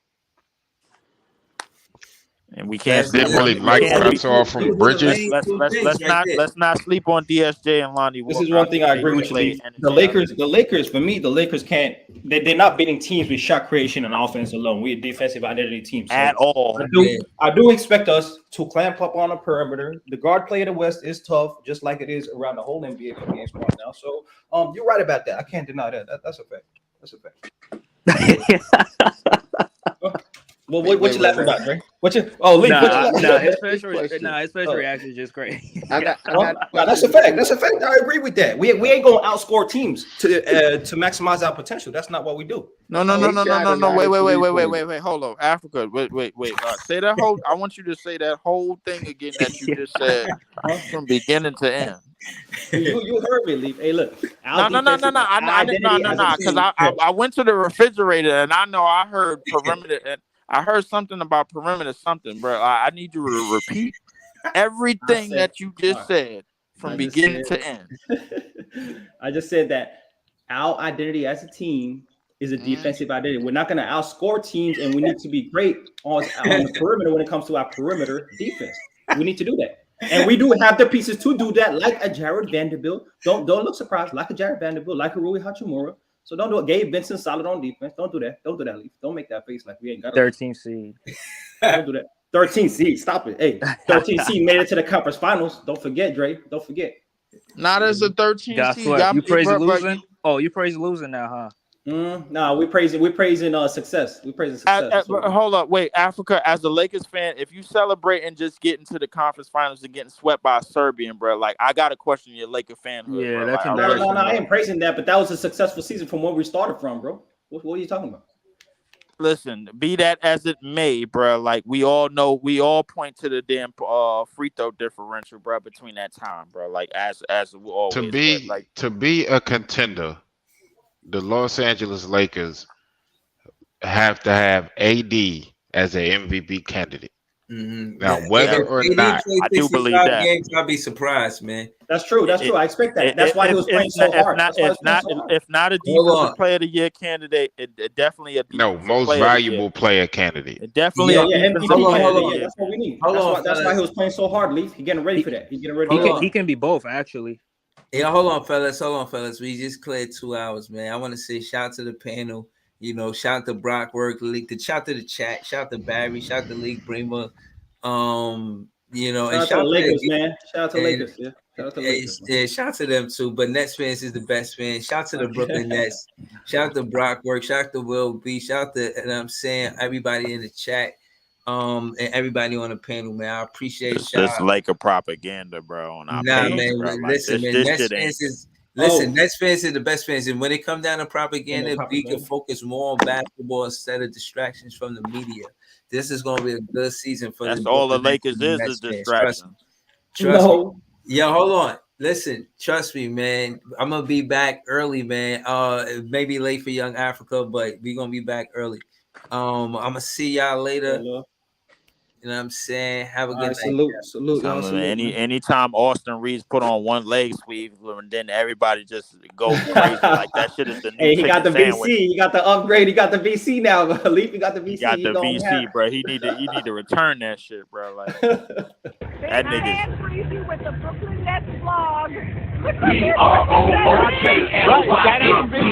and we can't didn't sleep on really it. like what I saw from Bridges. Let's not sleep on DSJ and Lonnie This Walker. is one thing I They agree do with you, play Lee. energy The out Lakers, there. for me, the Lakers can't. They're not beating teams with shot creation and offense alone. We're a defensive identity team. So At all. I do expect us to clamp up on the perimeter. The guard play of the West is tough, just like it is around the whole NBA for the most part now. So you're right about that. I can't deny that. That's a fact. That's a fact. Well, what you laughing about, Dre? What you? Oh, Lee. His first reaction is just crazy. That's a fact. That's a fact. I agree with that. We ain't gonna outscore teams to maximize our potential. That's not what we do. No. Wait. Hold on, Africa. Wait. Say that whole. I want you to say that whole thing again that you just said from beginning to end. You heard me, Lee. Hey, look. No. Because I went to the refrigerator and I know I heard perimeter and I heard something about perimeter something, bro. I need you to repeat everything that you just said from beginning to end. I just said that our identity as a team is a defensive identity. We're not going to outscore teams, and we need to be great on the perimeter when it comes to our perimeter defense. We need to do that. And we do have the pieces to do that, like a Jared Vanderbilt. Don't look surprised, like a Jared Vanderbilt, like a Rui Hachimura. So don't do it. Gabe Vincent solid on defense. Don't do that. Don't do that, Leaf. Don't make that face like we ain't got 13 seed. Don't do that. 13 seed. Stop it. Hey, 13 seed made it to the conference finals. Don't forget, Dre. Don't forget. Not as a 13 seed. You praise losing? Oh, you praise losing now, huh? No, we're praising success. We're praising success. Hold up, wait, Africa. As a Lakers fan, if you celebrate and just get into the conference finals and getting swept by a Serbian, bro, like I gotta question your Laker fanhood. Yeah, bro. that's like, embarrassing. No, I ain't praising that, but that was a successful season from where we started from, bro. What are you talking about? Listen, be that as it may, bro. Like we all know, we all point to the damn free throw differential, bro, between that time, bro. Like as we always to be a contender, the Los Angeles Lakers have to have AD as an MVP candidate. Now, whether or not, I do believe that. Games, I'll be surprised, man. That's true. I expect that. That's why he was playing so hard. If not a defensive player of the year candidate, it definitely a most valuable player candidate. It definitely a defensive player of the year. That's what we need. That's why he was playing so hard, Leaf. He's getting ready for that. He's getting ready. He can be both, actually. Yeah, hold on, fellas. We just cleared 2 hours, man. I want to say shout to the panel. You know, shout to Brock Work, shout to the chat, shout to Barry, shout to League Bremer. You know, shout and shout to the Lakers, man. Shout out to Lakers, yeah. Shout out to Lakers. Yeah, shout to them too. But Nets fans is the best fan. Shout to the Brooklyn Nets. Shout to Brock Work. Shout to Will B. Shout to, and I'm saying everybody in the chat. And everybody on the panel, man. I appreciate this Laker propaganda, bro. On our page, man. bro. Listen, like, man. Nets fans is the best fans, and when it comes down to propaganda, we can focus more on basketball instead of distractions from the media. This is going to be a good season for. That's all the Lakers is distraction. Trust me. Yeah, hold on. Listen, trust me, man. I'm gonna be back early, man. Maybe late for Young Africa, but we're gonna be back early. I'm gonna see y'all later. Hello. You know what I'm saying? Have a good night. Salute, y'all. Anytime Austin Reeves put on one leg sweep, and then everybody just go crazy like that shit is the new he got the sandwich. VC. He got the upgrade. He got the VC now. Leaf, he got the VC. He got the VC, bro. He need to return that shit, bro. Like that nigga. With the Brooklyn Nets blog. BROOKLY.